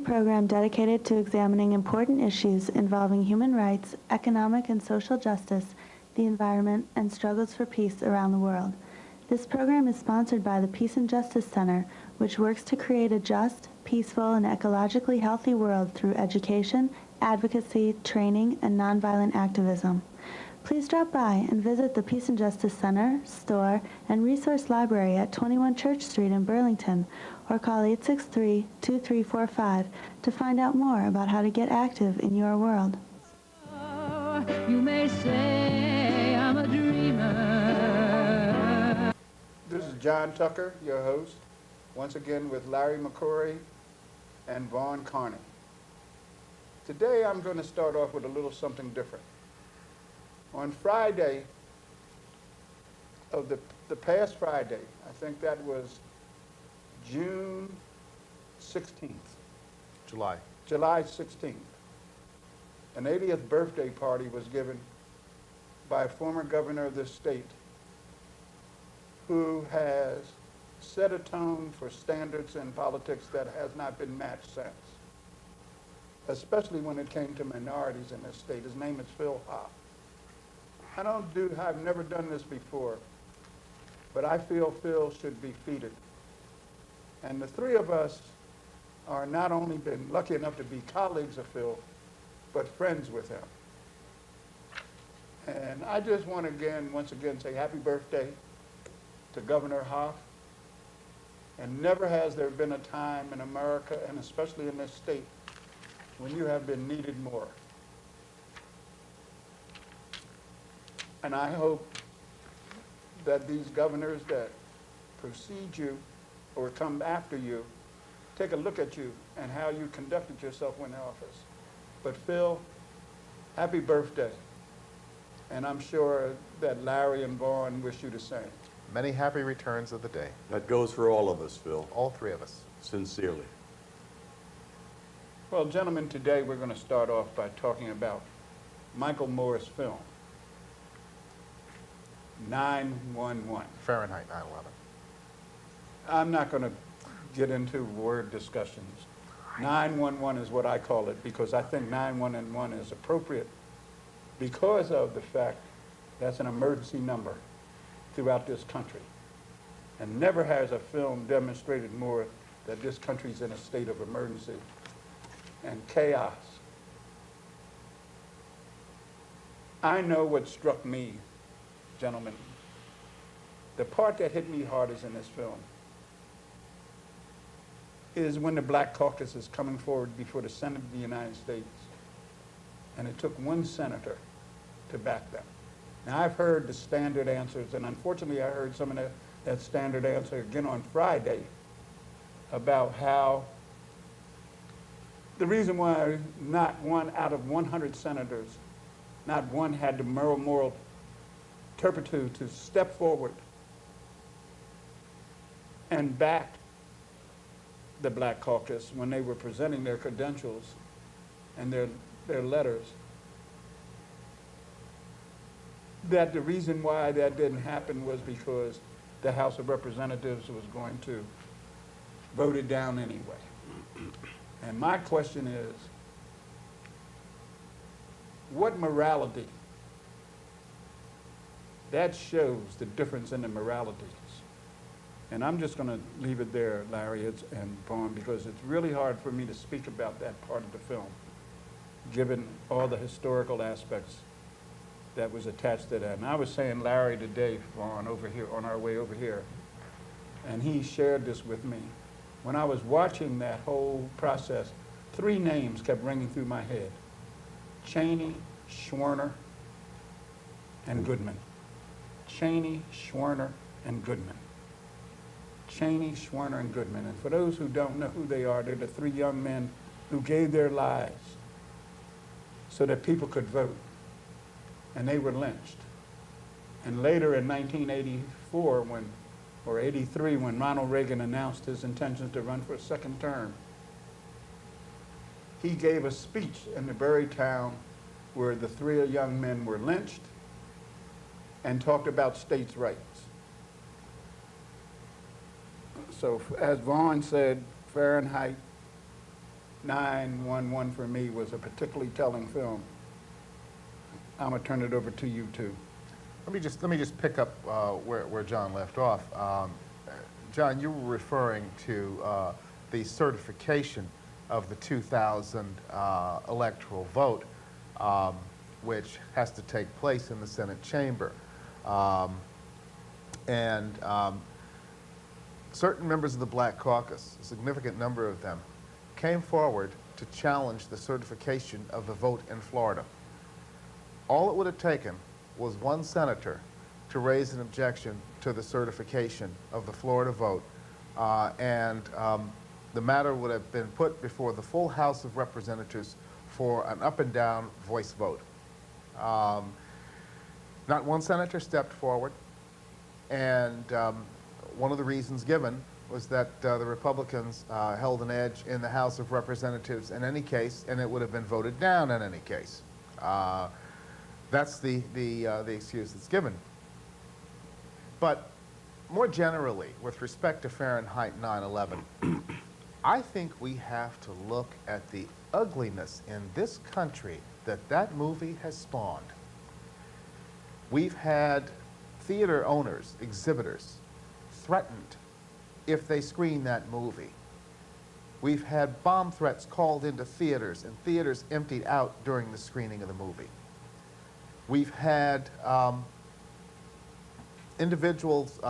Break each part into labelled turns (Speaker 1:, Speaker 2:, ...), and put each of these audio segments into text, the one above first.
Speaker 1: Program dedicated to examining important issues involving human rights, economic and social justice, the environment, and struggles for peace around the world. This program is sponsored by the Peace and Justice Center, which works to create a just, peaceful, and ecologically healthy world through education, advocacy, training, and nonviolent activism. Please drop by and visit the Peace and Justice Center, store, and resource library at 21 Church Street in Burlington, or call 863-2345 to find out more about how to get active in your world.
Speaker 2: You may say I'm a dreamer.
Speaker 3: This is John Tucker, your host, once again with Larry McCory and Vaughn Carney. Today I'm going to start off with a little something different. On Friday of the past Friday, I think that was June 16th.
Speaker 4: July
Speaker 3: 16th. An 80th birthday party was given by a former governor of this state who has set a tone for standards in politics that has not been matched since, especially when it came to minorities in this state. His name is Phil Hoff. I've never done this before, but I feel Phil should be feted. And the three of us are not only been lucky enough to be colleagues of Phil, but friends with him. And I just want to once again say happy birthday to Governor Hoff. And never has there been a time in America, and especially in this state, when you have been needed more. And I hope that these governors that precede you or come after you take a look at you and how you conducted yourself when in office. But Phil, happy birthday. And I'm sure that Larry and Vaughn wish you the same.
Speaker 4: Many happy returns of the day.
Speaker 5: That goes for all of us, Phil.
Speaker 4: All three of us.
Speaker 5: Sincerely.
Speaker 3: Well, gentlemen, today we're going to start off by talking about Michael Moore's film, 9/11.
Speaker 4: Fahrenheit 9/11.
Speaker 3: I'm not going to get into word discussions. 911 is what I call it because I think 911 is appropriate because of the fact that's an emergency number throughout this country. And never has a film demonstrated more that this country's in a state of emergency and chaos. I know what struck me, gentlemen. The part that hit me hardest in this film is when the Black Caucus is coming forward before the Senate of the United States, and it took one senator to back them. Now, I've heard the standard answers, and unfortunately I heard some of that standard answer again on Friday about how the reason why not one out of 100 senators, not one had the moral turpitude to step forward and back the Black Caucus when they were presenting their credentials and their letters, that the reason why that didn't happen was because the House of Representatives was going to vote it down anyway. And my question is, what morality? That shows the difference in the moralities. And I'm just going to leave it there, Larry and Vaughn, because it's really hard for me to speak about that part of the film, given all the historical aspects that was attached to that. And I was saying Larry today, Vaughn, over here, on our way over here, and he shared this with me. When I was watching that whole process, three names kept ringing through my head: Cheney, Schwerner, and Goodman. Cheney, Schwerner, and Goodman. Cheney, Schwerner, and Goodman. And for those who don't know who they are, they're the three young men who gave their lives so that people could vote. And they were lynched. And later in 1984, or 83, when Ronald Reagan announced his intentions to run for a second term, he gave a speech in the very town where the three young men were lynched and talked about states' rights. So as Vaughn said, Fahrenheit 9/11 for me was a particularly telling film. I'm gonna turn it over to you two.
Speaker 4: Let me just pick up where John left off. John, you were referring to the certification of the 2000 electoral vote, which has to take place in the Senate chamber. Certain members of the Black Caucus, a significant number of them, came forward to challenge the certification of the vote in Florida. All it would have taken was one senator to raise an objection to the certification of the Florida vote, and the matter would have been put before the full House of Representatives for an up and down voice vote. Not one senator stepped forward, and one of the reasons given was that the Republicans held an edge in the House of Representatives in any case, and it would have been voted down in any case. That's the excuse that's given. But more generally, with respect to Fahrenheit 9/11, I think we have to look at the ugliness in this country that movie has spawned. We've had theater owners, exhibitors, threatened if they screen that movie. We've had bomb threats called into theaters and theaters emptied out during the screening of the movie. We've had individuals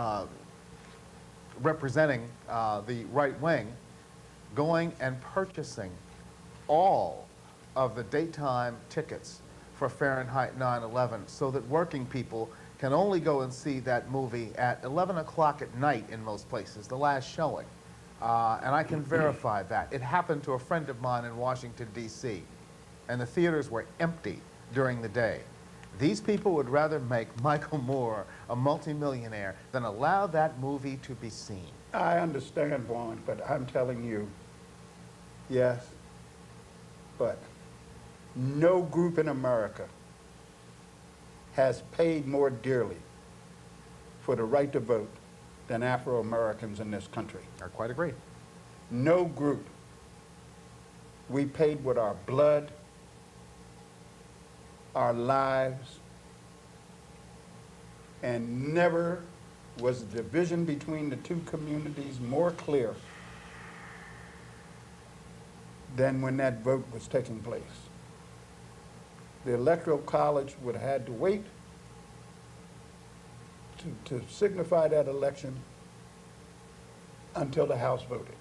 Speaker 4: representing the right wing going and purchasing all of the daytime tickets for Fahrenheit 9/11 so that working people can only go and see that movie at 11 o'clock at night in most places, the last showing. And I can verify that. It happened to a friend of mine in Washington, D.C., and the theaters were empty during the day. These people would rather make Michael Moore a multimillionaire than allow that movie to be seen.
Speaker 3: I understand, Vaughn, but I'm telling you, yes, but no group in America has paid more dearly for the right to vote than Afro-Americans in this country.
Speaker 4: I quite agree.
Speaker 3: No group. We paid with our blood, our lives, and never was the division between the two communities more clear than when that vote was taking place. The Electoral College would have had to wait to signify that election until the House voted.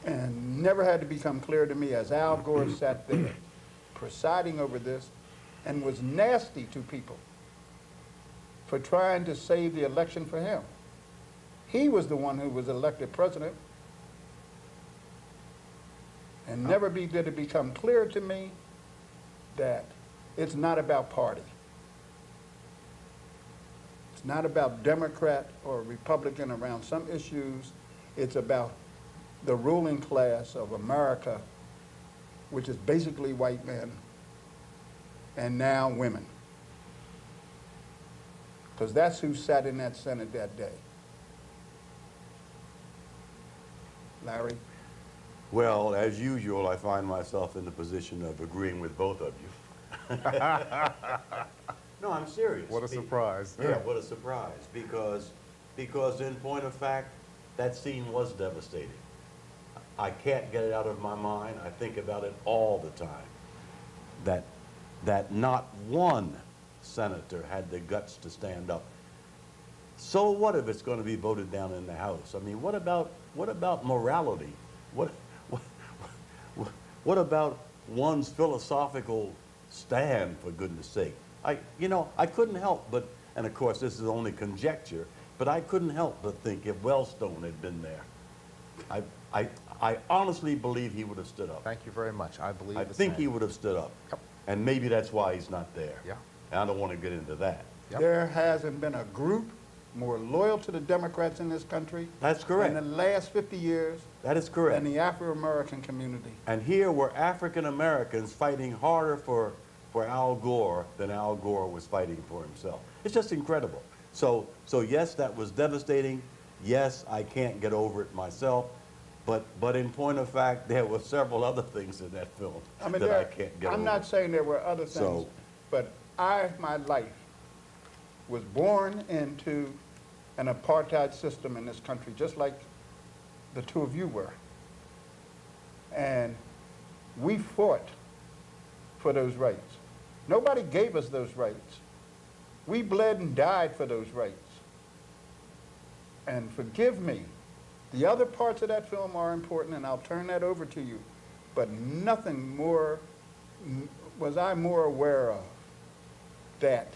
Speaker 3: And never had to become clear to me as Al Gore sat there presiding over this and was nasty to people for trying to save the election for him. He was the one who was elected president. And never did it become clear to me that it's not about party. It's not about Democrat or Republican around some issues. It's about the ruling class of America, which is basically white men, and now women. Because that's who sat in that Senate that day. Larry?
Speaker 5: Well, as usual, I find myself in the position of agreeing with both of you. No, I'm serious.
Speaker 4: What a surprise.
Speaker 5: Yeah, what a surprise. Because in point of fact, that scene was devastating. I can't get it out of my mind. I think about it all the time. That not one senator had the guts to stand up. So what if it's going to be voted down in the House? I mean, what about morality? What about one's philosophical stand, for goodness sake? I couldn't help but, and of course this is only conjecture, but I couldn't help but think if Wellstone had been there, I honestly believe he would have stood up.
Speaker 4: Thank you very much. I believe
Speaker 5: I
Speaker 4: the
Speaker 5: think
Speaker 4: same.
Speaker 5: he would have stood up.
Speaker 4: Yep.
Speaker 5: And maybe that's why he's not there.
Speaker 4: Yeah.
Speaker 5: And I don't want to get into that.
Speaker 4: Yep.
Speaker 3: There hasn't been a group more loyal to the Democrats in this country
Speaker 5: That's correct.
Speaker 3: in the last 50 years
Speaker 5: That is correct.
Speaker 3: than the Afro-American community.
Speaker 5: And here were African Americans fighting harder for Al Gore than Al Gore was fighting for himself. It's just incredible. So yes, that was devastating. Yes, I can't get over it myself. But in point of fact, there were several other things in that film
Speaker 3: I mean,
Speaker 5: that I can't get
Speaker 3: I'm
Speaker 5: over.
Speaker 3: not saying there were other things,
Speaker 5: So-
Speaker 3: but my life was born into an apartheid system in this country, just like the two of you were. And we fought for those rights. Nobody gave us those rights. We bled and died for those rights. And forgive me, the other parts of that film are important, and I'll turn that over to you. But nothing more was I more aware of that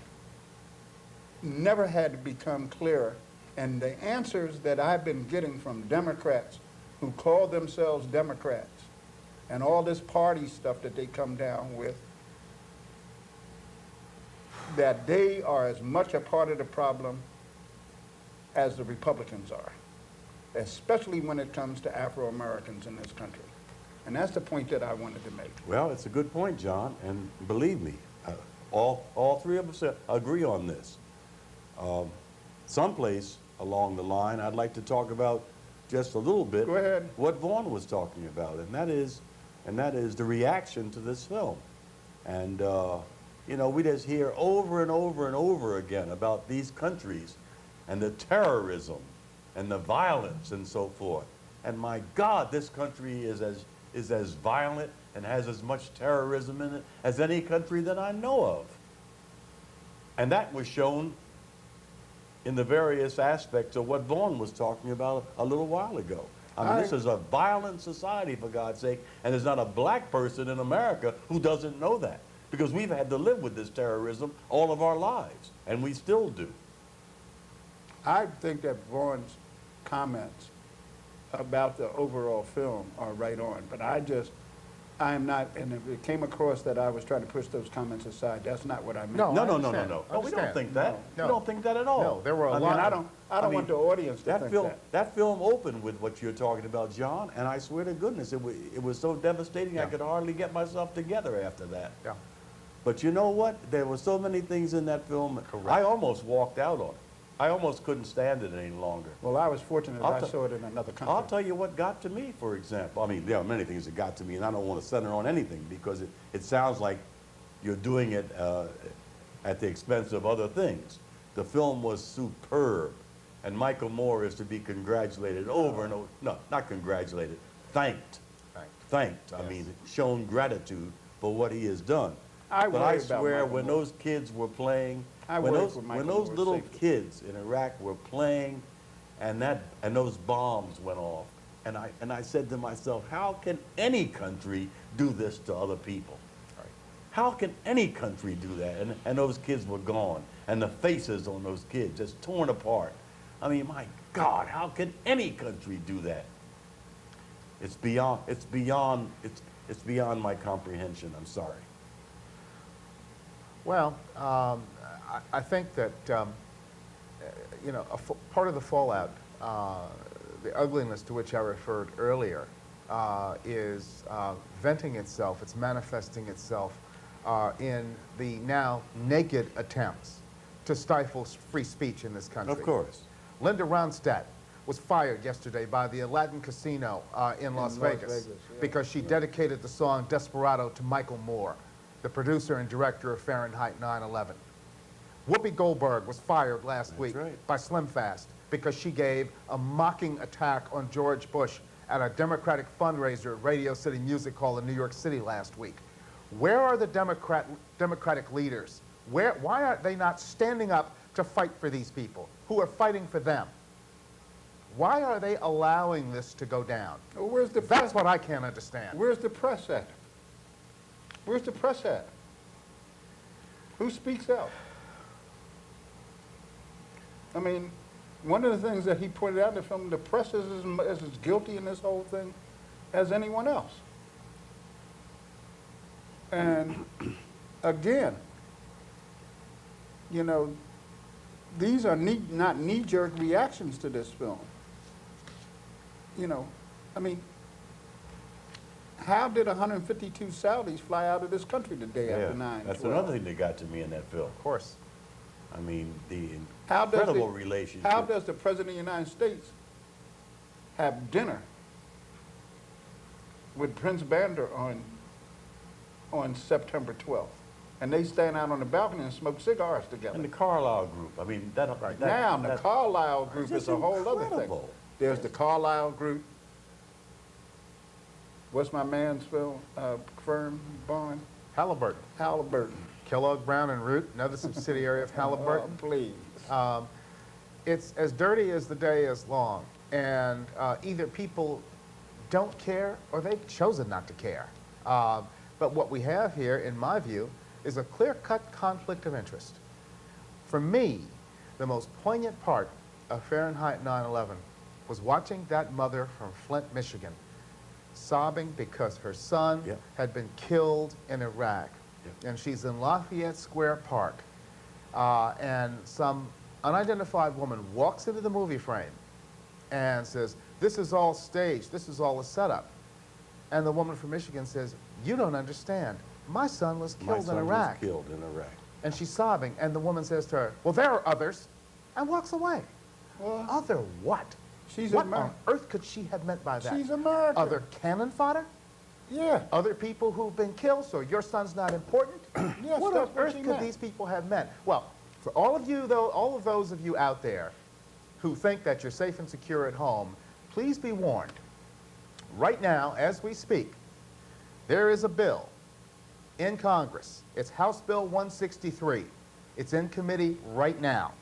Speaker 3: never had to become clearer. And the answers that I've been getting from Democrats who call themselves Democrats and all this party stuff that they come down with, that they are as much a part of the problem as the Republicans are, especially when it comes to Afro-Americans in this country. And that's the point that I wanted to make.
Speaker 5: Well, it's a good point, John, and believe me, all three of us agree on this. Someplace along the line, I'd like to talk about just a little bit
Speaker 3: Go ahead.
Speaker 5: what Vaughn was talking about, and that is the reaction to this film. And you know, we just hear over and over and over again about these countries and the terrorism and the violence and so forth. And my God, this country is as violent and has as much terrorism in it as any country that I know of. And that was shown in the various aspects of what Vaughn was talking about a little while ago. I mean, this is a violent society, for God's sake, and there's not a black person in America who doesn't know that, because we've had to live with this terrorism all of our lives, and we still do.
Speaker 3: I think that Vaughn's comments about the overall film are right on, but I'm not, and if it came across that I was trying to push those comments aside, that's not what I meant.
Speaker 4: No.
Speaker 5: No,
Speaker 4: I
Speaker 5: no,
Speaker 4: understand.
Speaker 5: no. We don't
Speaker 4: Understand.
Speaker 5: think that.
Speaker 4: No.
Speaker 5: We don't think that at all.
Speaker 4: No, there were a
Speaker 3: I mean,
Speaker 4: lot.
Speaker 3: I don't want the audience to think that.
Speaker 5: That film opened with what you're talking about, John, and I swear to goodness, it was so devastating I could hardly get myself together after that.
Speaker 4: Yeah.
Speaker 5: But you know what? There were so many things in that film,
Speaker 4: Correct.
Speaker 5: I almost walked out on it. I almost couldn't stand it any longer.
Speaker 3: Well, I was fortunate
Speaker 5: I'll
Speaker 3: I
Speaker 5: tell-
Speaker 3: saw it in another country.
Speaker 5: I'll tell you what got to me, for example. I mean, there are many things that got to me, and I don't want to center on anything because it sounds like you're doing it at the expense of other things. The film was superb, and Michael Moore is to be congratulated over and over. No, not congratulated, thanked. Thanked. I mean, shown gratitude for what he has done.
Speaker 3: I
Speaker 5: But
Speaker 3: worry
Speaker 5: I
Speaker 3: about
Speaker 5: swear,
Speaker 3: Michael
Speaker 5: when
Speaker 3: Moore.
Speaker 5: those kids were playing,
Speaker 3: I
Speaker 5: when
Speaker 3: worry
Speaker 5: those,
Speaker 3: for
Speaker 5: when
Speaker 3: Michael
Speaker 5: those
Speaker 3: Moore's
Speaker 5: little
Speaker 3: safety.
Speaker 5: kids in Iraq were playing, and those bombs went off, and I said to myself, how can any country do this to other people? How can any country do that? And those kids were gone, and the faces on those kids just torn apart. I mean, my God, how can any country do that? It's beyond my comprehension. I'm sorry.
Speaker 4: Well, I think that, you know, part of the fallout, the ugliness to which I referred earlier, is venting itself, it's manifesting itself in the now naked attempts to stifle free speech in this country.
Speaker 5: Of course.
Speaker 4: Linda Ronstadt was fired yesterday by the Aladdin Casino in Las Vegas, because she dedicated the song Desperado to Michael Moore, the producer and director of Fahrenheit 9/11. Whoopi Goldberg was fired last week by Slim Fast because she gave a mocking attack on George Bush at a Democratic fundraiser at Radio City Music Hall in New York City last week. Where are the Democratic leaders? Why are they not standing up to fight for these people who are fighting for them? Why are they allowing this to go down?
Speaker 3: Well, where's the
Speaker 4: That's
Speaker 3: press?
Speaker 4: what I can't understand.
Speaker 3: Where's the press at? Where's the press at? Who speaks out? I mean, one of the things that he pointed out in the film, the press is as guilty in this whole thing as anyone else. And again, you know, these are not knee-jerk reactions to this film. You know, I mean, how did 152 Saudis fly out of this country the day after 9/12?
Speaker 5: That's another thing that got to me in that film.
Speaker 4: Of course.
Speaker 5: I mean, the
Speaker 3: How does
Speaker 5: incredible
Speaker 3: the-
Speaker 5: relationship.
Speaker 3: How does the President of the United States have dinner with Prince Bander on September 12th. And they stand out on the balcony and smoke cigars together.
Speaker 5: And the Carlisle group, I mean,
Speaker 3: Now, the Carlisle group
Speaker 5: just
Speaker 3: is a whole other thing.
Speaker 5: incredible.
Speaker 3: There's the Carlisle group. What's my man's firm, Vaughn?
Speaker 4: Halliburton.
Speaker 3: Halliburton.
Speaker 4: Kellogg, Brown and Root, another subsidiary of Halliburton.
Speaker 3: Please.
Speaker 4: It's as dirty as the day is long, and either people don't care or they've chosen not to care. But what we have here, in my view, is a clear-cut conflict of interest. For me, the most poignant part of Fahrenheit 9/11 was watching that mother from Flint, Michigan, sobbing because her son
Speaker 5: Yep.
Speaker 4: had been killed in Iraq.
Speaker 5: Yep.
Speaker 4: And she's in Lafayette Square Park, and some unidentified woman walks into the movie frame and says, "This is all staged, this is all a setup." And the woman from Michigan says, "You don't understand. My son was
Speaker 5: My
Speaker 4: killed
Speaker 5: son
Speaker 4: in Iraq."
Speaker 5: was killed in Iraq.
Speaker 4: And she's sobbing, and the woman says to her, "Well, there are others," and walks away.
Speaker 3: Well,
Speaker 4: Other what?
Speaker 3: She's
Speaker 4: what
Speaker 3: American.
Speaker 4: on earth could she have meant by that?
Speaker 3: She's American.
Speaker 4: Other cannon fodder?
Speaker 3: Yeah.
Speaker 4: Other people who've been killed, so your son's not important?
Speaker 3: Yes,
Speaker 4: what on
Speaker 3: that's what
Speaker 4: earth
Speaker 3: she
Speaker 4: could
Speaker 3: meant.
Speaker 4: these people have meant? Well, for all of you, though, all of those of you out there who think that you're safe and secure at home, please be warned. Right now, as we speak, there is a bill in Congress. It's House Bill 163. It's in committee right now.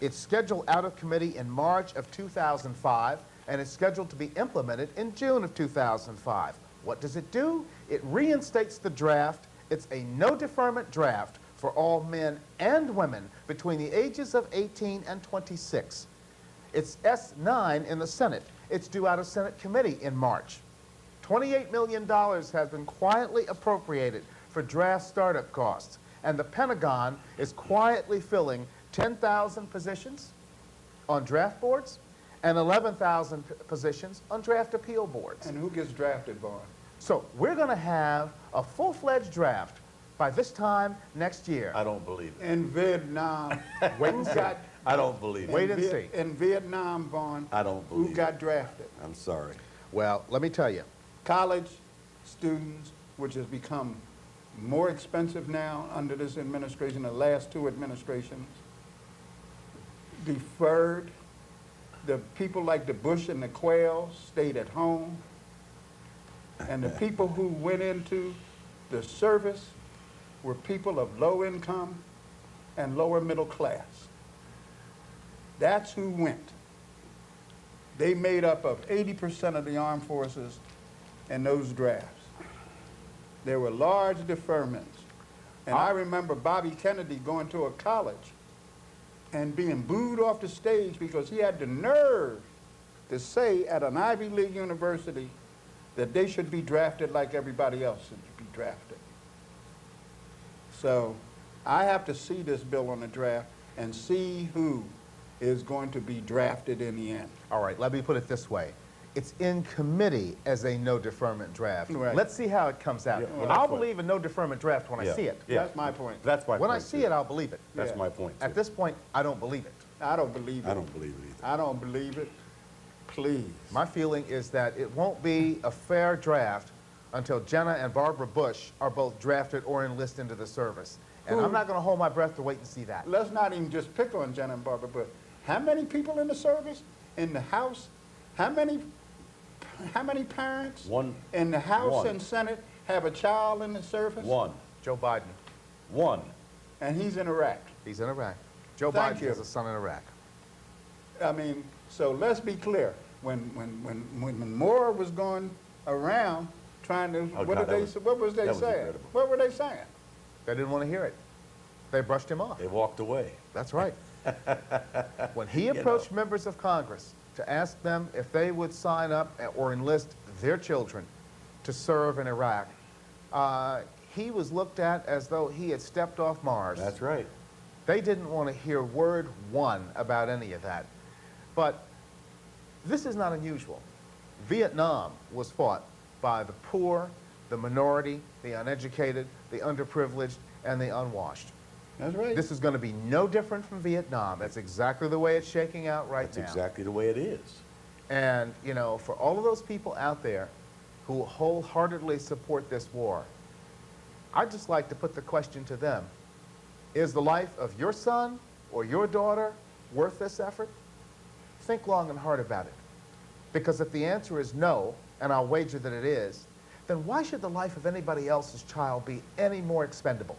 Speaker 4: It's scheduled out of committee in March of 2005, and it's scheduled to be implemented in June of 2005. What does it do? It reinstates the draft. It's a no deferment draft for all men and women between the ages of 18 and 26. It's S9 in the Senate. It's due out of Senate committee in March. $28 million has been quietly appropriated for draft startup costs, and the Pentagon is quietly filling 10,000 positions on draft boards and 11,000 positions on draft appeal boards.
Speaker 3: And who gets drafted, Vaughn?
Speaker 4: So we're going to have a full-fledged draft by this time next year.
Speaker 5: I don't believe it.
Speaker 3: In Vietnam.
Speaker 4: Wait and
Speaker 3: who
Speaker 4: see.
Speaker 3: got-
Speaker 5: I don't believe
Speaker 4: Wait
Speaker 5: it.
Speaker 4: and see.
Speaker 3: In Vietnam, Vaughn.
Speaker 5: I don't believe
Speaker 3: Who
Speaker 5: it.
Speaker 3: got drafted?
Speaker 5: I'm sorry.
Speaker 4: Well, let me tell you.
Speaker 3: College students, which has become more expensive now under this administration, the last two administrations, deferred. The people like the Bush and the Quayle stayed at home. And the people who went into the service were people of low income and lower middle class. That's who went. They made up of 80% of the armed forces in those drafts. There were large deferments. And I remember Bobby Kennedy going to a college and being booed off the stage because he had the nerve to say at an Ivy League university that they should be drafted like everybody else should be drafted. So I have to see this bill on the draft and see who is going to be drafted in the end.
Speaker 4: All right, let me put it this way. It's in committee as a no deferment draft.
Speaker 3: Right.
Speaker 4: Let's see how it comes out.
Speaker 5: Yeah, well,
Speaker 4: I'll
Speaker 5: that's what-
Speaker 4: believe a no deferment draft when I
Speaker 5: Yeah.
Speaker 4: see it.
Speaker 5: Yeah.
Speaker 3: That's my point.
Speaker 5: That's my
Speaker 4: When I
Speaker 5: point,
Speaker 4: see
Speaker 5: too.
Speaker 4: it, I'll believe it.
Speaker 5: That's
Speaker 3: Yeah.
Speaker 5: my point,
Speaker 4: At
Speaker 5: too.
Speaker 4: this point, I don't believe it.
Speaker 3: I don't believe it.
Speaker 5: I don't believe it either.
Speaker 3: I don't believe it. Please.
Speaker 4: My feeling is that it won't be a fair draft until Jenna and Barbara Bush are both drafted or enlisted into the service. And
Speaker 3: Who-
Speaker 4: I'm not going to hold my breath to wait and see that.
Speaker 3: Let's not even just pick on Jenna and Barbara Bush. How many people in the service? In the House? How many parents?
Speaker 5: One.
Speaker 3: In the House
Speaker 5: One.
Speaker 3: and Senate have a child in the service?
Speaker 5: One.
Speaker 4: Joe Biden,
Speaker 5: One.
Speaker 3: And he's in Iraq.
Speaker 4: he's in Iraq. Joe
Speaker 3: Thank
Speaker 4: Biden
Speaker 3: you.
Speaker 4: has a son in Iraq.
Speaker 3: I mean, so let's be clear. When Moore was going around trying to,
Speaker 5: Oh,
Speaker 3: what
Speaker 5: God,
Speaker 3: did
Speaker 5: that
Speaker 3: what was they
Speaker 5: was
Speaker 3: saying?
Speaker 5: incredible.
Speaker 3: What were they saying?
Speaker 4: They didn't want to hear it. They brushed him off.
Speaker 5: They walked away.
Speaker 4: That's right. When he
Speaker 5: You
Speaker 4: approached
Speaker 5: know.
Speaker 4: members of Congress to ask them if they would sign up or enlist their children to serve in Iraq, he was looked at as though he had stepped off Mars.
Speaker 5: That's right.
Speaker 4: They didn't want to hear word one about any of that. But this is not unusual. Vietnam was fought by the poor, the minority, the uneducated, the underprivileged, and the unwashed.
Speaker 3: That's right.
Speaker 4: This is going to be no different from Vietnam. That's exactly the way it's shaking out right
Speaker 5: That's
Speaker 4: now.
Speaker 5: exactly the way it is.
Speaker 4: And, you know, for all of those people out there who wholeheartedly support this war, I'd just like to put the question to them, is the life of your son or your daughter worth this effort? Think long and hard about it. Because if the answer is no, and I'll wager that it is, then why should the life of anybody else's child be any more expendable?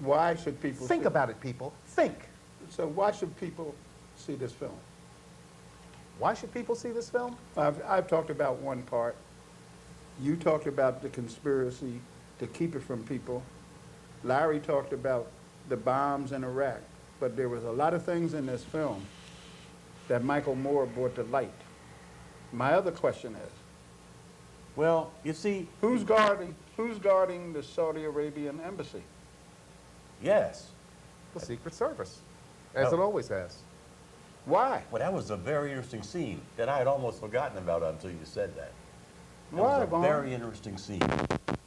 Speaker 3: Why should people
Speaker 4: Think
Speaker 3: see,
Speaker 4: about it, people. Think.
Speaker 3: So why should people see this film?
Speaker 4: Why should people see this film?
Speaker 3: I've talked about one part. You talked about the conspiracy to keep it from people. Larry talked about the bombs in Iraq. But there was a lot of things in this film that Michael Moore brought to light. My other question is,
Speaker 5: Well, you see,
Speaker 3: who's guarding the Saudi Arabian embassy?
Speaker 5: yes.
Speaker 4: The Secret Service, as
Speaker 5: Oh.
Speaker 4: it always has.
Speaker 3: Why?
Speaker 5: Well, that was a very interesting scene that I had almost forgotten about until you said that. That
Speaker 3: Why,
Speaker 5: was a
Speaker 3: Vaughn?
Speaker 5: very interesting scene.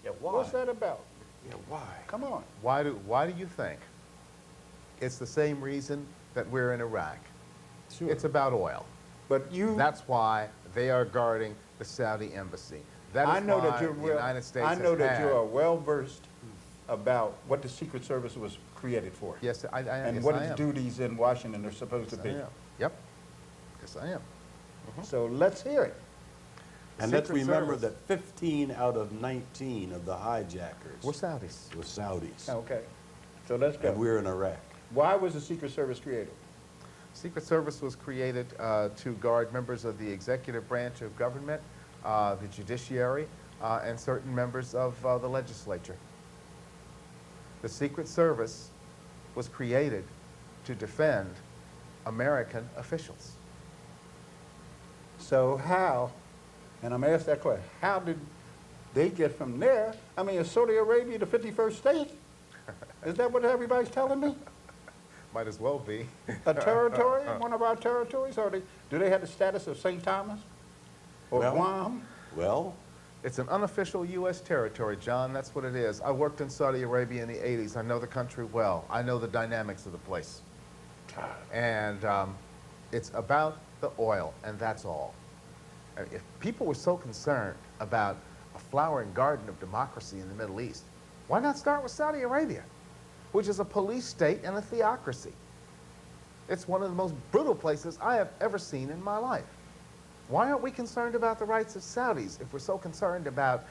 Speaker 5: Yeah, why?
Speaker 3: What's that about?
Speaker 5: Yeah, why?
Speaker 3: Come on.
Speaker 4: Why do you think? It's the same reason that we're in Iraq.
Speaker 5: Sure.
Speaker 4: It's about oil.
Speaker 3: But you,
Speaker 4: That's why they are guarding the Saudi embassy. That is
Speaker 3: I know
Speaker 4: why
Speaker 3: that you're
Speaker 4: the
Speaker 3: well,
Speaker 4: United States
Speaker 3: I know
Speaker 4: has
Speaker 3: that you
Speaker 4: had-
Speaker 3: are well versed about what the Secret Service was created for.
Speaker 4: Yes,
Speaker 3: And
Speaker 4: yes,
Speaker 3: what
Speaker 4: I
Speaker 3: its
Speaker 4: am.
Speaker 3: duties in Washington are supposed to
Speaker 4: Yes,
Speaker 3: be.
Speaker 4: I am. Yep. Yes, I am.
Speaker 3: So let's hear it.
Speaker 5: And let's
Speaker 4: Secret
Speaker 5: remember
Speaker 4: Service.
Speaker 5: that 15 out of 19 of the hijackers
Speaker 4: We're Saudis.
Speaker 5: were Saudis.
Speaker 3: Okay. So let's go.
Speaker 5: And we're in Iraq.
Speaker 3: Why was the Secret Service created?
Speaker 4: Secret Service was created to guard members of the executive branch of government, the judiciary, and certain members of the legislature. The Secret Service was created to defend American officials.
Speaker 3: So how, and I'm asked that question, how did they get from there? I mean, is Saudi Arabia the 51st state? Is that what everybody's telling me?
Speaker 4: Might as well be.
Speaker 3: A territory, one of our territories? Or do they have the status of St. Thomas? Or
Speaker 5: Well-
Speaker 3: Guam?
Speaker 5: Well,
Speaker 4: It's an unofficial U.S. territory, John. That's what it is. I worked in Saudi Arabia in the 80s. I know the country well. I know the dynamics of the place. And it's about the oil, and that's all. And if people were so concerned about a flowering garden of democracy in the Middle East, why not start with Saudi Arabia, which is a police state and a theocracy? It's one of the most brutal places I have ever seen in my life. Why aren't we concerned about the rights of Saudis if we're so concerned about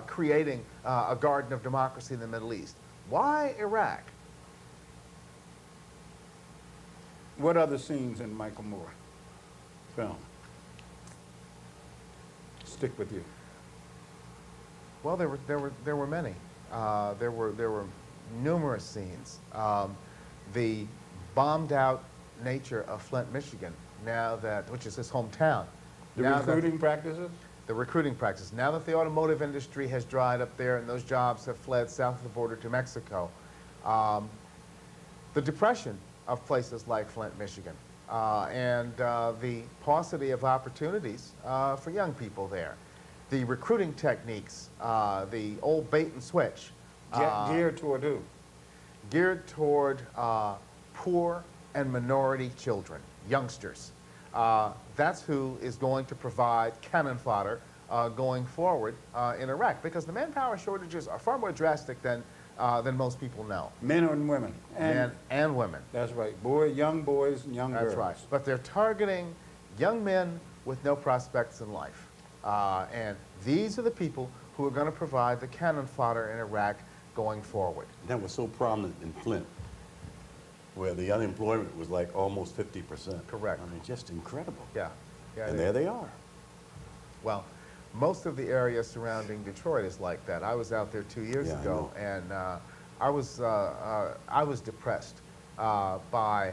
Speaker 4: creating a garden of democracy in the Middle East? Why Iraq?
Speaker 3: What other scenes in Michael Moore film stick with you?
Speaker 4: Well, there were many. There were numerous scenes. The bombed out nature of Flint, Michigan, which is his hometown.
Speaker 3: The
Speaker 4: Now that-
Speaker 3: recruiting practices?
Speaker 4: The recruiting practice. Now that the automotive industry has dried up there and those jobs have fled south of the border to Mexico, the depression of places like Flint, Michigan, and the paucity of opportunities for young people there. The recruiting techniques, the old bait and switch.
Speaker 3: Geared toward who?
Speaker 4: Geared toward poor and minority children, youngsters. That's who is going to provide cannon fodder going forward in Iraq, because the manpower shortages are far more drastic than most people know.
Speaker 3: Men and women.
Speaker 4: Men and women.
Speaker 3: That's right. Young boys and young girls.
Speaker 4: That's right. But they're targeting young men with no prospects in life. And these are the people who are going to provide the cannon fodder in Iraq going forward.
Speaker 5: that was so prominent in Flint, where the unemployment was like almost 50%.
Speaker 4: Correct.
Speaker 5: I mean, just incredible.
Speaker 4: Yeah. Yeah.
Speaker 5: And there they are.
Speaker 4: Well, most of the area surrounding Detroit is like that. I was out there 2 years
Speaker 5: Yeah, I
Speaker 4: ago, and I was depressed by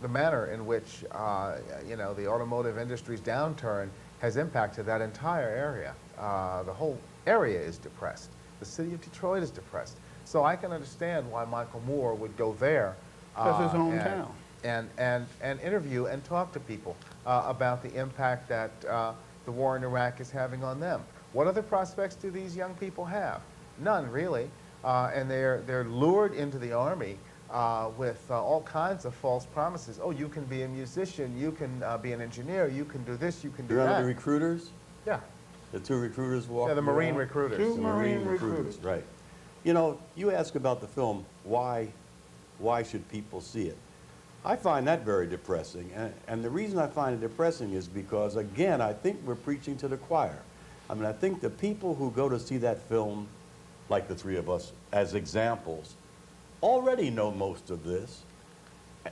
Speaker 4: the manner in which the automotive industry's downturn has impacted that entire area. The whole area is depressed. The city of Detroit is depressed. So I can understand why Michael Moore would go there.
Speaker 3: That's his hometown.
Speaker 4: And interview and talk to people about the impact that the war in Iraq is having on them. What other prospects do these young people have? None, really. And they're lured into the Army with all kinds of false promises. Oh, you can be a musician, you can be an engineer, you can do this, you can do
Speaker 5: Remember
Speaker 4: that.
Speaker 5: the recruiters?
Speaker 4: Yeah,
Speaker 5: The two recruiters walking
Speaker 4: yeah, the Marine
Speaker 5: around?
Speaker 4: recruiters.
Speaker 3: Two
Speaker 5: The
Speaker 3: Marine recruiters.
Speaker 5: right. You know, you ask about the film, why should people see it? I find that very depressing, and the reason I find it depressing is because, again, I think we're preaching to the choir. I mean, I think the people who go to see that film, like the three of us, as examples, already know most of this,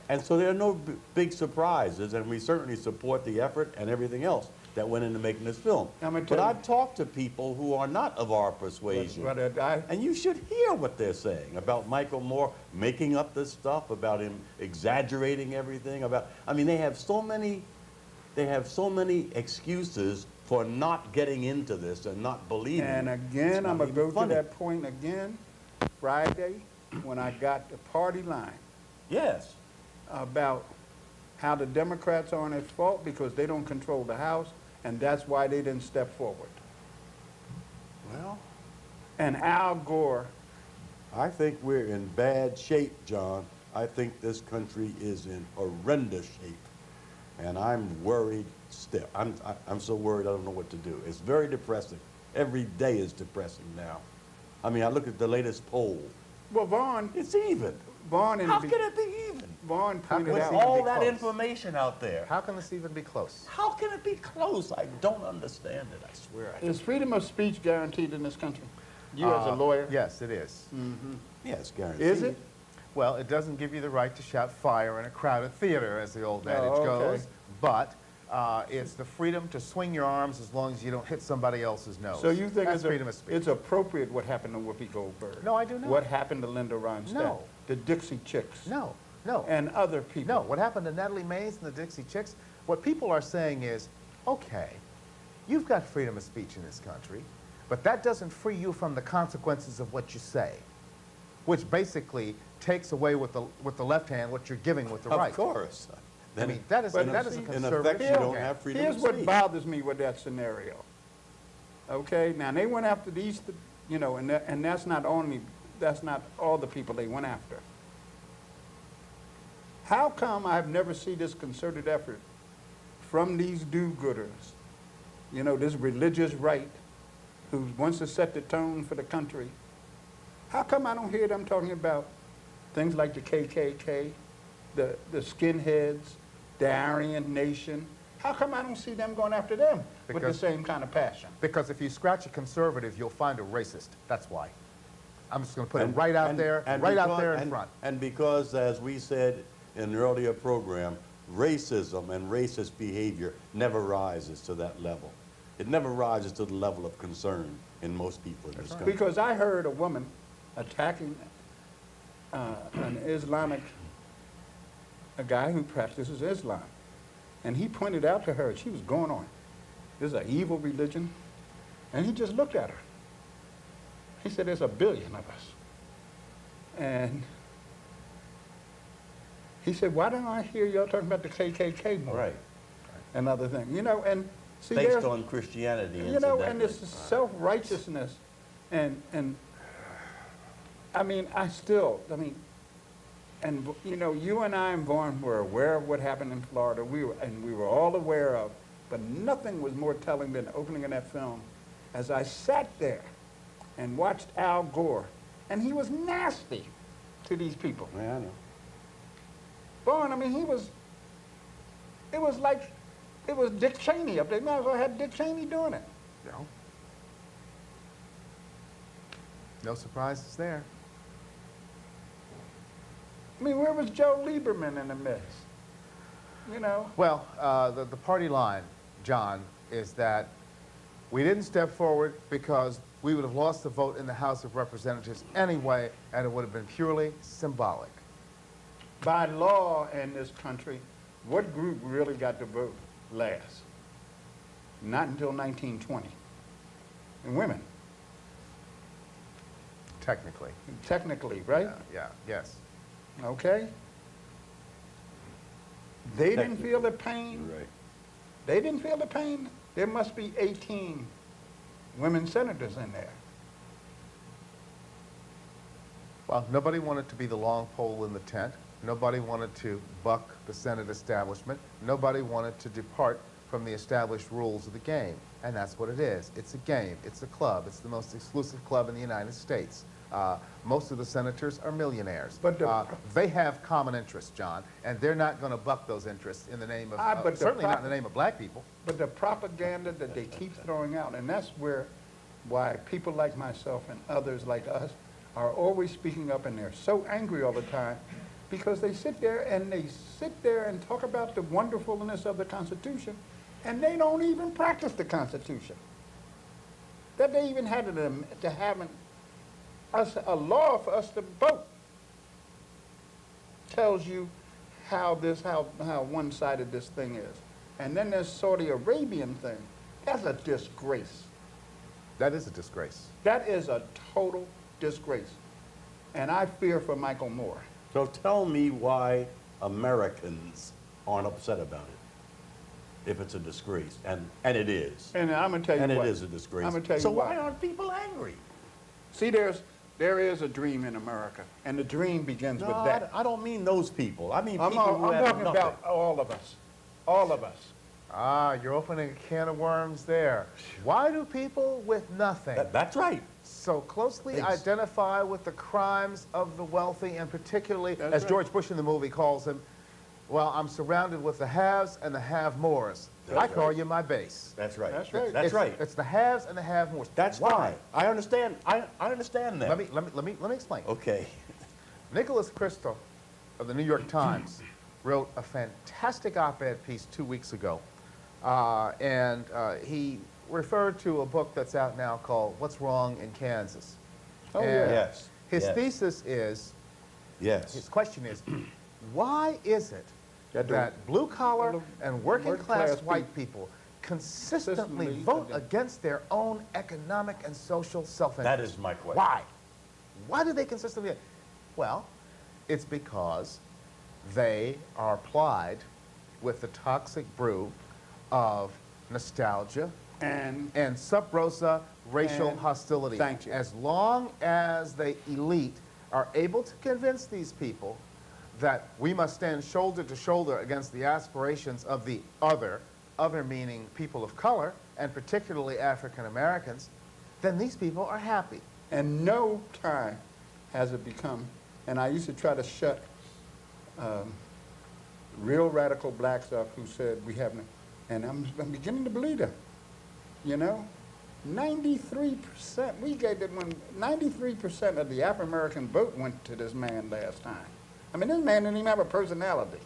Speaker 5: and so there are no big surprises, and we certainly support the effort and everything else that went into making this film.
Speaker 3: I'm gonna
Speaker 5: But
Speaker 3: tell you-
Speaker 5: I've talked to people who are not of our persuasion.
Speaker 3: But I,
Speaker 5: And you should hear what they're saying about Michael Moore making up this stuff, about him exaggerating everything, I mean, they have so many excuses for not getting into this and not believing.
Speaker 3: and again,
Speaker 5: It's
Speaker 3: I'm
Speaker 5: not
Speaker 3: gonna go
Speaker 5: even funny.
Speaker 3: to that point again, Friday, when I got the party line
Speaker 5: Yes.
Speaker 3: about how the Democrats aren't at fault because they don't control the House, and that's why they didn't step forward.
Speaker 5: Well,
Speaker 3: And Al Gore,
Speaker 5: I think we're in bad shape, John. I think this country is in horrendous shape. And I'm worried still. I'm so worried I don't know what to do. It's very depressing. Every day is depressing now. I mean, I look at the latest poll.
Speaker 3: well, Vaughn,
Speaker 5: It's even.
Speaker 3: Vaughn,
Speaker 5: How can it be even?
Speaker 3: Vaughn pointed
Speaker 4: With
Speaker 3: out.
Speaker 4: even
Speaker 5: All
Speaker 4: be
Speaker 5: that
Speaker 4: close?
Speaker 5: information out there.
Speaker 4: How can this even be close?
Speaker 5: How can it be close? I don't understand it. I swear I
Speaker 3: Is freedom of speech guaranteed in this country? You as a lawyer?
Speaker 4: Yes, it is.
Speaker 5: Yes, guaranteed.
Speaker 3: Is it?
Speaker 4: Well, it doesn't give you the right to shout fire in a crowded theater, as the old adage
Speaker 3: okay.
Speaker 4: goes, but it's the freedom to swing your arms as long as you don't hit somebody else's nose.
Speaker 3: So you think
Speaker 4: That's freedom of
Speaker 3: it's,
Speaker 4: speech?
Speaker 3: it's appropriate what happened to Whoopi Goldberg?
Speaker 4: No, I do not.
Speaker 3: What happened to Linda Ronstadt?
Speaker 4: No.
Speaker 3: The Dixie Chicks?
Speaker 4: No, no.
Speaker 3: And other people?
Speaker 4: No, what happened to Natalie Mays and the Dixie Chicks, what people are saying is, okay, you've got freedom of speech in this country, but that doesn't free you from the consequences of what you say, which basically takes away with the left hand what you're giving with the right.
Speaker 5: Of course.
Speaker 4: I mean, that is a
Speaker 3: But
Speaker 5: in
Speaker 4: conservative
Speaker 5: effect, you
Speaker 3: Here-
Speaker 5: don't have freedom
Speaker 3: Here's
Speaker 5: of
Speaker 3: what
Speaker 5: speech.
Speaker 3: bothers me with that scenario. Okay, now they went after these, you know, and that's not all the people they went after. How come I've never seen this concerted effort from these do-gooders, you know, this religious right, who wants to set the tone for the country? How come I don't hear them talking about things like the KKK, the skinheads, the Aryan Nation? How come I don't see them going after them with the
Speaker 4: Because-
Speaker 3: same kind of passion?
Speaker 4: Because if you scratch a conservative, you'll find a racist. That's why. I'm just going to put it
Speaker 5: And-
Speaker 4: right out
Speaker 5: and-
Speaker 4: there,
Speaker 5: and
Speaker 4: right out
Speaker 5: because-
Speaker 4: there in
Speaker 5: and-
Speaker 4: front.
Speaker 5: And because, as we said in an earlier program, racism and racist behavior never rises to that level. It never rises to the level of concern in most people in this country.
Speaker 3: Because I heard a woman attacking an Islamic, a guy who practices Islam. And he pointed out to her, she was going on, this is an evil religion. And he just looked at her. He said, there's 1 billion of us. And he said, why don't I hear y'all talking about the KKK more?
Speaker 5: Right.
Speaker 3: And other things, you know, and see,
Speaker 5: Based
Speaker 3: there's,
Speaker 5: on Christianity,
Speaker 3: you know, and
Speaker 5: incidentally.
Speaker 3: this self-righteousness, and I mean, and you know, you and I and Vaughn were aware of what happened in Florida. We were all aware of, but nothing was more telling than the opening of that film. As I sat there and watched Al Gore, and he was nasty to these people.
Speaker 5: Yeah, I know.
Speaker 3: Vaughn, I mean, it was Dick Cheney up there. Might as well have Dick Cheney doing it.
Speaker 4: You know? No surprises there.
Speaker 3: I mean, where was Joe Lieberman in the mix? You know?
Speaker 4: Well, the party line, John, is that we didn't step forward because we would have lost the vote in the House of Representatives anyway, and it would have been purely symbolic.
Speaker 3: By law in this country, what group really got the vote last? Not until 1920. And women,
Speaker 4: Technically.
Speaker 3: technically, right?
Speaker 4: Yeah, yes.
Speaker 3: Okay? They didn't feel the pain.
Speaker 5: Right.
Speaker 3: They didn't feel the pain. There must be 18 women senators in there.
Speaker 4: Well, nobody wanted to be the long pole in the tent. Nobody wanted to buck the Senate establishment. Nobody wanted to depart from the established rules of the game. And that's what it is. It's a game. It's a club. It's the most exclusive club in the United States. Most of the senators are millionaires.
Speaker 3: But
Speaker 4: they have common interests, John, and they're not going to buck those interests in the name of,
Speaker 3: but
Speaker 4: certainly not in the name of black people.
Speaker 3: But the propaganda that they keep throwing out, and that's why people like myself and others like us are always speaking up, and they're so angry all the time because they sit there and talk about the wonderfulness of the Constitution, and they don't even practice the Constitution. That they even had to have a law for us to vote tells you how one-sided this thing is. And then there's Saudi Arabian thing. That's a disgrace.
Speaker 4: That is a disgrace.
Speaker 3: That is a total disgrace. And I fear for Michael Moore.
Speaker 5: So tell me why Americans aren't upset about it, if it's a disgrace, and it is.
Speaker 3: And I'm going to tell you
Speaker 5: And
Speaker 3: what.
Speaker 5: it is a disgrace.
Speaker 3: I'm going to tell you
Speaker 5: so
Speaker 3: why.
Speaker 5: why aren't people angry?
Speaker 3: See, there is a dream in America, and the dream begins
Speaker 5: No,
Speaker 3: with that.
Speaker 5: I don't mean those people. I mean
Speaker 3: I'm
Speaker 5: people who have
Speaker 3: talking
Speaker 5: nothing.
Speaker 3: about all of us. All of us.
Speaker 4: Ah, you're opening a can of worms there. Why do people with nothing
Speaker 5: That's right.
Speaker 4: so closely identify with the crimes of the wealthy, and particularly,
Speaker 3: That's
Speaker 4: as
Speaker 3: right.
Speaker 4: George Bush in the movie calls them, well, I'm surrounded with the haves and the have-mores.
Speaker 5: That's
Speaker 4: I call
Speaker 5: right.
Speaker 4: you my base.
Speaker 5: That's right.
Speaker 3: That's right.
Speaker 5: That's right.
Speaker 4: It's the haves and the have-mores.
Speaker 5: That's
Speaker 4: why.
Speaker 5: fine. I understand. I understand that.
Speaker 4: Let me explain.
Speaker 5: Okay.
Speaker 4: Nicholas Crystal of the New York Times wrote a fantastic op-ed piece 2 weeks ago, and he referred to a book that's out now called What's Wrong in Kansas.
Speaker 3: Oh,
Speaker 4: And
Speaker 3: yeah.
Speaker 5: Yes.
Speaker 4: His
Speaker 5: Yes.
Speaker 4: thesis is, his
Speaker 5: Yes.
Speaker 4: question is, why is it
Speaker 3: That
Speaker 4: that blue-collar and working-class
Speaker 3: working-class
Speaker 4: white people consistently
Speaker 3: Consistently
Speaker 4: vote
Speaker 3: against-
Speaker 4: against their own economic and social self-interest?
Speaker 5: That is my question.
Speaker 4: Why? Why do they consistently? Well, it's because they are plied with the toxic brew of nostalgia
Speaker 3: And
Speaker 4: sub rosa racial
Speaker 3: And-
Speaker 4: hostility.
Speaker 3: thank you.
Speaker 4: As long as the elite are able to convince these people that we must stand shoulder to shoulder against the aspirations of the other meaning people of color, and particularly African Americans, then these people are happy.
Speaker 3: And no time has it become, and I used to try to shut real radical blacks up who said we haven't, and I'm beginning to believe them. You know, 93%, we gave it when 93% of the African American vote went to this man last time. I mean, this man didn't even have a personality.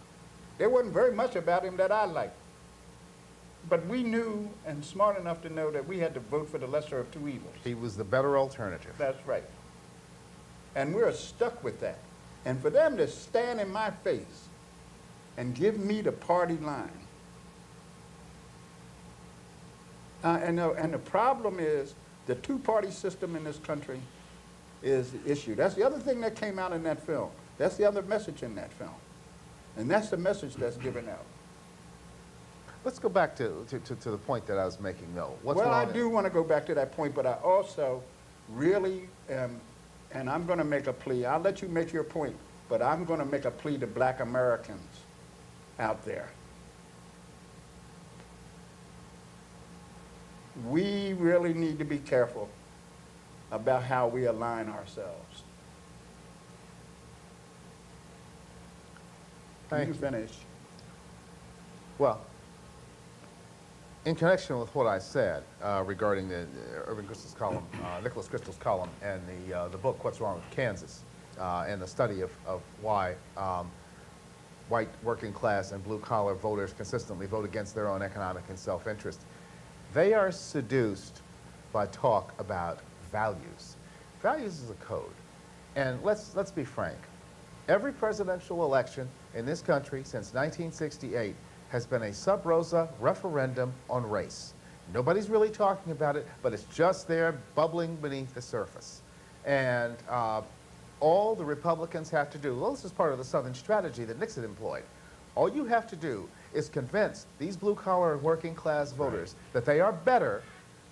Speaker 3: There wasn't very much about him that I liked. But we knew and smart enough to know that we had to vote for the lesser of two evils.
Speaker 4: He was the better alternative.
Speaker 3: That's right. And we're stuck with that. And for them to stand in my face and give me the party line. And the problem is the two-party system in this country is the issue. That's the other thing that came out in that film. That's the other message in that film. And that's the message that's given out.
Speaker 4: Let's go back to the point that I was making, though. What's
Speaker 3: Well, I
Speaker 4: wrong?
Speaker 3: do want to go back to that point, but I also really am, and I'm going to make a plea. I'll let you make your point, but I'm going to make a plea to black Americans out there. We really need to be careful about how we align ourselves.
Speaker 4: Thank
Speaker 3: You
Speaker 4: you.
Speaker 3: can finish.
Speaker 4: Well, in connection with what I said regarding the Nicholas Crystal's column, and the book "What's Wrong with Kansas," and the study of why white working class and blue collar voters consistently vote against their own economic and self-interest, they are seduced by talk about values. Values is a code, and let's be frank. Every presidential election in this country since 1968 has been a sub rosa referendum on race. Nobody's really talking about it, but it's just there bubbling beneath the surface. And all the Republicans have to do, well, this is part of the Southern strategy that Nixon employed. All you have to do is convince these blue-collar and working-class voters that they are better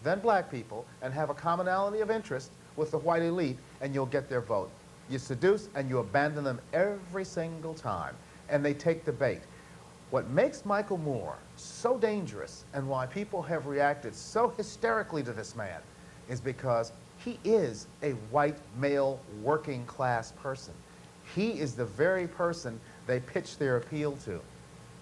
Speaker 4: than black people and have a commonality of interest with the white elite, and you'll get their vote. You seduce and you abandon them every single time, and they take the bait. What makes Michael Moore so dangerous and why people have reacted so hysterically to this man is because he is a white male working class person. He is the very person they pitch their appeal to.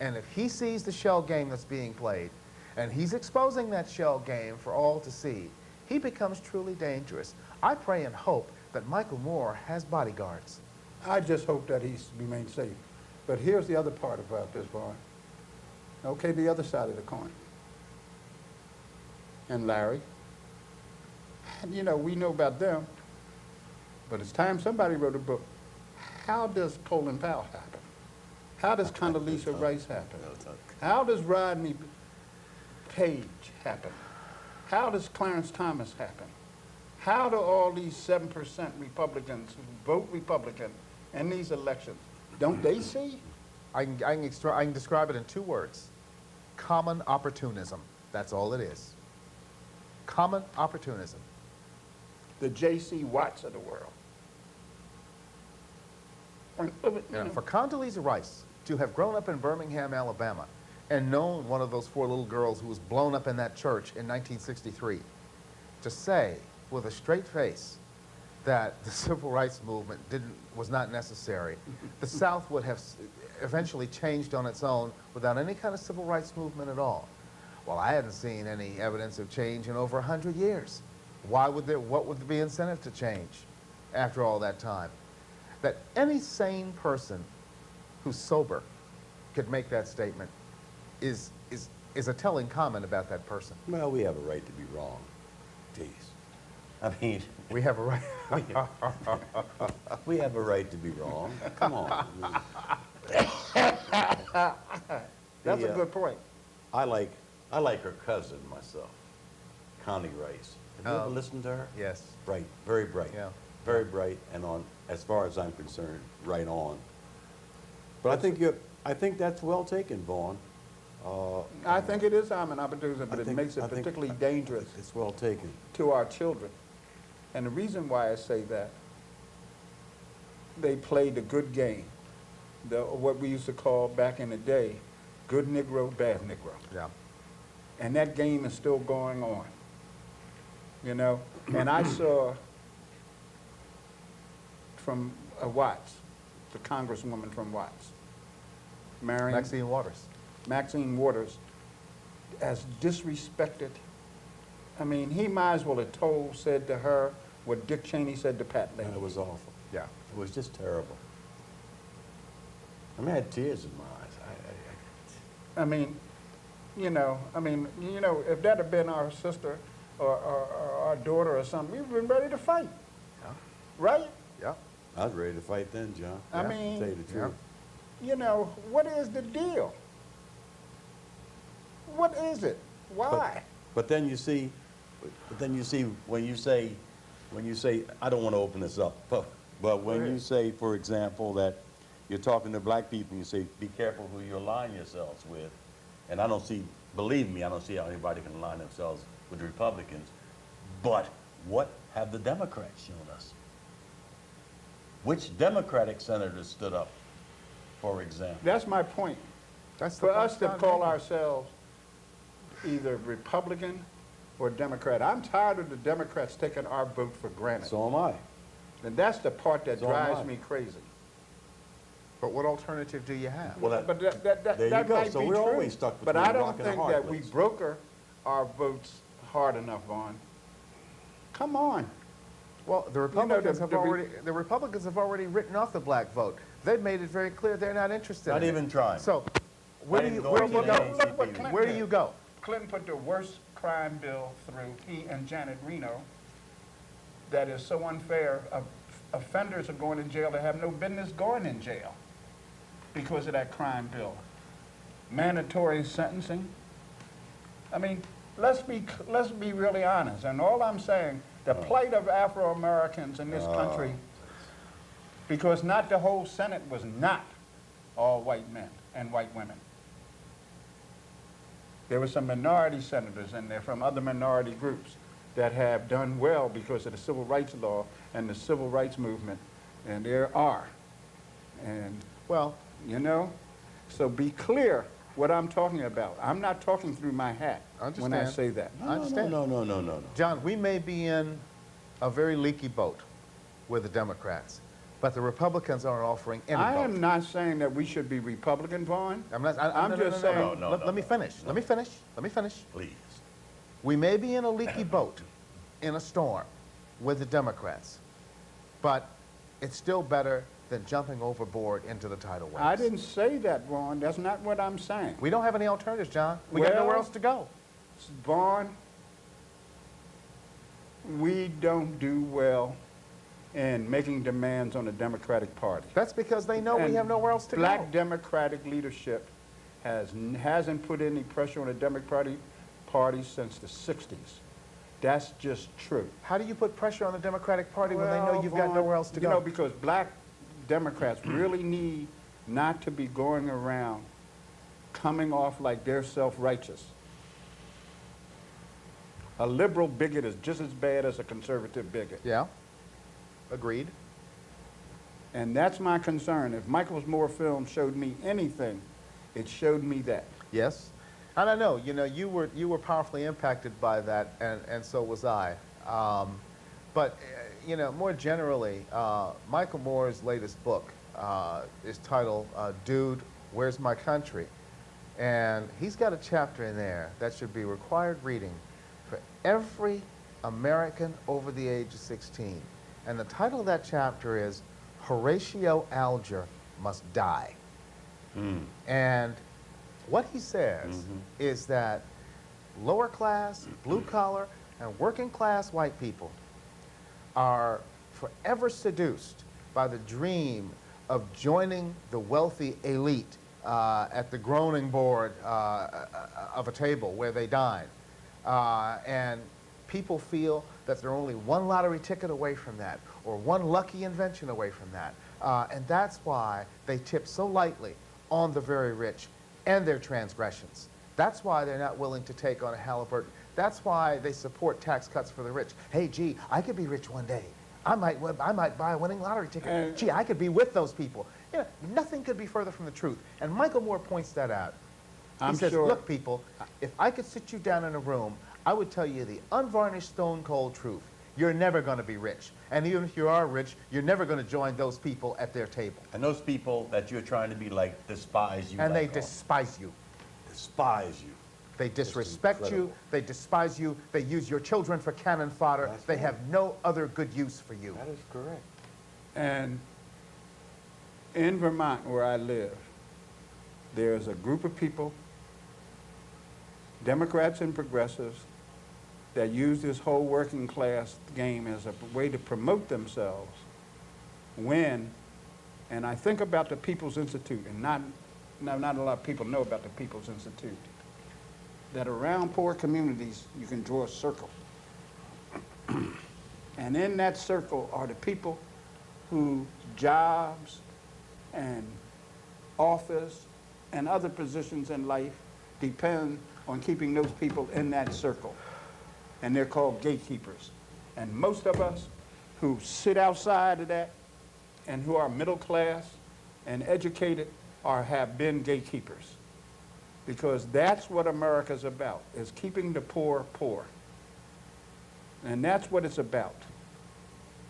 Speaker 4: And if he sees the shell game that's being played, and he's exposing that shell game for all to see, he becomes truly dangerous. I pray and hope that Michael Moore has bodyguards.
Speaker 3: I just hope that he remains safe. But here's the other part about this, Vaughn. Okay, the other side of the coin. And Larry. And you know, we know about them, but it's time somebody wrote a book. How does Colin Powell happen? How does Condoleezza Rice happen? How does Rodney Page happen? How does Clarence Thomas happen? How do all these 7% Republicans who vote Republican in these elections, don't they see?
Speaker 4: I can describe it in 2 words. Common opportunism. That's all it is. Common opportunism.
Speaker 3: The J.C. Watts of the world.
Speaker 4: For Condoleezza Rice to have grown up in Birmingham, Alabama, and known one of those 4 little girls who was blown up in that church in 1963, to say with a straight face that the civil rights movement was not necessary, the South would have eventually changed on its own without any kind of civil rights movement at all. Well, I hadn't seen any evidence of change in over 100 years. What would be incentive to change after all that time? That any sane person who's sober could make that statement is a telling comment about that person.
Speaker 5: Well, we have a right to be wrong. Jeez. I mean,
Speaker 4: We have a right.
Speaker 5: we have a right to be wrong. Come on.
Speaker 3: That's a good point.
Speaker 5: I like her cousin myself, Connie Rice. Have you ever listened to her?
Speaker 4: Yes.
Speaker 5: Bright, very bright.
Speaker 4: Yeah.
Speaker 5: Very bright, and as far as I'm concerned, right on. But I think that's well taken, Vaughn.
Speaker 3: I think it is I'm an opportunity, but
Speaker 5: I
Speaker 3: it
Speaker 5: think-
Speaker 3: makes it
Speaker 5: I think-
Speaker 3: particularly dangerous
Speaker 5: It's well taken.
Speaker 3: to our children. And the reason why I say that, they played the good game, what we used to call back in the day, good Negro, bad Negro.
Speaker 4: Yeah.
Speaker 3: And that game is still going on, you know? And I saw from Watts, the congresswoman from Watts,
Speaker 4: Maxine Waters.
Speaker 3: Maxine Waters, as disrespected. I mean, he might as well have said to her what Dick Cheney said to Pat Leahy.
Speaker 5: It was awful.
Speaker 4: Yeah.
Speaker 5: It was just terrible. I mean, I had tears in my eyes.
Speaker 3: I mean, if that had been our sister or our daughter or something, we'd been ready to fight,
Speaker 4: Yeah.
Speaker 3: right?
Speaker 4: Yeah.
Speaker 5: I was ready to fight then, John.
Speaker 3: I
Speaker 5: To
Speaker 3: mean,
Speaker 5: tell you the truth.
Speaker 3: What is the deal? What is it? Why?
Speaker 5: But then you see when you say, I don't want to open this up, but when you say, for example, that you're talking to black people and you say, be careful who you align yourselves with, and believe me, I don't see how anybody can align themselves with Republicans, but what have the Democrats shown us? Which Democratic senators stood up, for example?
Speaker 3: That's my point.
Speaker 4: That's the
Speaker 3: For
Speaker 4: point
Speaker 3: us to
Speaker 4: I'm
Speaker 3: call
Speaker 4: making.
Speaker 3: ourselves either Republican or Democrat, I'm tired of the Democrats taking our vote for granted.
Speaker 5: So am I.
Speaker 3: And that's the part that
Speaker 5: So am
Speaker 3: drives
Speaker 5: I.
Speaker 3: me crazy.
Speaker 4: But what alternative do you have?
Speaker 5: Well,
Speaker 3: But that
Speaker 5: there you
Speaker 3: that
Speaker 5: go.
Speaker 3: might
Speaker 5: So
Speaker 3: be
Speaker 5: we're
Speaker 3: true.
Speaker 5: always stuck
Speaker 3: But
Speaker 5: between
Speaker 3: I
Speaker 5: a
Speaker 3: don't
Speaker 5: rock and a
Speaker 3: think
Speaker 5: hard
Speaker 3: that we
Speaker 5: place.
Speaker 3: broker our votes hard enough, Vaughn. Come on.
Speaker 4: Well, the Republicans have
Speaker 3: the
Speaker 4: already written off the black vote. They've made it very clear they're not interested
Speaker 5: Not
Speaker 4: in
Speaker 5: even
Speaker 4: it.
Speaker 5: trying.
Speaker 4: So, where do
Speaker 5: Not
Speaker 4: you
Speaker 5: even
Speaker 4: where
Speaker 5: going
Speaker 4: do you
Speaker 5: to the
Speaker 4: go?
Speaker 5: NAACP.
Speaker 3: Look what
Speaker 4: Where do you go?
Speaker 3: Clinton put the worst crime bill through, he and Janet Reno, that is so unfair. Offenders are going to jail that have no business going in jail because of that crime bill. Mandatory sentencing. I mean, let's be really honest. And all I'm saying, the plight of Afro-Americans in this country, because not the whole Senate was not all white men and white women. There were some minority senators in there from other minority groups that have done well because of the civil rights law and the civil rights movement and there are. And,
Speaker 4: Well,
Speaker 3: you know, so be clear what I'm talking about. I'm not talking through my hat when I
Speaker 4: Understand.
Speaker 3: say that.
Speaker 4: I understand.
Speaker 5: No.
Speaker 4: John, we may be in a very leaky boat with the Democrats, but the Republicans aren't offering any
Speaker 3: I
Speaker 4: boat.
Speaker 3: am not saying that we should be Republican, Vaughn.
Speaker 4: I'm not,
Speaker 3: I'm
Speaker 4: no,
Speaker 3: just
Speaker 4: no, no,
Speaker 3: saying-
Speaker 4: no. Let me finish. Let me finish. Let me finish.
Speaker 5: Please.
Speaker 4: We may be in a leaky boat, in a storm, with the Democrats, but it's still better than jumping overboard into the tidal waves.
Speaker 3: I didn't say that, Vaughn. That's not what I'm saying.
Speaker 4: We don't have any alternatives, John. We got nowhere
Speaker 3: Well-
Speaker 4: else to go.
Speaker 3: Vaughn, we don't do well in making demands on the Democratic Party.
Speaker 4: That's because they know we
Speaker 3: And
Speaker 4: have nowhere else to
Speaker 3: Black
Speaker 4: go.
Speaker 3: Democratic leadership hasn't put any pressure on the Democratic Party since the 60s. That's just true.
Speaker 4: How do you put pressure on the Democratic Party when they know
Speaker 3: Well,
Speaker 4: you've got
Speaker 3: Vaughn,
Speaker 4: nowhere else to go?
Speaker 3: You know, because black Democrats really need not to be going around coming off like they're self-righteous. A liberal bigot is just as bad as a conservative bigot.
Speaker 4: Yeah, agreed.
Speaker 3: And that's my concern. If Michael's Moore film showed me anything, it showed me that.
Speaker 4: Yes, and I know, you know, you were powerfully impacted by that, and so was I. But you know, more generally, Michael Moore's latest book is titled "Dude, Where's My Country?" And he's got a chapter in there that should be required reading for every American over the age of 16. And the title of that chapter is "Horatio Alger Must Die." And what he says is that lower class, blue collar, and working class white people are forever seduced by the dream of joining the wealthy elite at the groaning board of a table where they dine. And people feel that they're only one lottery ticket away from that, or one lucky invention away from that. And that's why they tip so lightly on the very rich and their transgressions. That's why they're not willing to take on a Halliburton. That's why they support tax cuts for the rich. Hey, gee, I could be rich one day. I might buy a winning lottery ticket. Gee, I could be with those people. You know, nothing could be further from the truth. And Michael Moore points that out. He says,
Speaker 3: sure.
Speaker 4: look, people, if I could sit you down in a room, I would tell you the unvarnished, stone-cold truth. You're never going to be rich. And even if you are rich, you're never going to join those people at their table.
Speaker 5: And those people that you're trying to be like despise you.
Speaker 4: And they
Speaker 5: like all.
Speaker 4: despise you.
Speaker 5: Despise you.
Speaker 4: They disrespect you,
Speaker 5: incredible.
Speaker 4: they despise you, they use your children for cannon fodder,
Speaker 5: That's
Speaker 4: they
Speaker 5: right.
Speaker 4: have no other good use for you.
Speaker 5: That is correct.
Speaker 3: And in Vermont, where I live, there's a group of people, Democrats and progressives, that use this whole working class game as a way to promote themselves when, and I think about the People's Institute, and not a lot of people know about the People's Institute, that around poor communities, you can draw a circle. And in that circle are the people whose jobs and office and other positions in life depend on keeping those people in that circle. And they're called gatekeepers. And most of us who sit outside of that and who are middle class and educated have been gatekeepers. Because that's what America's about, is keeping the poor poor. And that's what it's about.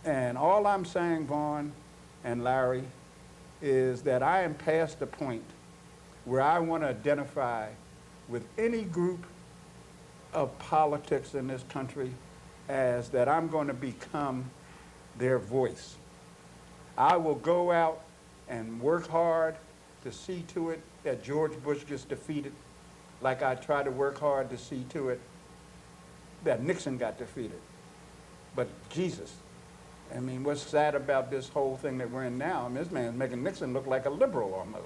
Speaker 3: And all I'm saying, Vaughn and Larry, is that I am past the point where I want to identify with any group of politics in this country as that I'm going to become their voice. I will go out and work hard to see to it that George Bush gets defeated, like I try to work hard to see to it that Nixon got defeated. But Jesus, I mean, what's sad about this whole thing that we're in now, I mean, this man's making Nixon look like a liberal almost.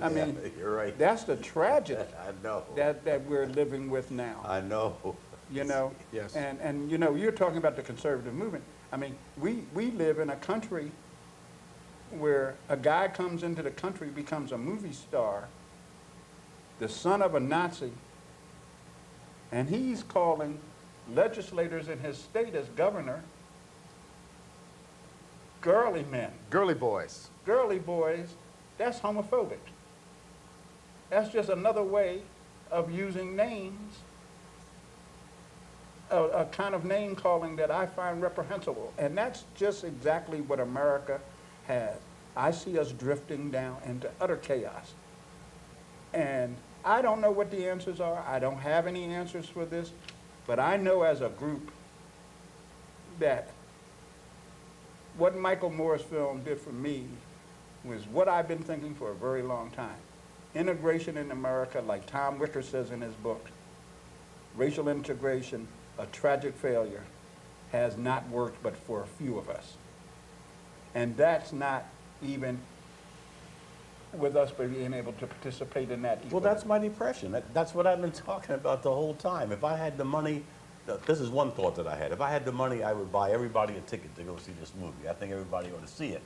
Speaker 3: I mean,
Speaker 5: You're right.
Speaker 3: that's the tragedy
Speaker 5: I know.
Speaker 3: that we're living with now.
Speaker 5: I know.
Speaker 3: You know?
Speaker 4: Yes.
Speaker 3: And you know, you're talking about the conservative movement. I mean, we live in a country where a guy comes into the country, becomes a movie star, the son of a Nazi, and he's calling legislators in his state as governor girly men,
Speaker 4: Girly boys.
Speaker 3: girly boys, that's homophobic. That's just another way of using names, a kind of name calling that I find reprehensible. And that's just exactly what America has. I see us drifting down into utter chaos. And I don't know what the answers are. I don't have any answers for this. But I know as a group that what Michael Moore's film did for me was what I've been thinking for a very long time. Integration in America, like Tom Wicker says in his book, racial integration, a tragic failure, has not worked but for a few of us. And that's not even with us being able to participate in that equally.
Speaker 5: Well, that's my depression. That's what I've been talking about the whole time. If I had the money, this is one thought that I had. If I had the money, I would buy everybody a ticket to go see this movie. I think everybody ought to see it.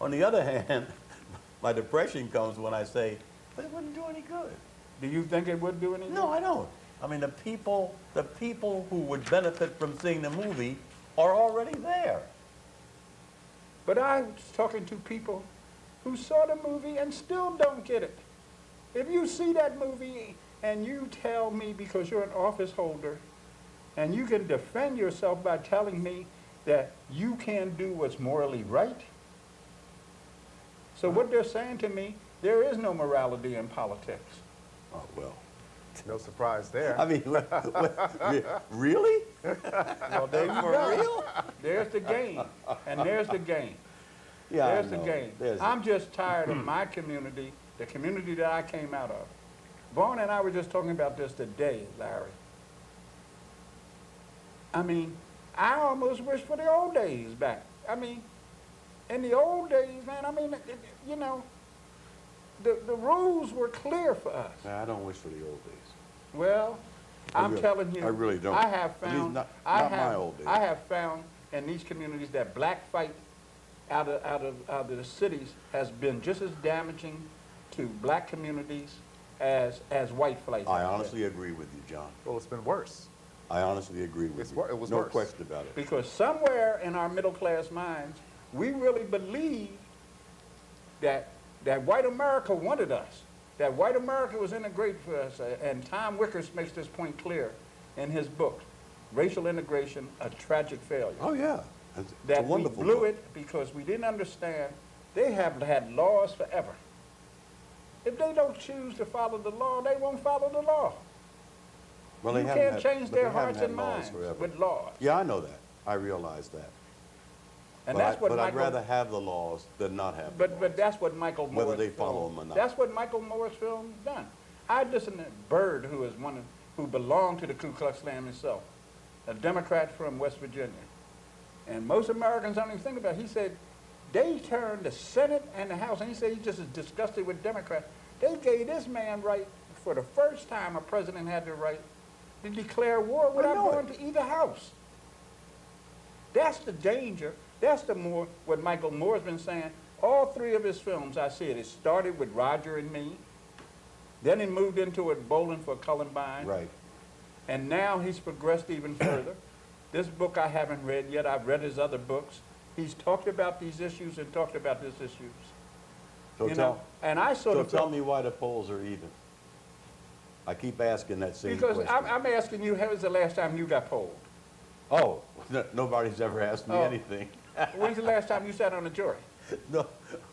Speaker 5: On the other hand, my depression comes when I say, but it wouldn't do any good.
Speaker 3: Do you think it would do anything?
Speaker 5: No, I don't. I mean, the people who would benefit from seeing the movie are already there.
Speaker 3: But I was talking to people who saw the movie and still don't get it. If you see that movie and you tell me, because you're an office holder, and you can defend yourself by telling me that you can't do what's morally right. So what they're saying to me, there is no morality in politics.
Speaker 5: Oh, well.
Speaker 4: No surprise there.
Speaker 5: I mean, really?
Speaker 3: Well, there you
Speaker 5: For
Speaker 3: go.
Speaker 5: real?
Speaker 3: There's the game, and there's the game.
Speaker 5: Yeah, I
Speaker 3: There's the
Speaker 5: know.
Speaker 3: game.
Speaker 5: There's-
Speaker 3: I'm just tired of my community, the community that I came out of. Vaughn and I were just talking about this today, Larry. I mean, I almost wish for the old days back. I mean, in the old days, man, I mean, you know, the rules were clear for us.
Speaker 5: Nah, I don't wish for the old days.
Speaker 3: Well, I'm telling you,
Speaker 5: I really don't.
Speaker 3: I have
Speaker 5: At least
Speaker 3: found,
Speaker 5: not
Speaker 3: I
Speaker 5: my
Speaker 3: have,
Speaker 5: old days.
Speaker 3: I have found in these communities that black fight out of the cities has been just as damaging to black communities as white flight.
Speaker 5: I honestly agree with you, John.
Speaker 4: Well, it's been worse.
Speaker 5: I honestly agree with
Speaker 4: It's
Speaker 5: you.
Speaker 4: wor- it was
Speaker 5: no
Speaker 4: worse.
Speaker 5: question about it.
Speaker 3: Because somewhere in our middle class minds, we really believe that white America wanted us, that white America was integrated for us. And Tom Wickers makes this point clear in his book, Racial Integration, a Tragic Failure.
Speaker 5: Oh, yeah. It's a
Speaker 3: That we
Speaker 5: wonderful
Speaker 3: blew
Speaker 5: book.
Speaker 3: it because we didn't understand they have had laws forever. If they don't choose to follow the law, they won't follow the law.
Speaker 5: Well, they
Speaker 3: You
Speaker 5: haven't
Speaker 3: can't
Speaker 5: had-
Speaker 3: change
Speaker 5: but they
Speaker 3: their
Speaker 5: haven't
Speaker 3: hearts
Speaker 5: had
Speaker 3: and
Speaker 5: laws
Speaker 3: minds
Speaker 5: forever.
Speaker 3: with laws.
Speaker 5: Yeah, I know that. I realize that.
Speaker 3: And
Speaker 5: but
Speaker 3: that's what
Speaker 5: but I'd
Speaker 3: Michael,
Speaker 5: rather have the laws than not have the laws.
Speaker 3: but that's what Michael Moore's
Speaker 5: Whether they follow
Speaker 3: film-
Speaker 5: them or not.
Speaker 3: That's what Michael Moore's film done. I listened to Byrd, who is who belonged to the Ku Klux Klan himself, a Democrat from West Virginia. And most Americans don't even think about it. He said they turned the Senate and the House, and he said he just is disgusted with Democrats. They gave this man right, for the first time a president had the right to declare war without
Speaker 5: know
Speaker 3: going to either house. That's the danger. That's what Michael Moore's been saying. All three of his films, I see it. It started with Roger and Me. Then he moved into it, Bowling for Columbine.
Speaker 5: Right.
Speaker 3: And now he's progressed even further. This book I haven't read yet. I've read his other books. He's talked about these issues and talked about these issues.
Speaker 5: So
Speaker 3: You know, and I sort
Speaker 5: so
Speaker 3: of
Speaker 5: tell
Speaker 3: felt-
Speaker 5: me why the polls are even. I keep asking that same
Speaker 3: because
Speaker 5: question.
Speaker 3: I'm asking you, when was the last time you got polled?
Speaker 5: Oh, nobody's ever asked me
Speaker 3: Oh.
Speaker 5: anything.
Speaker 3: When's the last time you sat on a jury?
Speaker 5: No,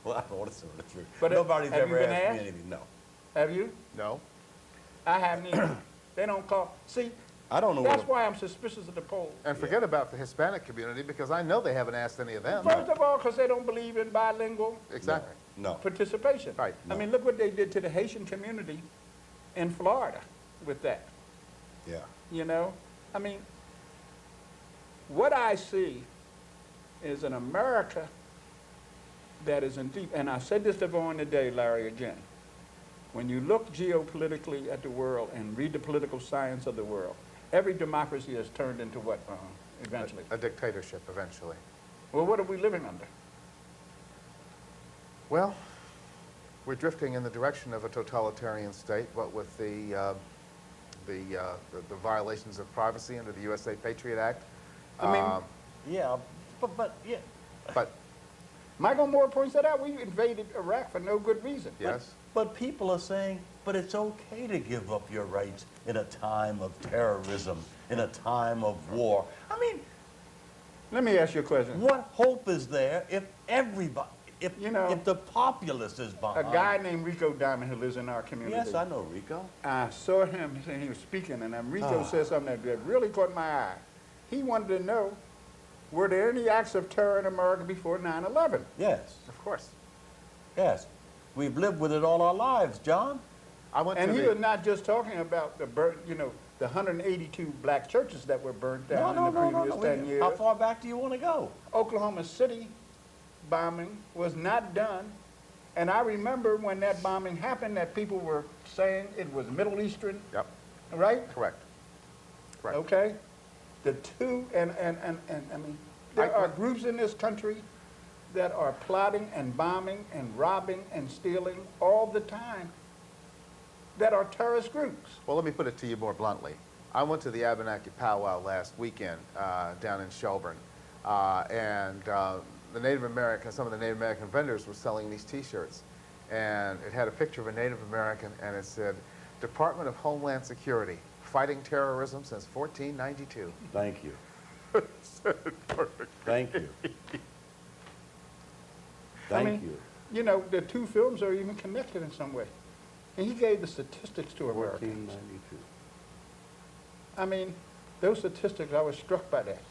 Speaker 5: well, I don't want to say the truth.
Speaker 3: But
Speaker 5: Nobody's
Speaker 3: have you
Speaker 5: ever
Speaker 3: been
Speaker 5: asked me
Speaker 3: asked?
Speaker 5: anything. No.
Speaker 3: Have you?
Speaker 4: No.
Speaker 3: I haven't either. They don't call. See,
Speaker 5: I don't know
Speaker 3: that's
Speaker 5: what.
Speaker 3: why I'm suspicious of the polls.
Speaker 4: And forget about the Hispanic community, because I know they haven't asked any of them.
Speaker 3: First of all, because they don't believe in bilingual
Speaker 4: Exactly.
Speaker 5: No.
Speaker 3: participation.
Speaker 4: Right.
Speaker 3: I mean, look what they did to the Haitian community in Florida with that.
Speaker 5: Yeah.
Speaker 3: You know? I mean, what I see is an America that is in deep, and I said this to Vaughn today, Larry, again. When you look geopolitically at the world and read the political science of the world, every democracy has turned into what, eventually?
Speaker 4: A dictatorship, eventually.
Speaker 3: Well, what are we living under?
Speaker 4: Well, we're drifting in the direction of a totalitarian state, what with the violations of privacy under the USA Patriot Act.
Speaker 3: I mean,
Speaker 5: Yeah, but yeah.
Speaker 4: But
Speaker 3: Michael Moore points that out. We invaded Iraq for no good reason.
Speaker 4: Yes.
Speaker 5: But people are saying, but it's okay to give up your rights in a time of terrorism, in a time of war. I mean,
Speaker 3: Let me ask you a question.
Speaker 5: what hope is there if everybody, if,
Speaker 3: You know,
Speaker 5: if the populace is
Speaker 3: A
Speaker 5: behind?
Speaker 3: guy named Rico Diamond who lives in our community.
Speaker 5: Yes, I know Rico.
Speaker 3: I saw him, he was speaking, and Rico said something that really caught my eye. He wanted to know, were there any acts of terror in America before 9/11?
Speaker 5: Yes,
Speaker 4: Of course.
Speaker 5: yes. We've lived with it all our lives, John.
Speaker 4: I went
Speaker 3: And
Speaker 4: to
Speaker 3: he
Speaker 4: the,
Speaker 3: was not just talking about the the 182 black churches that were burnt
Speaker 5: No,
Speaker 3: down
Speaker 5: no,
Speaker 3: in the
Speaker 5: no, no,
Speaker 3: previous
Speaker 5: no.
Speaker 3: 10 years.
Speaker 5: How far back do you want to go?
Speaker 3: Oklahoma City bombing was not done. And I remember when that bombing happened that people were saying it was Middle Eastern,
Speaker 4: yep,
Speaker 3: right?
Speaker 4: correct. Correct.
Speaker 3: Okay? The two, and I mean, there are groups in this country that are plotting and bombing and robbing and stealing all the time that are terrorist groups.
Speaker 4: Well, let me put it to you more bluntly. I went to the Abenaki powwow last weekend down in Shelburne, and the Native American, some of the Native American vendors were selling these T-shirts, and it had a picture of a Native American, and it said, "Department of Homeland Security, fighting terrorism since 1492."
Speaker 5: Thank you.
Speaker 4: Perfect.
Speaker 5: Thank you. Thank you.
Speaker 3: You know, the two films are even connected in some way. And he gave the statistics to Americans.
Speaker 5: 1492.
Speaker 3: I mean, those statistics, I was struck by that.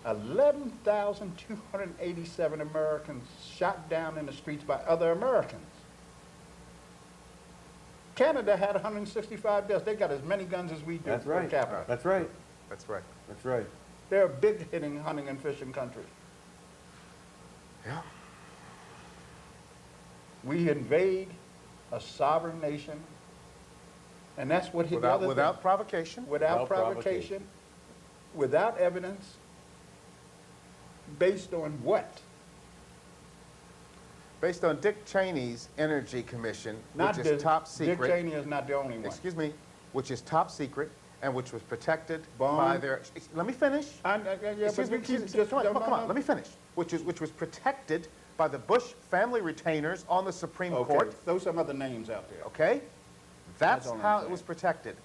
Speaker 3: 11,287 Americans shot down in the streets by other Americans. Canada had 165 deaths. They got as many guns as we do
Speaker 5: That's
Speaker 3: per
Speaker 5: right.
Speaker 3: capita.
Speaker 5: That's right.
Speaker 4: That's right.
Speaker 5: That's right.
Speaker 3: They're a big hitting hunting and fishing country.
Speaker 4: Yeah.
Speaker 3: We invade a sovereign nation, and that's what hit the other
Speaker 4: Without
Speaker 3: thing.
Speaker 4: provocation.
Speaker 3: Without
Speaker 5: Without
Speaker 3: provocation, without evidence, based on what?
Speaker 4: Based on Dick Cheney's Energy Commission,
Speaker 3: Not
Speaker 4: which is top
Speaker 3: Dick
Speaker 4: secret.
Speaker 3: Cheney is not the only one.
Speaker 4: Excuse me, which is top secret and which was protected
Speaker 3: Vaughn.
Speaker 4: by their. Let me finish.
Speaker 3: Yeah,
Speaker 4: Excuse
Speaker 3: but
Speaker 4: me.
Speaker 3: you keep
Speaker 4: Excuse me, come on,
Speaker 3: no,
Speaker 4: come on.
Speaker 3: no.
Speaker 4: Let me finish. Which was protected by the Bush family retainers on the Supreme
Speaker 3: Okay,
Speaker 4: Court.
Speaker 3: those some other names out there.
Speaker 4: Okay, that's
Speaker 3: all I'm
Speaker 4: how it
Speaker 3: saying.
Speaker 4: was protected.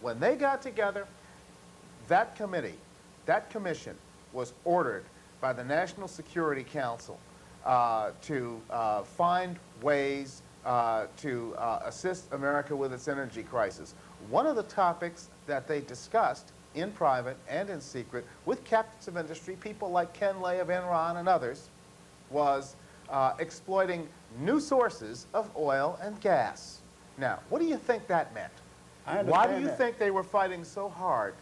Speaker 4: When they got together, that committee, that commission, was ordered by the National Security Council to find ways to assist America with its energy crisis. One of the topics that they discussed in private and in secret with captains of industry, people like Ken Lay of Enron and others, was exploiting new sources of oil and gas. Now, what do you think that meant?
Speaker 3: I
Speaker 4: Why do
Speaker 3: understand
Speaker 4: you
Speaker 3: that.
Speaker 4: think they were fighting so hard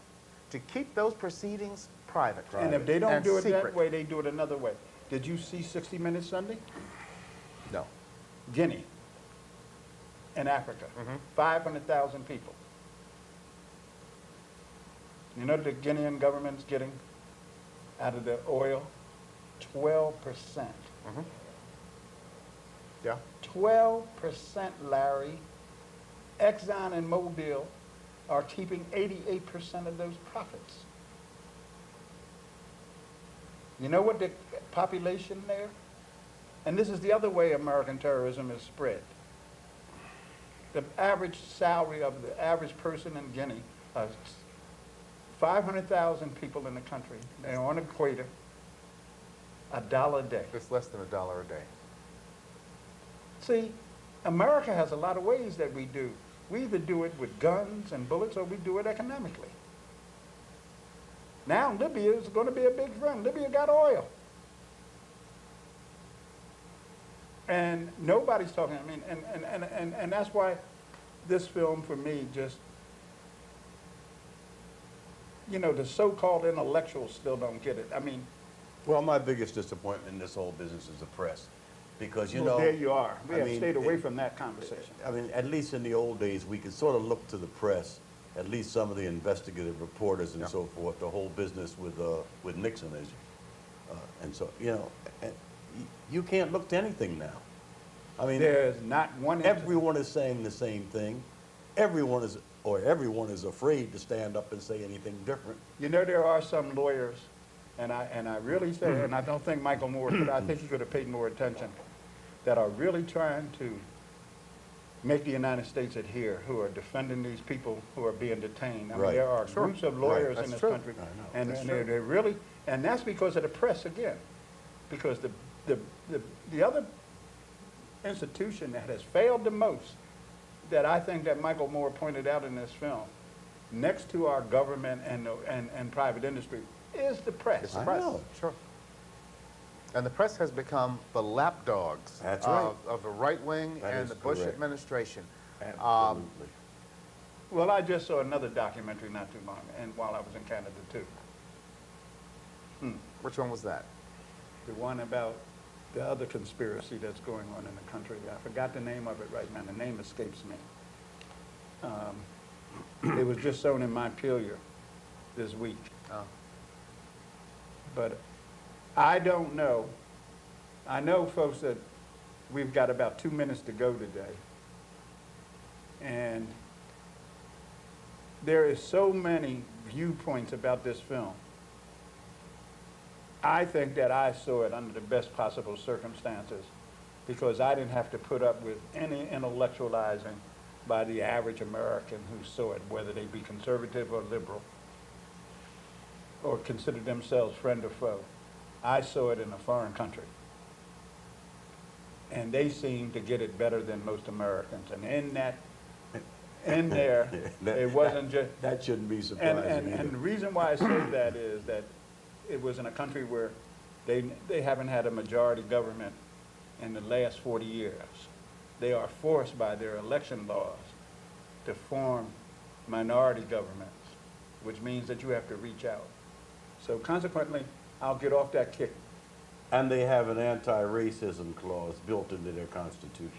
Speaker 4: to keep those proceedings private?
Speaker 3: And if they don't
Speaker 4: and
Speaker 3: do it
Speaker 4: secret?
Speaker 3: that way, they do it another way. Did you see 60 Minutes Sunday?
Speaker 4: No.
Speaker 3: Guinea, in Africa, 500,000 people. You know what the Guinean government's getting out of the oil? 12%.
Speaker 4: Yeah.
Speaker 3: 12%, Larry. Exxon and Mobil are keeping 88% of those profits. You know what the population there? And this is the other way American terrorism is spread. The average salary of the average person in Guinea, 500,000 people in the country, they're on the equator, $1 a day.
Speaker 4: It's less than $1 a day.
Speaker 3: See, America has a lot of ways that we do. We either do it with guns and bullets or we do it economically. Now Libya is going to be a big friend. Libya got oil. And nobody's talking, I mean, and that's why this film for me just, you know, the so-called intellectuals still don't get it. I mean,
Speaker 5: Well, my biggest disappointment in this whole business is the press. Because, you
Speaker 3: well,
Speaker 5: know.
Speaker 3: there you are. We
Speaker 5: I
Speaker 3: have
Speaker 5: mean,
Speaker 3: stayed away from that conversation.
Speaker 5: I mean, at least in the old days, we could sort of look to the press, at least some of the investigative reporters and
Speaker 4: Yeah.
Speaker 5: so forth, the whole business with Nixon, and so, you know, and you can't look to anything now. I mean,
Speaker 3: There's not one.
Speaker 5: everyone is saying the same thing. Everyone is afraid to stand up and say anything different.
Speaker 3: You know, there are some lawyers and I really say, and I don't think Michael Moore could, I think he could have paid more attention, that are really trying to make the United States adhere, who are defending these people who are being detained. I mean,
Speaker 5: Right.
Speaker 3: there are
Speaker 4: Sure.
Speaker 3: groups of
Speaker 5: Right.
Speaker 3: lawyers
Speaker 4: That's
Speaker 3: in this
Speaker 4: true.
Speaker 3: country,
Speaker 5: I know.
Speaker 3: and,
Speaker 4: That's
Speaker 3: and
Speaker 4: true.
Speaker 3: they're really, and that's because of the press again, because the other institution that has failed the most, that I think that Michael Moore pointed out in this film, next to our government and private industry, is the press.
Speaker 4: It's the
Speaker 5: I
Speaker 4: press,
Speaker 5: know.
Speaker 4: sure. And the press has become the lapdogs
Speaker 5: That's right.
Speaker 4: of the right wing
Speaker 5: That
Speaker 4: and
Speaker 5: is
Speaker 4: the Bush
Speaker 5: correct.
Speaker 4: administration.
Speaker 5: Absolutely.
Speaker 3: Well, I just saw another documentary not too long, and while I was in Canada too.
Speaker 4: Which one was that?
Speaker 3: The one about the other conspiracy that's going on in the country. I forgot the name of it right now. The name escapes me. It was just shown in Montpelier this week.
Speaker 4: Oh.
Speaker 3: But I don't know. I know, folks, that we've got about 2 minutes to go today. And there is so many viewpoints about this film. I think that I saw it under the best possible circumstances because I didn't have to put up with any intellectualizing by the average American who saw it, whether they be conservative or liberal, or consider themselves friend or foe. I saw it in a foreign country. And they seem to get it better than most Americans. And in there, it wasn't just...
Speaker 5: That shouldn't be surprising either.
Speaker 3: And the reason why I say that is that it was in a country where they haven't had a majority government in the last 40 years. They are forced by their election laws to form minority governments, which means that you have to reach out. So consequently, I'll get off that kick.
Speaker 5: And they have an anti-racism clause built into their constitution.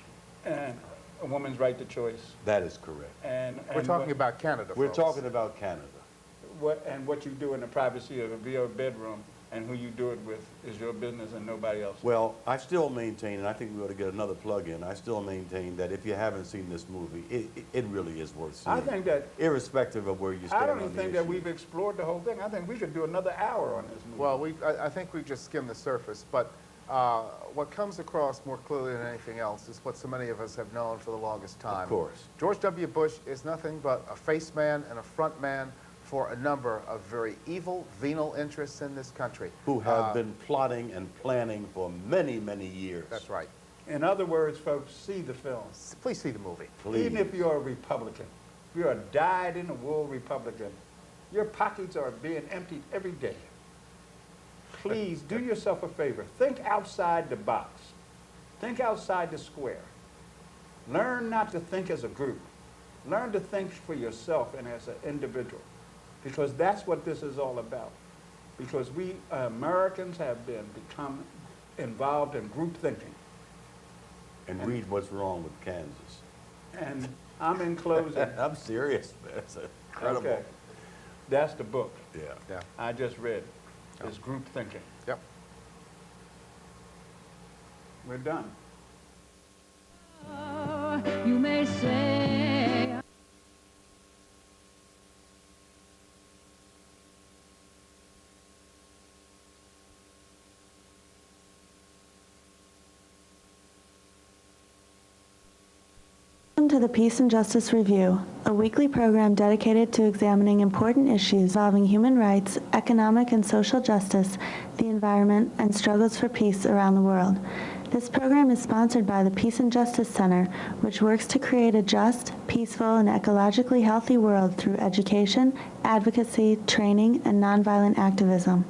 Speaker 3: And a woman's right to choice.
Speaker 5: That is correct.
Speaker 3: And
Speaker 4: We're talking
Speaker 3: what,
Speaker 4: about Canada,
Speaker 5: We're
Speaker 4: folks.
Speaker 5: talking about Canada.
Speaker 3: what you do in the privacy of your bedroom and who you do it with is your business and nobody else.
Speaker 5: Well, I still maintain, and I think we ought to get another plug in, I still maintain that if you haven't seen this movie, it really is worth seeing.
Speaker 3: I think that
Speaker 5: irrespective of where you stand
Speaker 3: I don't
Speaker 5: on
Speaker 3: even
Speaker 5: the
Speaker 3: think that
Speaker 5: issue.
Speaker 3: we've explored the whole thing. I think we could do another hour on this movie.
Speaker 4: Well, I think we've just skimmed the surface, but what comes across more clearly than anything else is what so many of us have known for the longest time.
Speaker 5: Of course.
Speaker 4: George W. Bush is nothing but a face man and a front man for a number of very evil, venal interests in this country.
Speaker 5: Who have been plotting and planning for many, many years.
Speaker 4: That's right.
Speaker 3: In other words, folks, see the film.
Speaker 4: Please see the movie.
Speaker 5: Please.
Speaker 3: Even if you're a Republican, if you're a dyed-in-the-wool Republican, your pockets are being emptied every day. Please do yourself a favor. Think outside the box. Think outside the square. Learn not to think as a group. Learn to think for yourself and as an individual, because that's what this is all about. Because we Americans have become involved in group thinking.
Speaker 5: And read what's wrong with Kansas.
Speaker 3: And I'm in closing.
Speaker 5: I'm serious, man. It's incredible.
Speaker 3: Okay. That's the book
Speaker 5: Yeah.
Speaker 4: Yeah.
Speaker 3: I just read. It's group thinking.
Speaker 4: Yep.
Speaker 3: We're done.
Speaker 2: You may say
Speaker 1: Welcome to the Peace and Justice Review, a weekly program dedicated to examining important issues involving human rights, economic and social justice, the environment, and struggles for peace around the world. This program is sponsored by the Peace and Justice Center, which works to create a just, peaceful, and ecologically healthy world through education, advocacy, training, and nonviolent activism.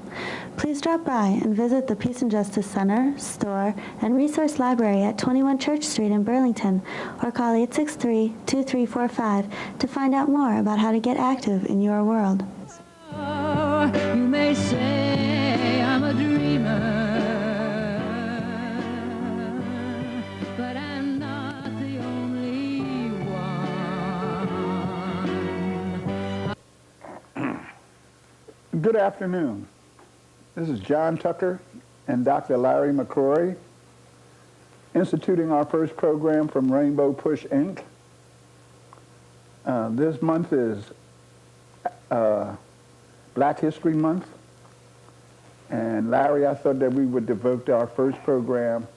Speaker 1: Please drop by and visit the Peace and Justice Center, store, and resource library at 21 Church Street in Burlington, or call 863-2345 to find out more about how to get active in your world.
Speaker 2: you may say I'm a dreamer, but I'm not the only one.
Speaker 3: Good afternoon. This is John Tucker and Dr. Larry McCrory, instituting our first program from Rainbow Push, Inc. This month is Black History Month,
Speaker 6: And Larry, I thought that we would devote our first program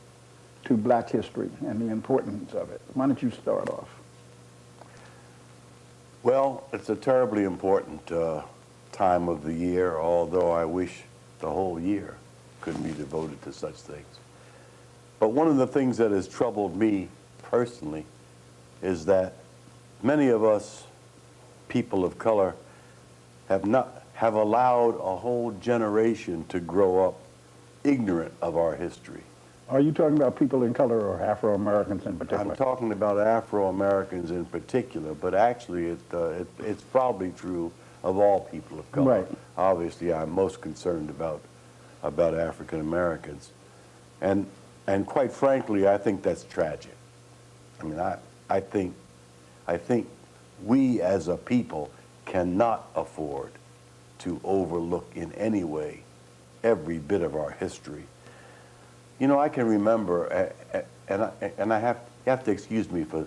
Speaker 6: to black history and the importance of it. Why don't you start off?
Speaker 5: Well, it's a terribly important time of the year, although I wish the whole year could be devoted to such things. But one of the things that has troubled me personally is that many of us people of color have allowed a whole generation to grow up ignorant of our history.
Speaker 6: Are you talking about people in color or Afro-Americans in particular?
Speaker 5: I'm talking about Afro-Americans in particular, but actually it's probably true of all people of color.
Speaker 6: Right.
Speaker 5: Obviously, I'm most concerned about African Americans. And quite frankly, I think that's tragic. I mean, I think we as a people cannot afford to overlook in any way every bit of our history. You know, I can remember, and I have to excuse me for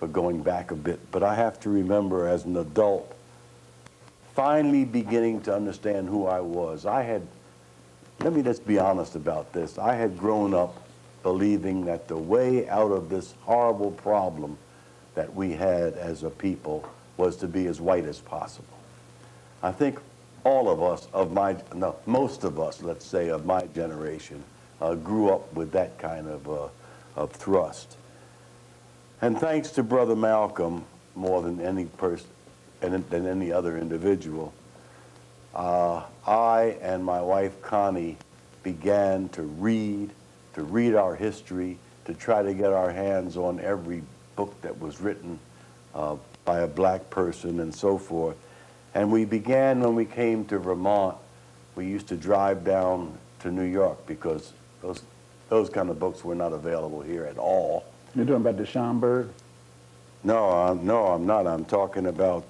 Speaker 5: going back a bit, but I have to remember as an adult finally beginning to understand who I was. Let me just be honest about this. I had grown up believing that the way out of this horrible problem that we had as a people was to be as white as possible. I think all of us, most of us, let's say, of my generation, grew up with that kind of thrust. And thanks to Brother Malcolm, more than any person, than any other individual, I and my wife Connie began to read our history, to try to get our hands on every book that was written by a black person and so forth. And we began, when we came to Vermont, we used to drive down to New York because those kind of books were not available here at all.
Speaker 6: You're talking about the Schomburg?
Speaker 5: No, I'm not. I'm talking about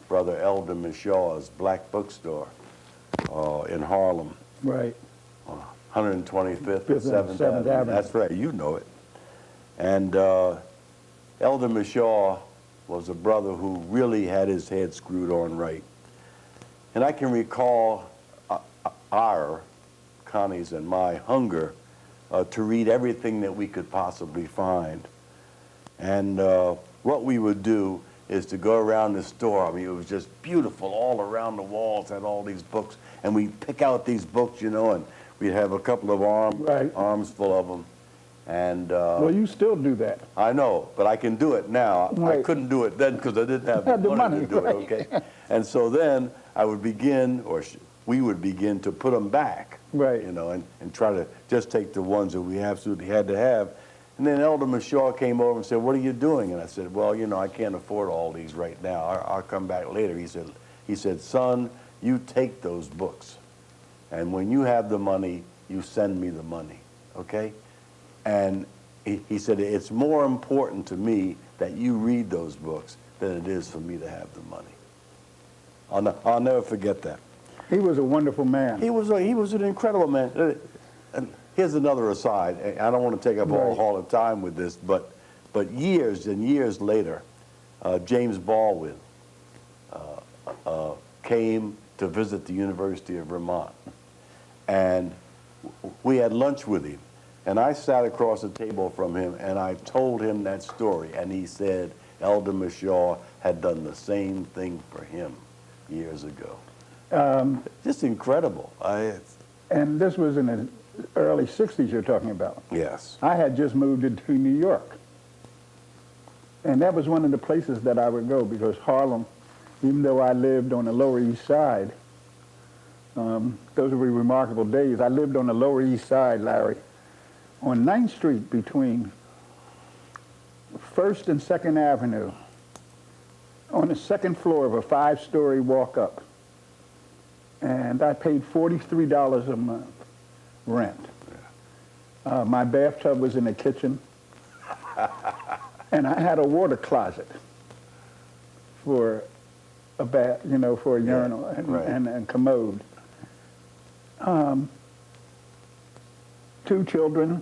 Speaker 5: Brother Elder Mishaw's Black Bookstore in Harlem.
Speaker 6: Right.
Speaker 5: 125th
Speaker 6: Fifth
Speaker 5: and
Speaker 6: and
Speaker 5: 7th Avenue.
Speaker 6: Avenue.
Speaker 5: That's right, you know it. And Elder Mishaw was a brother who really had his head screwed on right. And I can recall our, Connie's and my, hunger to read everything that we could possibly find. And what we would do is to go around the store. I mean, it was just beautiful. All around the walls had all these books. And we'd pick out these books, you know, and we'd have a couple of arms full of them. And
Speaker 6: Well, you still do that.
Speaker 5: I know, but I can do it now.
Speaker 6: Right.
Speaker 5: I couldn't do it then because I didn't have
Speaker 6: Had
Speaker 5: the
Speaker 6: the
Speaker 5: money
Speaker 6: money,
Speaker 5: to do
Speaker 6: right.
Speaker 5: it, okay? And so then I would begin, or we would begin to put them back,
Speaker 6: Right.
Speaker 5: you know, and try to just take the ones that we absolutely had to have. And then Elder Mishaw came over and said, "What are you doing?" And I said, "Well, you know, I can't afford all these right now. I'll come back later." He said, "Son, you take those books, and when you have the money, you send me the money, okay?" And he said, "It's more important to me that you read those books than it is for me to have the money." I'll never forget that.
Speaker 6: He was a wonderful man.
Speaker 5: He was an incredible man. And here's another aside. I don't want to take up all the time with this, but years and years later, James Baldwin came to visit the University of Vermont, and we had lunch with him. And I sat across the table from him, and I told him that story, and he said Elder Mishaw had done the same thing for him years ago. Just incredible.
Speaker 6: And this was in the early 60s you're talking about.
Speaker 5: Yes.
Speaker 6: I had just moved into New York. And that was one of the places that I would go because Harlem, even though I lived on the Lower East Side, those were remarkable days. I lived on the Lower East Side, Larry, on 9th Street between 1st and 2nd Avenue, on the second floor of a 5-story walk-up. And I paid $43 a month rent. My bathtub was in the kitchen. And I had a water closet for a bath, you know, for a urinal and commode. 2 children,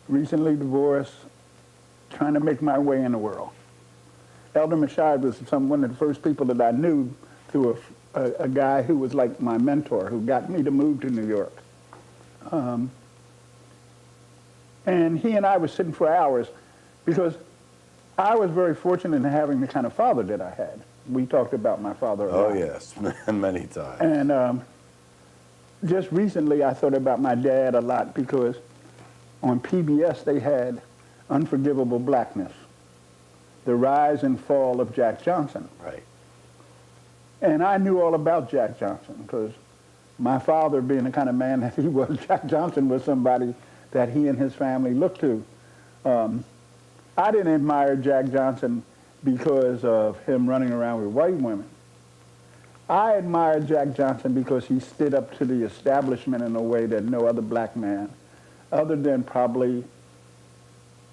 Speaker 6: recently divorced, trying to make my way in the world. Elder Mashai was one of the first people that I knew through a guy who was like my mentor, who got me to move to New York. And he and I were sitting for hours because I was very fortunate in having the kind of father that I had. We talked about my father a lot.
Speaker 5: Oh, yes, many times.
Speaker 6: And just recently I thought about my dad a lot because on PBS they had Unforgivable Blackness, the rise and fall of Jack Johnson.
Speaker 5: Right.
Speaker 6: And I knew all about Jack Johnson because my father, being the kind of man that he was, Jack Johnson was somebody that he and his family looked to. I didn't admire Jack Johnson because of him running around with white women. I admired Jack Johnson because he stood up to the establishment in a way that no other black man, other than probably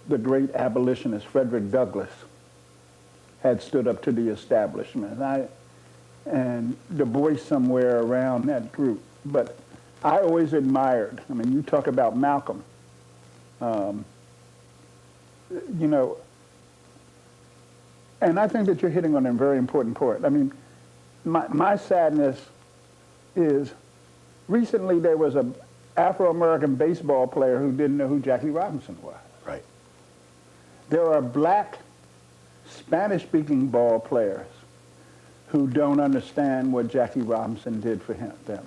Speaker 6: the great abolitionist Frederick Douglass, had stood up to the establishment. And Du Bois somewhere around that group. But I always admired, I mean, you talk about Malcolm. You know, and I think that you're hitting on a very important point. I mean, my sadness is recently there was an Afro-American baseball player who didn't know who Jackie Robinson was.
Speaker 5: Right.
Speaker 6: There are black Spanish-speaking ball players who don't understand what Jackie Robinson did for them.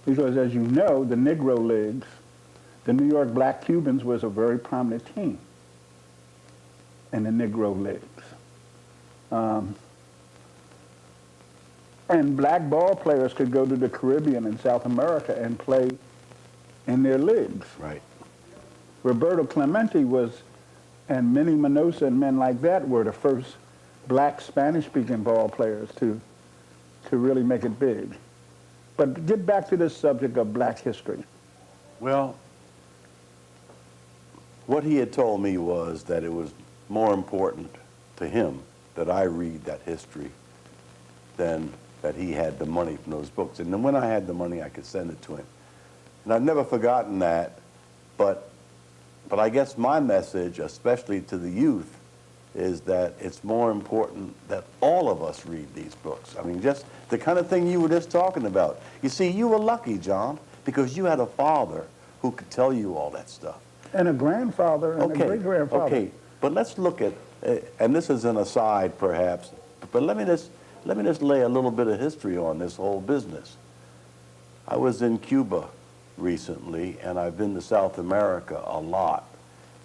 Speaker 6: Because as you know, the Negro Leagues, the New York Black Cubans was a very prominent team in the Negro Leagues. And black ball players could go to the Caribbean and South America and play in their leagues.
Speaker 5: Right.
Speaker 6: Roberto Clemente was, and Minnie Minoso and men like that were the first black Spanish-speaking ball players to really make it big. But get back to this subject of black history.
Speaker 5: Well, what he had told me was that it was more important to him that I read that history than that he had the money from those books. And then when I had the money, I could send it to him. And I've never forgotten that, but I guess my message, especially to the youth, is that it's more important that all of us read these books. I mean, just the kind of thing you were just talking about. You see, you were lucky, John, because you had a father who could tell you all that stuff.
Speaker 6: And a grandfather and a great-grandfather.
Speaker 5: Okay, but let's look at, and this is an aside perhaps, but let me just lay a little bit of history on this whole business. I was in Cuba recently, and I've been to South America a lot.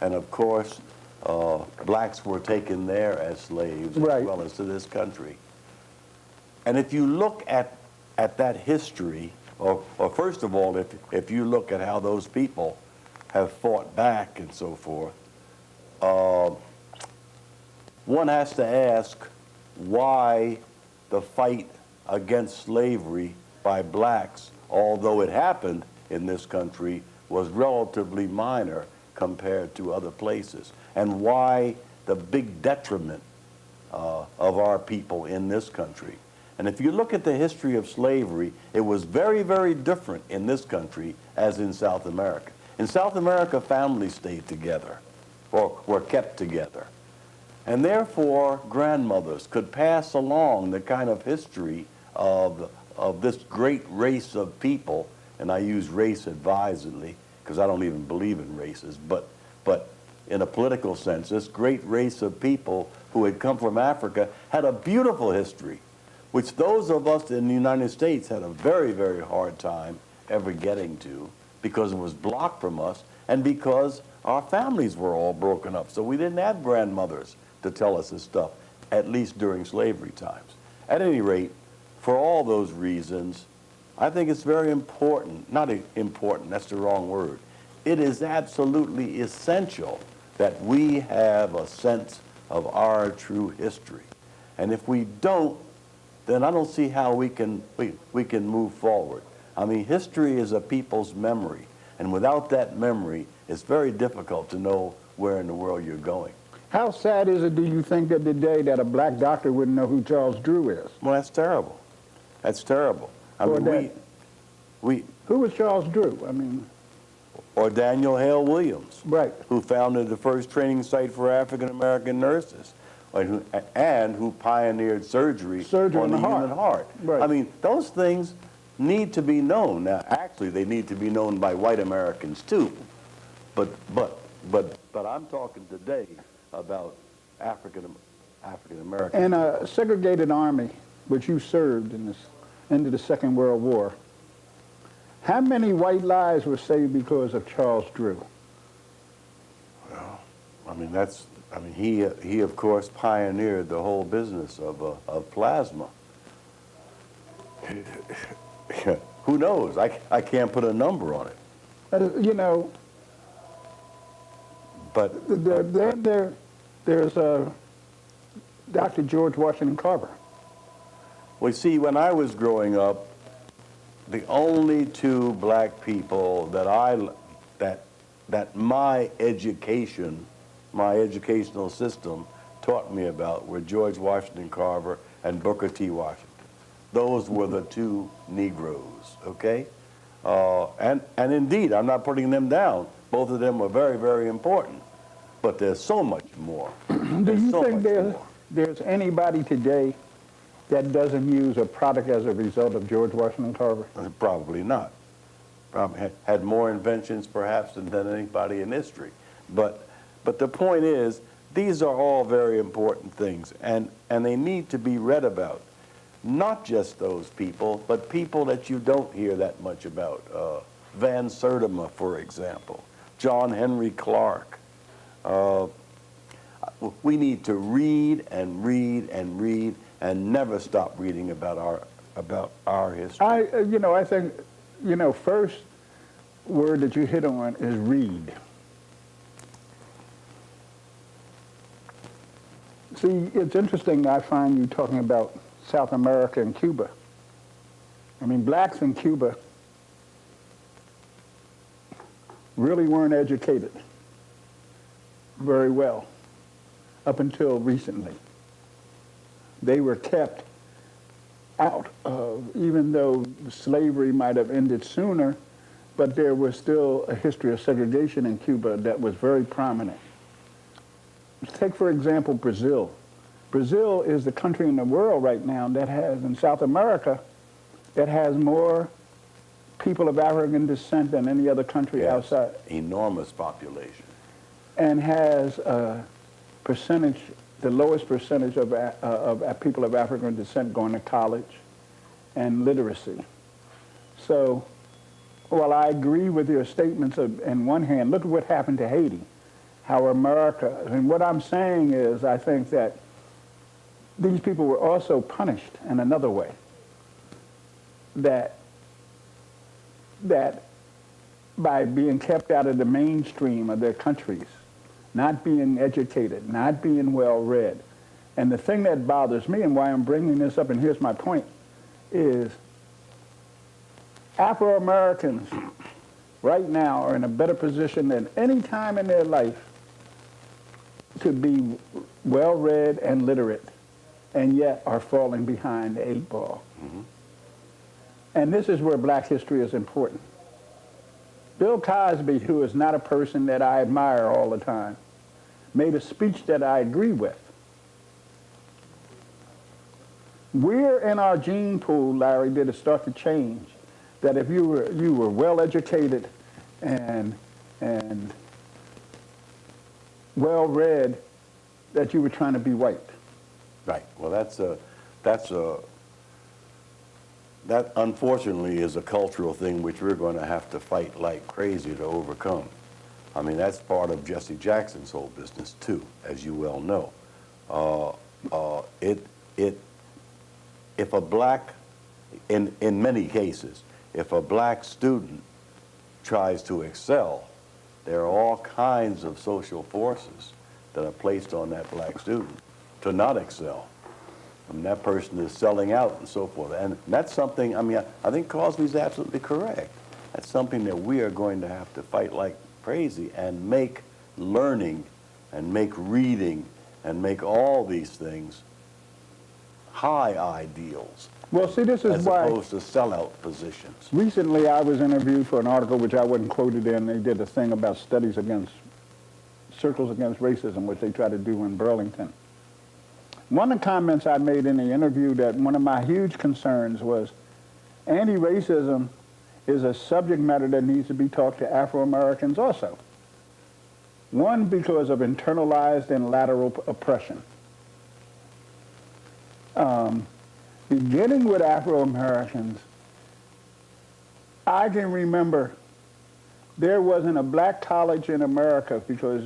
Speaker 5: And of course, blacks were taken there as slaves,
Speaker 6: right,
Speaker 5: as well as to this country. And if you look at that history, or first of all, if you look at how those people have fought back and so forth, one has to ask why the fight against slavery by blacks, although it happened in this country, was relatively minor compared to other places, and why the big detriment of our people in this country. And if you look at the history of slavery, it was very, very different in this country as in South America. In South America, families stayed together, or were kept together. And therefore, grandmothers could pass along the kind of history of this great race of people, and I use race advisedly, because I don't even believe in races, but in a political sense, this great race of people who had come from Africa had a beautiful history, which those of us in the United States had a very, very hard time ever getting to, because it was blocked from us, and because our families were all broken up. So we didn't have grandmothers to tell us this stuff, at least during slavery times. At any rate, for all those reasons, I think it's very important, not important, that's the wrong word. It is absolutely essential that we have a sense of our true history. And if we don't, then I don't see how we can move forward. I mean, history is a people's memory, and without that memory, it's very difficult to know where in the world you're going.
Speaker 6: How sad is it, do you think, that today that a black doctor wouldn't know who Charles Drew is?
Speaker 5: Well, that's terrible. That's terrible. I mean,
Speaker 6: who was Charles Drew? I mean,
Speaker 5: or Daniel Hale Williams,
Speaker 6: right,
Speaker 5: who founded the first training site for African-American nurses. and who pioneered surgery
Speaker 6: Surgery
Speaker 5: on
Speaker 6: on
Speaker 5: the
Speaker 6: the
Speaker 5: human heart.
Speaker 6: Right.
Speaker 5: I mean, those things need to be known. Now, actually, they need to be known by white Americans too. But I'm talking today about African Americans.
Speaker 6: In a segregated army, which you served in this, into the Second World War, how many white lives were saved because of Charles Drew?
Speaker 5: I mean, he of course pioneered the whole business of plasma. Who knows? I can't put a number on it.
Speaker 6: You know,
Speaker 5: But
Speaker 6: there's Dr. George Washington Carver.
Speaker 5: well, see, when I was growing up, the only two black people that my education, my educational system taught me about were George Washington Carver and Booker T. Washington. Those were the two Negroes, okay? And indeed, I'm not putting them down. Both of them were very, very important. But there's so much more.
Speaker 6: Do you think there's anybody today that doesn't use a product as a result of George Washington Carver?
Speaker 5: Probably not. Probably had more inventions perhaps than anybody in history. But the point is, these are all very important things, and they need to be read about. Not just those people, but people that you don't hear that much about. Van Sertima, for example, John Henry Clark. We need to read and read and read and never stop reading about our history.
Speaker 6: I think, first word that you hit on is read. See, it's interesting I find you talking about South America and Cuba. I mean, blacks in Cuba really weren't educated very well up until recently. They were kept out of, even though slavery might have ended sooner, but there was still a history of segregation in Cuba that was very prominent. Take, for example, Brazil. Brazil is the country in the world right now that has, in South America, that has more people of African descent than any other country outside.
Speaker 5: Enormous population.
Speaker 6: And has a percentage, the lowest percentage of people of African descent going to college and literacy. So, while I agree with your statements on one hand, look at what happened to Haiti, how America, and what I'm saying is I think that these people were also punished in another way, that by being kept out of the mainstream of their countries, not being educated, not being well read. And the thing that bothers me and why I'm bringing this up, and here's my point, is Afro-Americans right now are in a better position than any time in their life to be well read and literate, and yet are falling behind the 8 ball. Mm-hmm. And this is where black history is important. Bill Cosby, who is not a person that I admire all the time, made a speech that I agree with. Where in our gene pool, Larry, did it start to change that if you were well educated and well read, that you were trying to be white?
Speaker 5: Right. Well, that unfortunately is a cultural thing which we're going to have to fight like crazy to overcome. I mean, that's part of Jesse Jackson's whole business too, as you well know. If a black, in many cases, if a black student tries to excel, there are all kinds of social forces that are placed on that black student to not excel. I mean, that person is selling out and so forth. And that's something, I mean, I think Cosby's absolutely correct. That's something that we are going to have to fight like crazy and make learning and make reading and make all these things high ideals.
Speaker 6: Well, see, this is why,
Speaker 5: as opposed to sellout positions.
Speaker 6: Recently, I was interviewed for an article which I wasn't quoted in. They did a thing about studies against, circles against racism, which they tried to do in Burlington. One of the comments I made in the interview that one of my huge concerns was anti-racism is a subject matter that needs to be taught to Afro-Americans also. One, because of internalized and lateral oppression. Beginning with Afro-Americans, I can remember there wasn't a black college in America because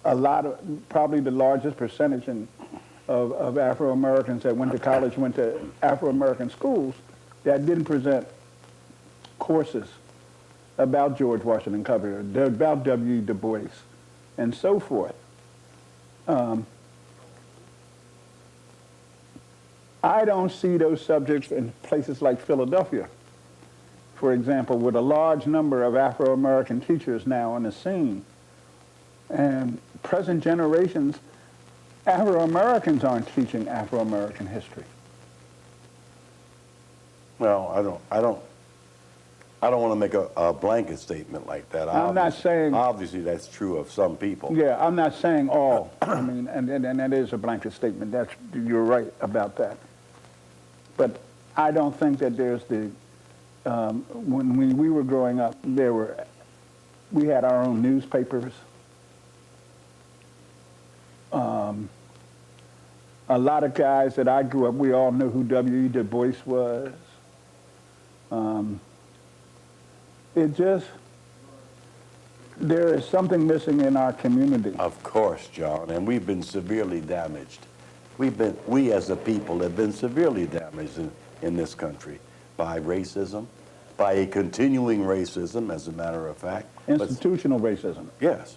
Speaker 6: a lot of, probably the largest percentage of Afro-Americans that went to college went to Afro-American schools that didn't present courses about George Washington Carver, about W. Du Bois, and so forth. I don't see those subjects in places like Philadelphia, for example, with a large number of Afro-American teachers now on the scene. And present generations, Afro-Americans aren't teaching Afro-American history.
Speaker 5: Well, I don't want to make a blanket statement like that.
Speaker 6: I'm not saying...
Speaker 5: Obviously, that's true of some people.
Speaker 6: Yeah, I'm not saying all. I mean, and that is a blanket statement. You're right about that. But I don't think that there's the... when we were growing up, we had our own newspapers. A lot of guys that I grew up, we all knew who W. Du Bois was. There is something missing in our community.
Speaker 5: Of course, John, and we've been severely damaged. We as a people have been severely damaged in this country by racism, by a continuing racism, as a matter of fact.
Speaker 6: Institutional racism.
Speaker 5: Yes,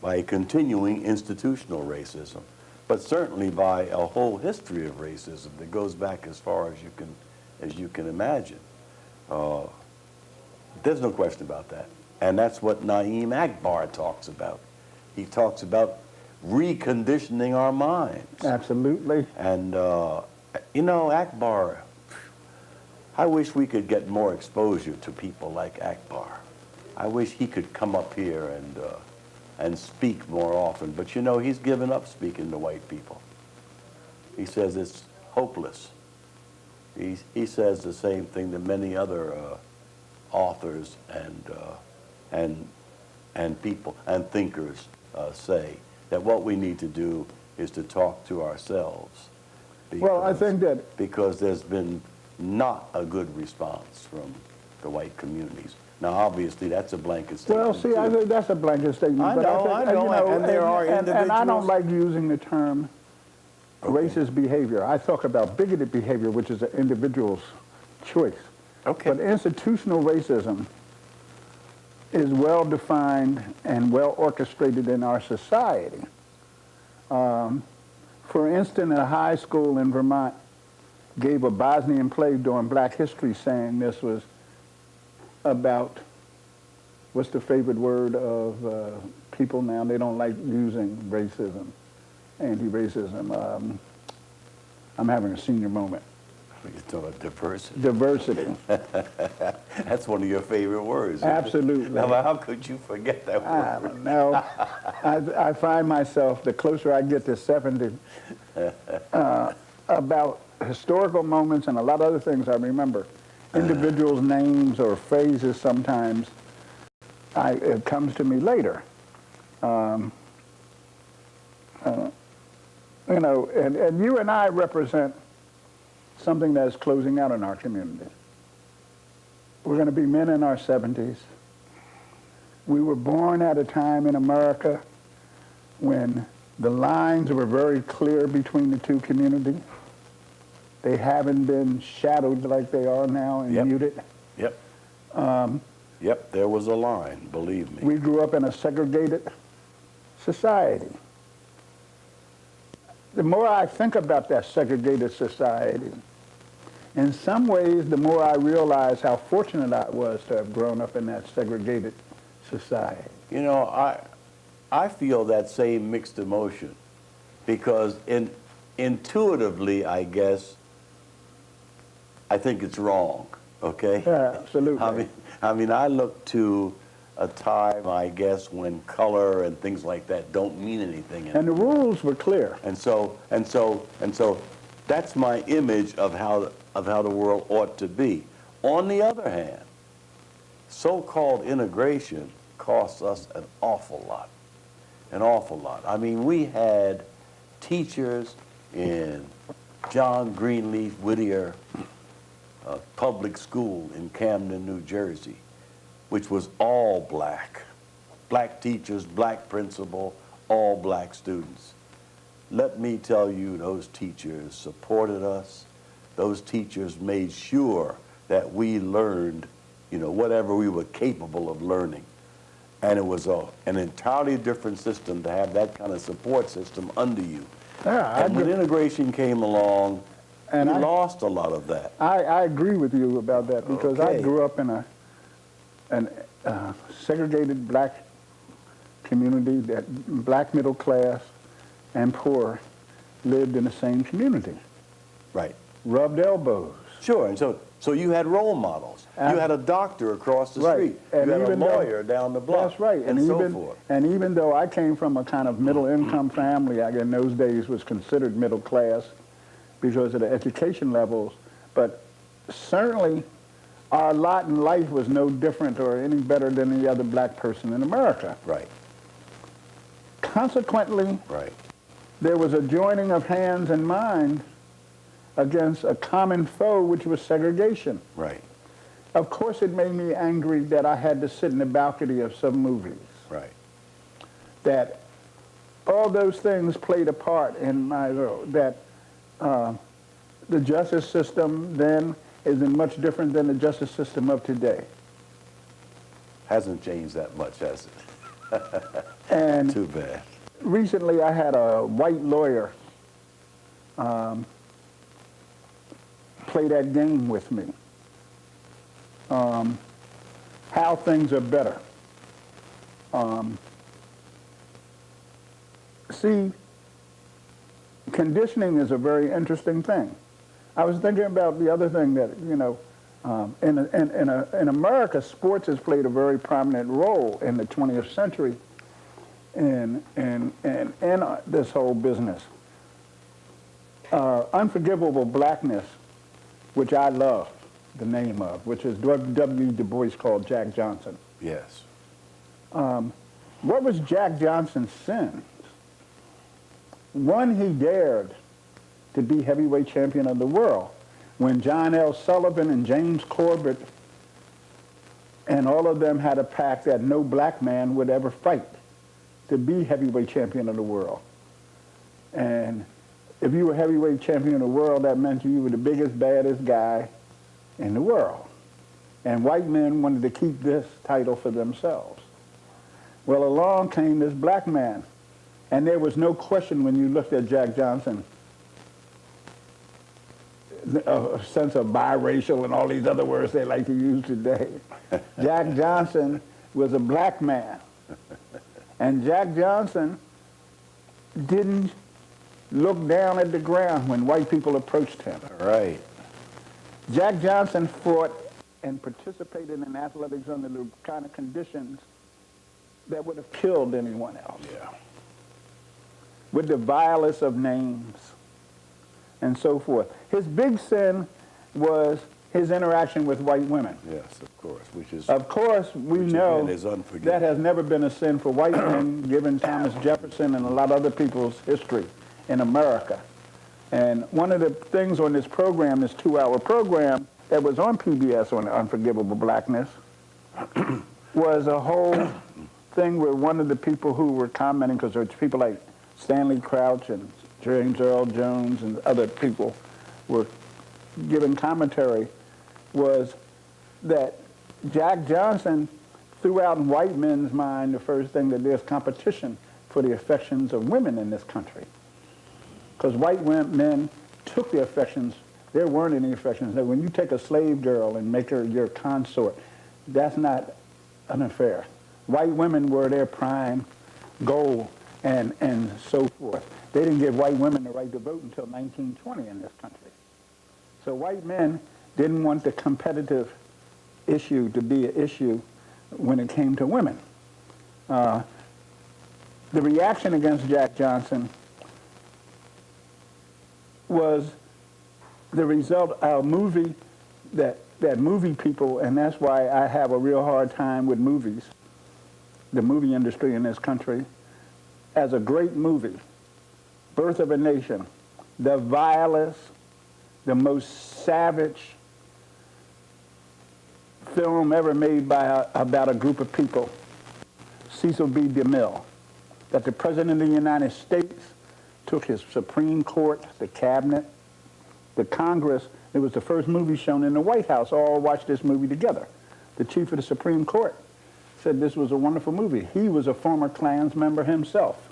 Speaker 5: by a continuing institutional racism, but certainly by a whole history of racism that goes back as far as you can imagine. There's no question about that. And that's what Naeem Akbar talks about. He talks about reconditioning our minds.
Speaker 6: Absolutely.
Speaker 5: And, you know, Akbar, I wish we could get more exposure to people like Akbar. I wish he could come up here and speak more often. But, you know, he's given up speaking to white people. He says it's hopeless. He says the same thing that many other authors and people and thinkers say, that what we need to do is to talk to ourselves.
Speaker 6: Well, I think that...
Speaker 5: Because there's been not a good response from the white communities. Now, obviously, that's a blanket statement.
Speaker 6: Well, see, I think that's a blanket statement.
Speaker 5: I know, and there are individuals...
Speaker 6: And I don't like using the term racist behavior. I talk about bigoted behavior, which is an individual's choice.
Speaker 5: Okay.
Speaker 6: But institutional racism is well defined and well orchestrated in our society. For instance, a high school in Vermont gave a Bosnian play during Black History saying this was about, what's the favorite word of people now? They don't like using racism, anti-racism. I'm having a senior moment.
Speaker 5: You're talking about diversity.
Speaker 6: Diversity.
Speaker 5: That's one of your favorite words.
Speaker 6: Absolutely.
Speaker 5: Now, how could you forget that word?
Speaker 6: No, I find myself, the closer I get to 70, about historical moments and a lot of other things I remember. Individuals' names or phrases sometimes, it comes to me later. You know, and you and I represent something that's closing out in our community. We're going to be men in our 70s. We were born at a time in America when the lines were very clear between the two communities. They haven't been shadowed like they are now and muted.
Speaker 5: Yep. Yep, there was a line, believe me.
Speaker 6: We grew up in a segregated society. The more I think about that segregated society, in some ways, the more I realize how fortunate I was to have grown up in that segregated society.
Speaker 5: You know, I feel that same mixed emotion because intuitively, I guess, I think it's wrong, okay?
Speaker 6: Yeah, absolutely.
Speaker 5: I mean, I look to a time, I guess, when color and things like that don't mean anything
Speaker 6: And the
Speaker 5: anymore.
Speaker 6: rules were clear.
Speaker 5: And so that's my image of how the world ought to be. On the other hand, so-called integration costs us an awful lot. An awful lot. I mean, we had teachers in John Greenleaf Whittier public school in Camden, New Jersey, which was all black. Black teachers, black principal, all black students. Let me tell you, those teachers supported us. Those teachers made sure that we learned, you know, whatever we were capable of learning. And it was an entirely different system to have that kind of support system under you.
Speaker 6: Yeah,
Speaker 5: And when integration came along,
Speaker 6: And
Speaker 5: we
Speaker 6: I-
Speaker 5: lost a lot of that.
Speaker 6: I agree with you about that because I
Speaker 5: Okay.
Speaker 6: grew up in a segregated black community, that black middle class and poor lived in the same community,
Speaker 5: Right.
Speaker 6: rubbed elbows.
Speaker 5: Sure, and so you had role models. You had a doctor across the
Speaker 6: Right,
Speaker 5: street.
Speaker 6: and
Speaker 5: You had a
Speaker 6: even though-
Speaker 5: lawyer down the block.
Speaker 6: That's right,
Speaker 5: and so forth.
Speaker 6: and even though I came from a kind of middle income family, I in those days was considered middle class because of the education levels, but certainly our lot in life was no different or any better than any other black person in America.
Speaker 5: Right,
Speaker 6: Consequently,
Speaker 5: right,
Speaker 6: there was a joining of hands and mind against a common foe, which was segregation.
Speaker 5: right,
Speaker 6: Of course, it made me angry that I had to sit in the balcony of some movies,
Speaker 5: right.
Speaker 6: that all those things played a part in my world, that the justice system then isn't much different than the justice system of today.
Speaker 5: Hasn't changed that much, has it?
Speaker 6: And
Speaker 5: Too bad.
Speaker 6: recently I had a white lawyer play that game with me. How things are better. See, conditioning is a very interesting thing. I was thinking about the other thing that, you know, in America, sports has played a very prominent role in the 20th century in this whole business. Unforgivable Blackness, which I love the name of, which is W. Du Bois called Jack Johnson.
Speaker 5: Yes.
Speaker 6: What was Jack Johnson's sin? One, he dared to be heavyweight champion of the world. When John L. Sullivan and James Corbett and all of them had a pact that no black man would ever fight to be heavyweight champion of the world. And if you were heavyweight champion of the world, that meant you were the biggest, baddest guy in the world. And white men wanted to keep this title for themselves. Well, along came this black man, and there was no question when you looked at Jack Johnson, a sense of biracial and all these other words they like to use today. Jack Johnson was a black man. And Jack Johnson didn't look down at the ground when white people approached him.
Speaker 5: Right.
Speaker 6: Jack Johnson fought and participated in athletics under the kind of conditions that would have killed anyone else.
Speaker 5: Yeah.
Speaker 6: With the vilest of names and so forth. His big sin was his interaction with white women.
Speaker 5: Yes, of course. Which is
Speaker 6: Of course, we
Speaker 5: Which
Speaker 6: know
Speaker 5: again is unforgivable.
Speaker 6: that has never been a sin for white men, given Thomas Jefferson and a lot of other people's history in America. And one of the things on this program, this 2-hour program that was on PBS on Unforgivable Blackness, was a whole thing where one of the people who were commenting, because there were people like Stanley Crouch and James Earl Jones and other people were giving commentary, was that Jack Johnson threw out in white men's mind the first thing that there's competition for the affections of women in this country. Because white men took the affections, there weren't any affections. Now, when you take a slave girl and make her your consort, that's not an affair. White women were their prime goal and so forth. They didn't give white women the right to vote until 1920 in this country. So white men didn't want the competitive issue to be an issue when it came to women. The reaction against Jack Johnson was the result of a movie that movie people, and that's why I have a real hard time with movies, the movie industry in this country, as a great movie, Birth of a Nation, the vilest, the most savage film ever made by about a group of people, Cecil B. DeMille, that the President of the United States took his Supreme Court, the cabinet, the Congress. It was the first movie shown in the White House. All watched this movie together. The chief of the Supreme Court said this was a wonderful movie. He was a former Klans member himself.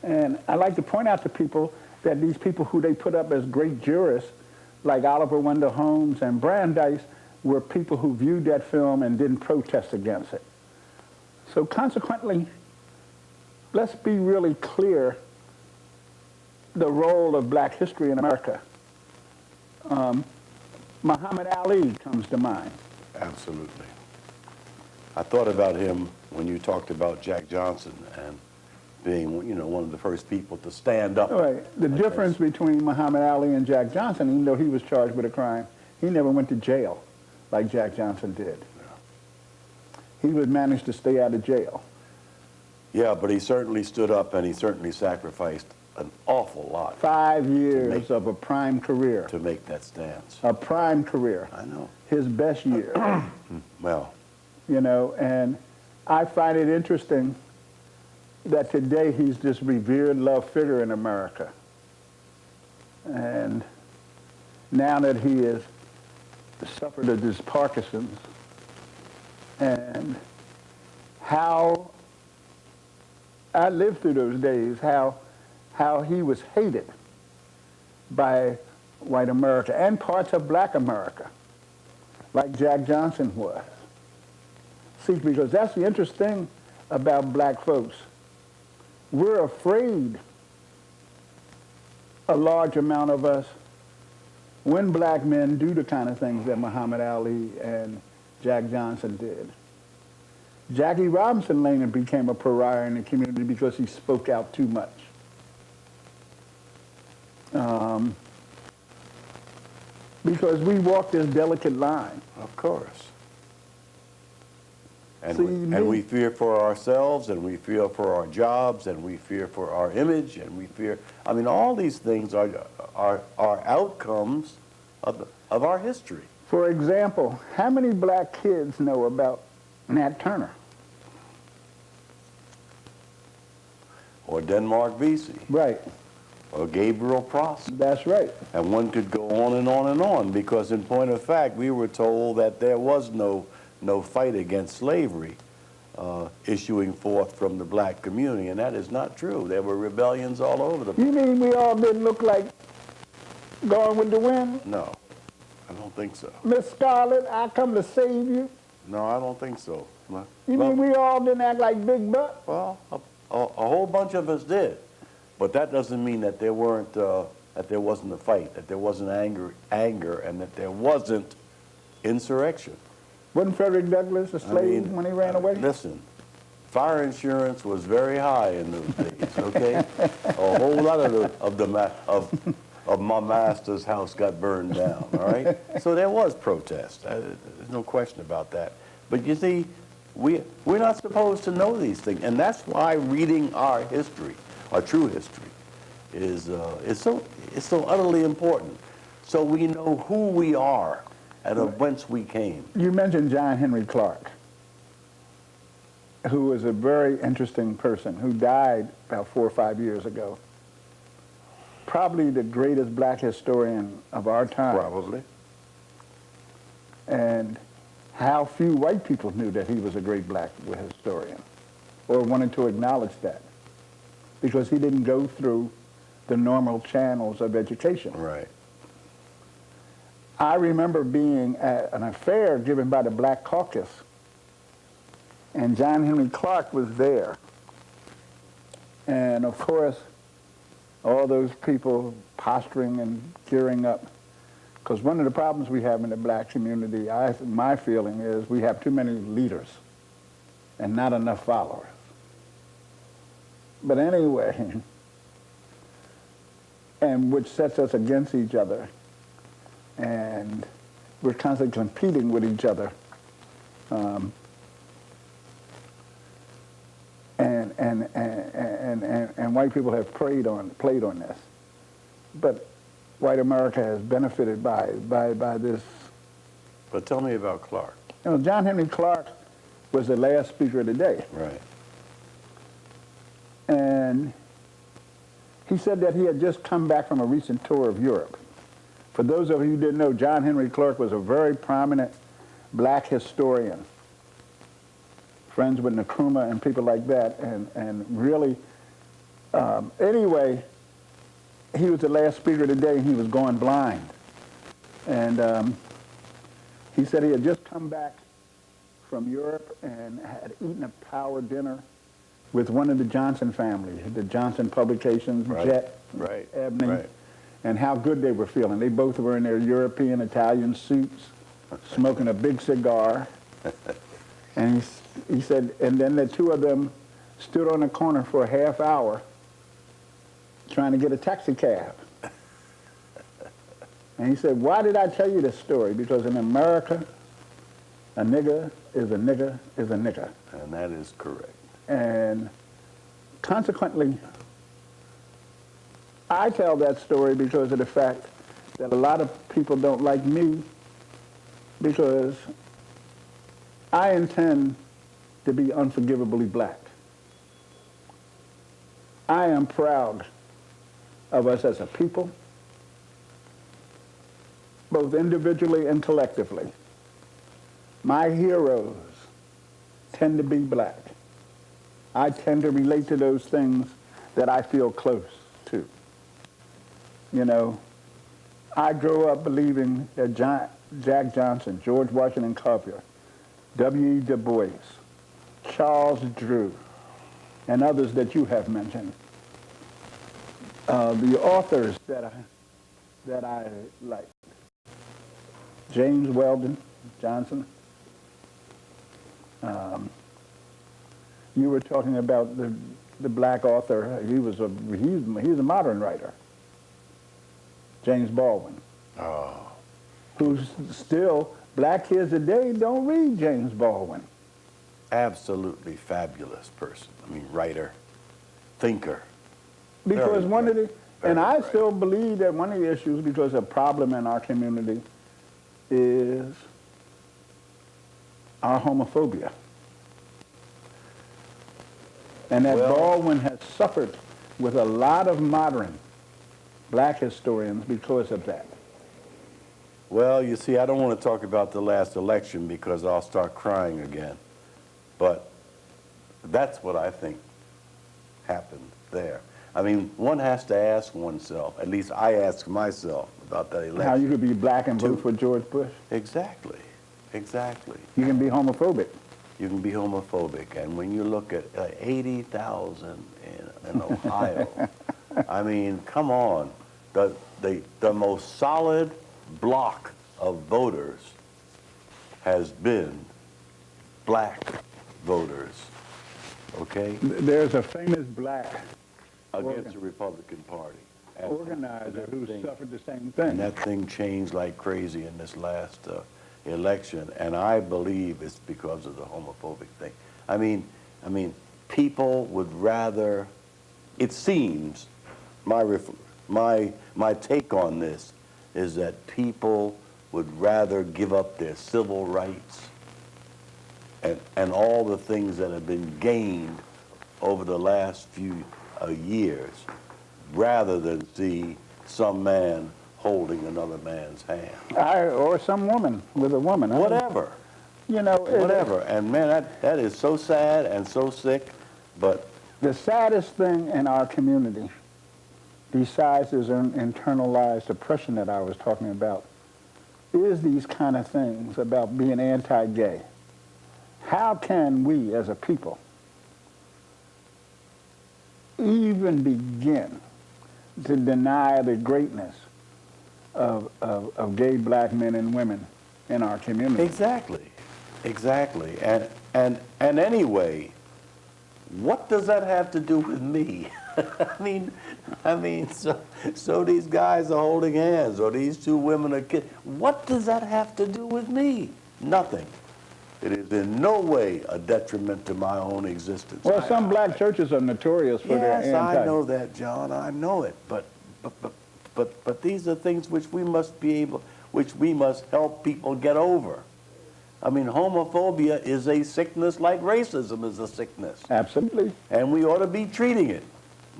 Speaker 6: And I like to point out to people that these people who they put up as great jurists, like Oliver Wendell Holmes and Brandeis, were people who viewed that film and didn't protest against it. So consequently, let's be really clear the role of black history in America. Muhammad Ali comes to mind.
Speaker 5: Absolutely. I thought about him when you talked about Jack Johnson and being, you know, one of the first people to stand up.
Speaker 6: Right. The difference between Muhammad Ali and Jack Johnson, even though he was charged with a crime, he never went to jail like Jack Johnson did. He would manage to stay out of jail.
Speaker 5: Yeah, but he certainly stood up and he certainly sacrificed an awful lot
Speaker 6: 5 years of a prime career.
Speaker 5: to make that stance.
Speaker 6: A prime career.
Speaker 5: I know.
Speaker 6: His best year.
Speaker 5: Well,
Speaker 6: You know, and I find it interesting that today he's this revered, loved figure in America. And now that he has suffered of this Parkinson's, and how I lived through those days, how he was hated by white America and parts of black America, like Jack Johnson was. See, because that's the interesting thing about black folks. We're afraid, a large amount of us, when black men do the kind of things that Muhammad Ali and Jack Johnson did. Jackie Robinson later became a pariah in the community because he spoke out too much. Because we walk this delicate line.
Speaker 5: of course. And,
Speaker 6: See,
Speaker 5: we fear for ourselves, and we fear for our jobs, and we fear for our image, and we fear, I mean, all these things are outcomes of our history.
Speaker 6: For example, how many black kids know about Nat Turner?
Speaker 5: Or Denmark Vesey,
Speaker 6: Right,
Speaker 5: or Gabriel Prosser.
Speaker 6: that's right.
Speaker 5: And one could go on and on and on, because in point of fact, we were told that there was no fight against slavery issuing forth from the black community, and that is not true. There were rebellions all over the place.
Speaker 6: You mean we all didn't look like Gone with the Wind?
Speaker 5: No, I don't think so.
Speaker 6: Miss Scarlet, I come to save you.
Speaker 5: No, I don't think so.
Speaker 6: You mean we all didn't act like Big Butt?
Speaker 5: Well, a whole bunch of us did, but that doesn't mean that there weren't, that there wasn't a fight, that there wasn't anger, and that there wasn't insurrection.
Speaker 6: Wasn't Frederick Douglass a slave when he ran away?
Speaker 5: Listen, fire insurance was very high in those days. Okay, a whole lot of my master's house got burned down. All right, so there was protest. There's no question about that. But you see, we're not supposed to know these things, and that's why reading our history, our true history, is so utterly important. So we know who we are and of whence we came.
Speaker 6: You mentioned John Henry Clark, who was a very interesting person who died about 4 or 5 years ago. Probably the greatest black historian of our time.
Speaker 5: Probably.
Speaker 6: And how few white people knew that he was a great black historian or wanted to acknowledge that, because he didn't go through the normal channels of education.
Speaker 5: Right.
Speaker 6: I remember being at an affair given by the Black Caucus, and John Henry Clark was there. And of course, all those people posturing and gearing up. Because one of the problems we have in the black community, my feeling is we have too many leaders and not enough followers. But anyway, and which sets us against each other, and we're constantly competing with each other. And white people have played on this. But white America has benefited by this.
Speaker 5: But tell me about Clark.
Speaker 6: You know, John Henry Clark was the last speaker of the day.
Speaker 5: Right.
Speaker 6: And he said that he had just come back from a recent tour of Europe. For those of you who didn't know, John Henry Clark was a very prominent black historian, friends with Nkrumah and people like that, and really, anyway, he was the last speaker of the day, and he was going blind. And he said he had just come back from Europe and had eaten a power dinner with one of the Johnson family, the Johnson Publications,
Speaker 5: Right.
Speaker 6: Jet,
Speaker 5: Right.
Speaker 6: Ebony,
Speaker 5: Right.
Speaker 6: and how good they were feeling. They both were in their European, Italian suits, smoking a big cigar. And he said, and then the two of them stood on the corner for a half hour trying to get a taxi cab. And he said, why did I tell you this story? Because in America, a nigger is a nigger is a nigger.
Speaker 5: And that is correct.
Speaker 6: And consequently, I tell that story because of the fact that a lot of people don't like me because I intend to be unforgivably black. I am proud of us as a people, both individually and collectively. My heroes tend to be black. I tend to relate to those things that I feel close to. You know, I grew up believing that Jack Johnson, George Washington Carver, W.E. Du Bois, Charles Drew, and others that you have mentioned, the authors that I like, James Weldon Johnson. You were talking about the black author. He's a modern writer, James Baldwin.
Speaker 5: Oh.
Speaker 6: Who's still, black kids today don't read James Baldwin.
Speaker 5: Absolutely fabulous person. I mean, writer, thinker.
Speaker 6: Because one of the, and I
Speaker 5: right.
Speaker 6: still believe that one of the issues, because a problem in our community is our homophobia. And that
Speaker 5: Well,
Speaker 6: Baldwin has suffered with a lot of modern black historians because of that.
Speaker 5: Well, you see, I don't want to talk about the last election because I'll start crying again. But that's what I think happened there. I mean, one has to ask oneself, at least I ask myself about that election.
Speaker 6: How you could be black and vote for George Bush.
Speaker 5: Exactly, exactly.
Speaker 6: You can be homophobic.
Speaker 5: You can be homophobic. And when you look at 80,000 in Ohio, I mean, come on. The most solid block of voters has been black voters, okay?
Speaker 6: There's a famous black
Speaker 5: Against the Republican Party. And
Speaker 6: organizer
Speaker 5: that
Speaker 6: who
Speaker 5: thing-
Speaker 6: suffered the same
Speaker 5: And
Speaker 6: thing.
Speaker 5: that thing changed like crazy in this last election, and I believe it's because of the homophobic thing. I mean, people would rather. It seems my take on this is that people would rather give up their civil rights and all the things that have been gained over the last few years, rather than see some man holding another man's hand.
Speaker 6: Or some woman with a woman.
Speaker 5: Whatever.
Speaker 6: You know,
Speaker 5: Whatever. And man, that is so sad and so sick, but
Speaker 6: the saddest thing in our community, besides this internalized oppression that I was talking about, is these kind of things about being anti-gay. How can we as a people even begin to deny the greatness of gay black men and women in our community.
Speaker 5: Exactly, exactly. And anyway, what does that have to do with me? I mean, so these guys are holding hands, or these two women are kids. What does that have to do with me? Nothing. It is in no way a detriment to my own existence.
Speaker 6: Well, some black churches are notorious for their
Speaker 5: Yes, I know that, John. I know it. But these are things which we must be able, which we must help people get over. I mean, homophobia is a sickness like racism is a sickness.
Speaker 6: Absolutely.
Speaker 5: And we ought to be treating it.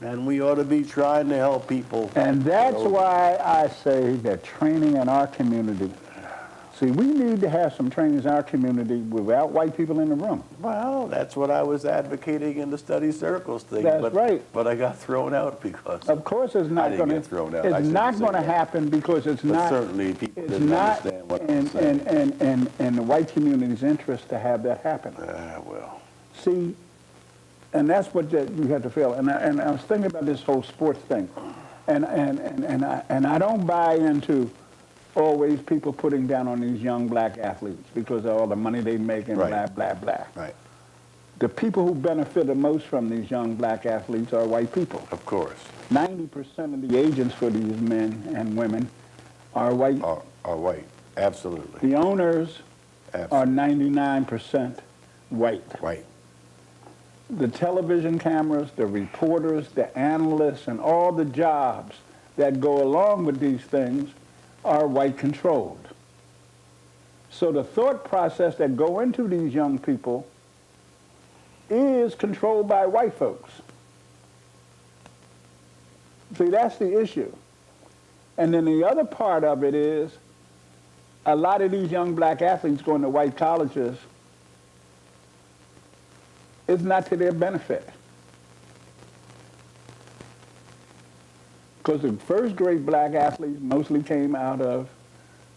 Speaker 5: And we ought to be trying to help people.
Speaker 6: And that's why I say that training in our community. See, we need to have some trainings in our community without white people in the room.
Speaker 5: Well, that's what I was advocating in the study circles thing.
Speaker 6: That's right.
Speaker 5: But I got thrown out because.
Speaker 6: Of course, it's not
Speaker 5: didn't
Speaker 6: going
Speaker 5: get
Speaker 6: to.
Speaker 5: thrown out. I
Speaker 6: It's
Speaker 5: shouldn't
Speaker 6: not
Speaker 5: say
Speaker 6: going to
Speaker 5: that.
Speaker 6: happen because it's
Speaker 5: But
Speaker 6: not.
Speaker 5: certainly people
Speaker 6: It's
Speaker 5: didn't
Speaker 6: not
Speaker 5: understand what I was saying.
Speaker 6: in the white community's interest to have that happen.
Speaker 5: Well.
Speaker 6: See, and that's what you have to feel. And I was thinking about this whole sports thing, and I don't buy into always people putting down on these young black athletes because of all the money they make and
Speaker 5: Right.
Speaker 6: blah blah blah.
Speaker 5: Right.
Speaker 6: The people who benefit the most from these young black athletes are white people.
Speaker 5: Of course.
Speaker 6: 90% of the agents for these men and women are white.
Speaker 5: Are white. Absolutely.
Speaker 6: The owners are
Speaker 5: Absolutely.
Speaker 6: 99% white.
Speaker 5: White.
Speaker 6: The television cameras, the reporters, the analysts, and all the jobs that go along with these things are white controlled. So the thought process that go into these young people is controlled by white folks. See, that's the issue. And then the other part of it is a lot of these young black athletes going to white colleges, it's not to their benefit. Because the first great black athletes mostly came out of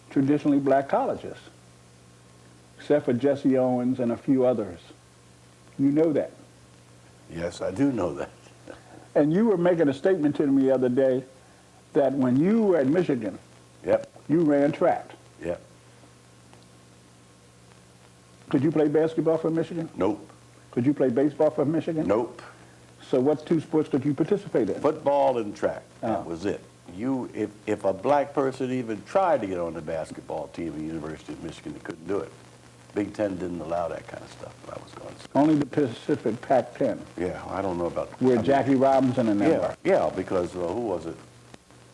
Speaker 6: traditionally black colleges, except for Jesse Owens and a few others. You know that.
Speaker 5: Yes, I do know that.
Speaker 6: And you were making a statement to me the other day that when you were at Michigan,
Speaker 5: Yep.
Speaker 6: you ran track.
Speaker 5: Yep.
Speaker 6: Could you play basketball for Michigan?
Speaker 5: Nope.
Speaker 6: Could you play baseball for Michigan?
Speaker 5: Nope.
Speaker 6: So what two sports could you participate in?
Speaker 5: Football and track. That
Speaker 6: Oh.
Speaker 5: was it. If a black person even tried to get on the basketball team at the University of Michigan, they couldn't do it. Big Ten didn't allow that kind of stuff when I was going to school.
Speaker 6: Only the Pacific Pac-10,
Speaker 5: Yeah, I don't know about.
Speaker 6: where
Speaker 5: I mean,
Speaker 6: Jackie Robinson and them
Speaker 5: Yeah,
Speaker 6: were.
Speaker 5: yeah, because who was it?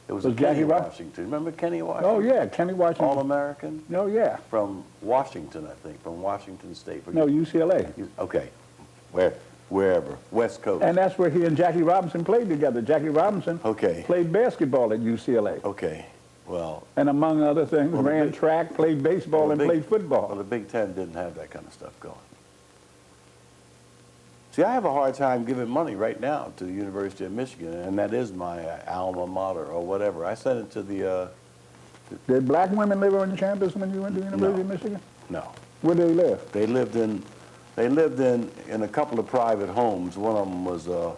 Speaker 5: It was
Speaker 6: Was
Speaker 5: Kenny
Speaker 6: Jackie Rob-
Speaker 5: Washington. Remember Kenny Washington?
Speaker 6: Oh, yeah, Kenny Washington.
Speaker 5: All-American
Speaker 6: Oh, yeah.
Speaker 5: from Washington, I think, from Washington State.
Speaker 6: No, UCLA.
Speaker 5: Okay, wherever, West Coast.
Speaker 6: And that's where he and Jackie Robinson played together. Jackie Robinson
Speaker 5: Okay.
Speaker 6: played basketball at UCLA.
Speaker 5: Okay, well.
Speaker 6: And among other things,
Speaker 5: Well, the
Speaker 6: ran
Speaker 5: big-
Speaker 6: track, played baseball, and played
Speaker 5: Well,
Speaker 6: football.
Speaker 5: the Big Ten didn't have that kind of stuff going. See, I have a hard time giving money right now to the University of Michigan, and that is my alma mater or whatever. I sent it to the,
Speaker 6: Did black women live on the campus when you went to the University of Michigan?
Speaker 5: no.
Speaker 6: Where did they live?
Speaker 5: They lived in a couple of private homes. One of them was a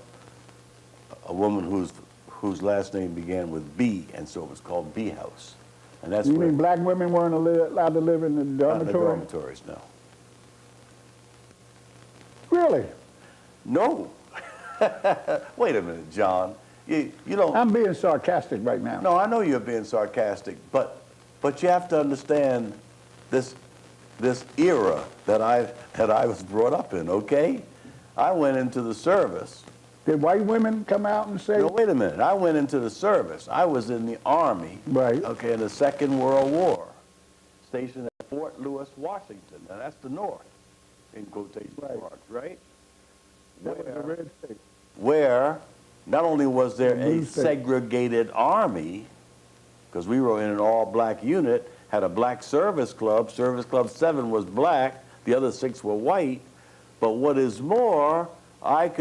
Speaker 5: woman whose last name began with B, and so it was called B House. And that's
Speaker 6: You
Speaker 5: where
Speaker 6: mean black women weren't allowed to live in the
Speaker 5: not in the
Speaker 6: dormitory?
Speaker 5: dormitories, no.
Speaker 6: Really?
Speaker 5: No. Wait a minute, John. You don't.
Speaker 6: I'm being sarcastic right now.
Speaker 5: No, I know you're being sarcastic, but you have to understand this era that I was brought up in. Okay, I went into the service.
Speaker 6: Did white women come out and say,
Speaker 5: No, wait a minute. I went into the service. I was in the Army.
Speaker 6: Right.
Speaker 5: Okay, in the Second World War, stationed at Fort Lewis, Washington. Now that's the North, in quotation marks, right?
Speaker 6: that was the red state?
Speaker 5: Where not only was there
Speaker 6: The
Speaker 5: a
Speaker 6: blue state.
Speaker 5: segregated army, because we were in an all-black unit, had a black service club 7 was black, the other 6 were white, but what is more, black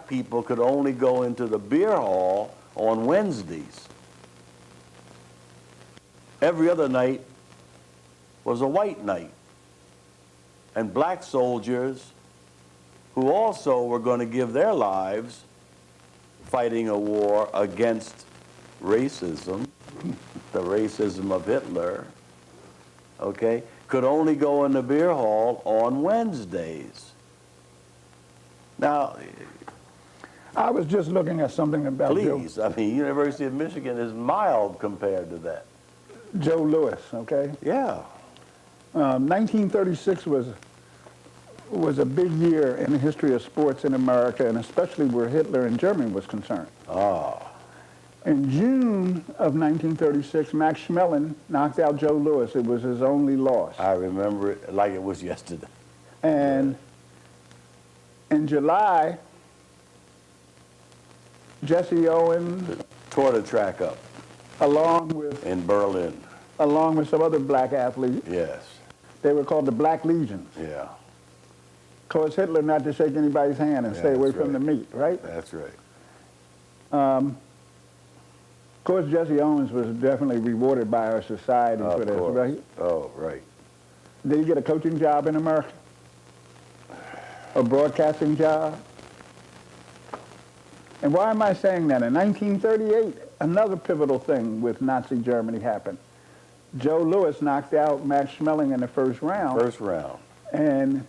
Speaker 5: people could only go into the beer hall on Wednesdays. Every other night was a white night. And black soldiers who also were going to give their lives fighting a war against racism, the racism of Hitler, okay, could only go in the beer hall on Wednesdays. Now,
Speaker 6: I was just looking at something about
Speaker 5: please, I mean, University of Michigan is mild compared to that.
Speaker 6: Joe Louis, okay?
Speaker 5: Yeah.
Speaker 6: 1936 was a big year in the history of sports in America, and especially where Hitler and Germany was concerned.
Speaker 5: Ah.
Speaker 6: In June of 1936, Max Schmeling knocked out Joe Louis. It was his only loss.
Speaker 5: I remember it like it was yesterday.
Speaker 6: And in July, Jesse Owens,
Speaker 5: Tore the track up
Speaker 6: along with
Speaker 5: in Berlin.
Speaker 6: some other black athletes,
Speaker 5: Yes.
Speaker 6: they were called the Black Legions.
Speaker 5: Yeah.
Speaker 6: Caused Hitler not to shake anybody's hand and
Speaker 5: Yeah,
Speaker 6: stay away
Speaker 5: that's
Speaker 6: from the
Speaker 5: right.
Speaker 6: meat, right?
Speaker 5: That's right.
Speaker 6: Of course, Jesse Owens was definitely rewarded by our society for
Speaker 5: Of
Speaker 6: this,
Speaker 5: course.
Speaker 6: right?
Speaker 5: Oh, right.
Speaker 6: Did he get a coaching job in America? A broadcasting job? And why am I saying that? In 1938, another pivotal thing with Nazi Germany happened. Joe Louis knocked out Max Schmeling in the first round.
Speaker 5: First round.
Speaker 6: And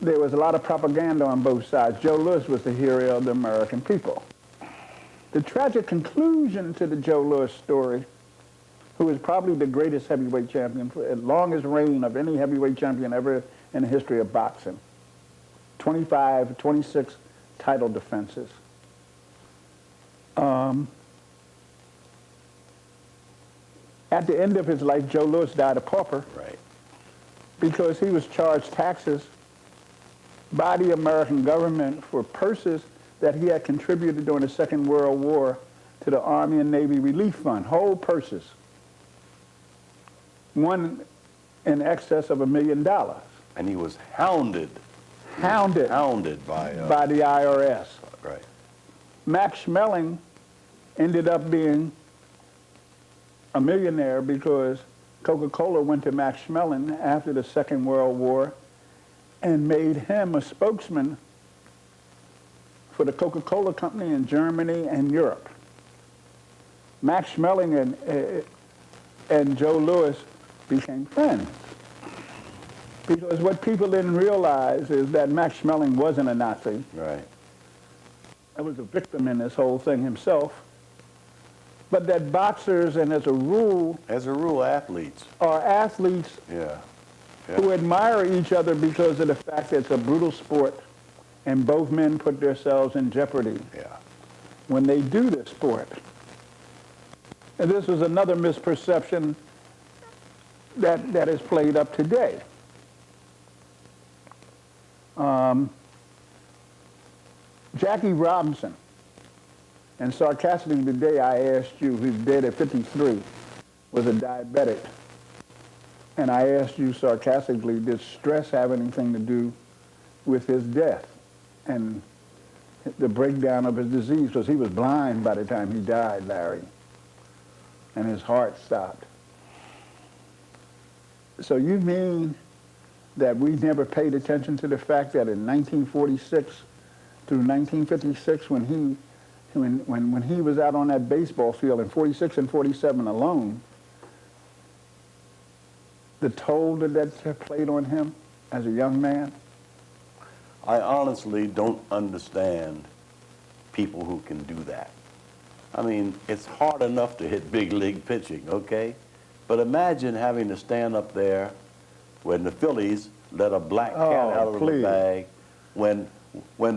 Speaker 6: there was a lot of propaganda on both sides. Joe Louis was the hero of the American people. The tragic conclusion to the Joe Louis story, who is probably the greatest heavyweight champion, longest reign of any heavyweight champion ever in the history of boxing. 25, 26 title defenses. At the end of his life, Joe Louis died a pauper
Speaker 5: Right.
Speaker 6: because he was charged taxes by the American government for purses that he had contributed during the Second World War to the Army and Navy Relief Fund, whole purses. One in excess of $1 million.
Speaker 5: And he was hounded
Speaker 6: Hounded
Speaker 5: by
Speaker 6: the IRS.
Speaker 5: right.
Speaker 6: Max Schmeling ended up being a millionaire because Coca-Cola went to Max Schmeling after the Second World War and made him a spokesman for the Coca-Cola company in Germany and Europe. Max Schmeling and Joe Louis became friends. Because what people didn't realize is that Max Schmeling wasn't a Nazi.
Speaker 5: Right.
Speaker 6: He was a victim in this whole thing himself. But that boxers, and as a rule,
Speaker 5: Athletes.
Speaker 6: are athletes
Speaker 5: Yeah.
Speaker 6: who admire each other because of the fact that it's a brutal sport and both men put themselves in jeopardy
Speaker 5: Yeah.
Speaker 6: when they do this sport. And this is another misperception that is played up today. Jackie Robinson, and sarcastically today I asked you, who's dead at 53, was a diabetic. And I asked you sarcastically, did stress have anything to do with his death and the breakdown of his disease? Because he was blind by the time he died, Larry, and his heart stopped. So you mean that we never paid attention to the fact that in 1946 through 1956, when he was out on that baseball field in 46 and 47 alone, the toll that played on him as a young man?
Speaker 5: I honestly don't understand people who can do that. I mean, it's hard enough to hit big league pitching, okay? But imagine having to stand up there when the Phillies let a black cat out of the bag, when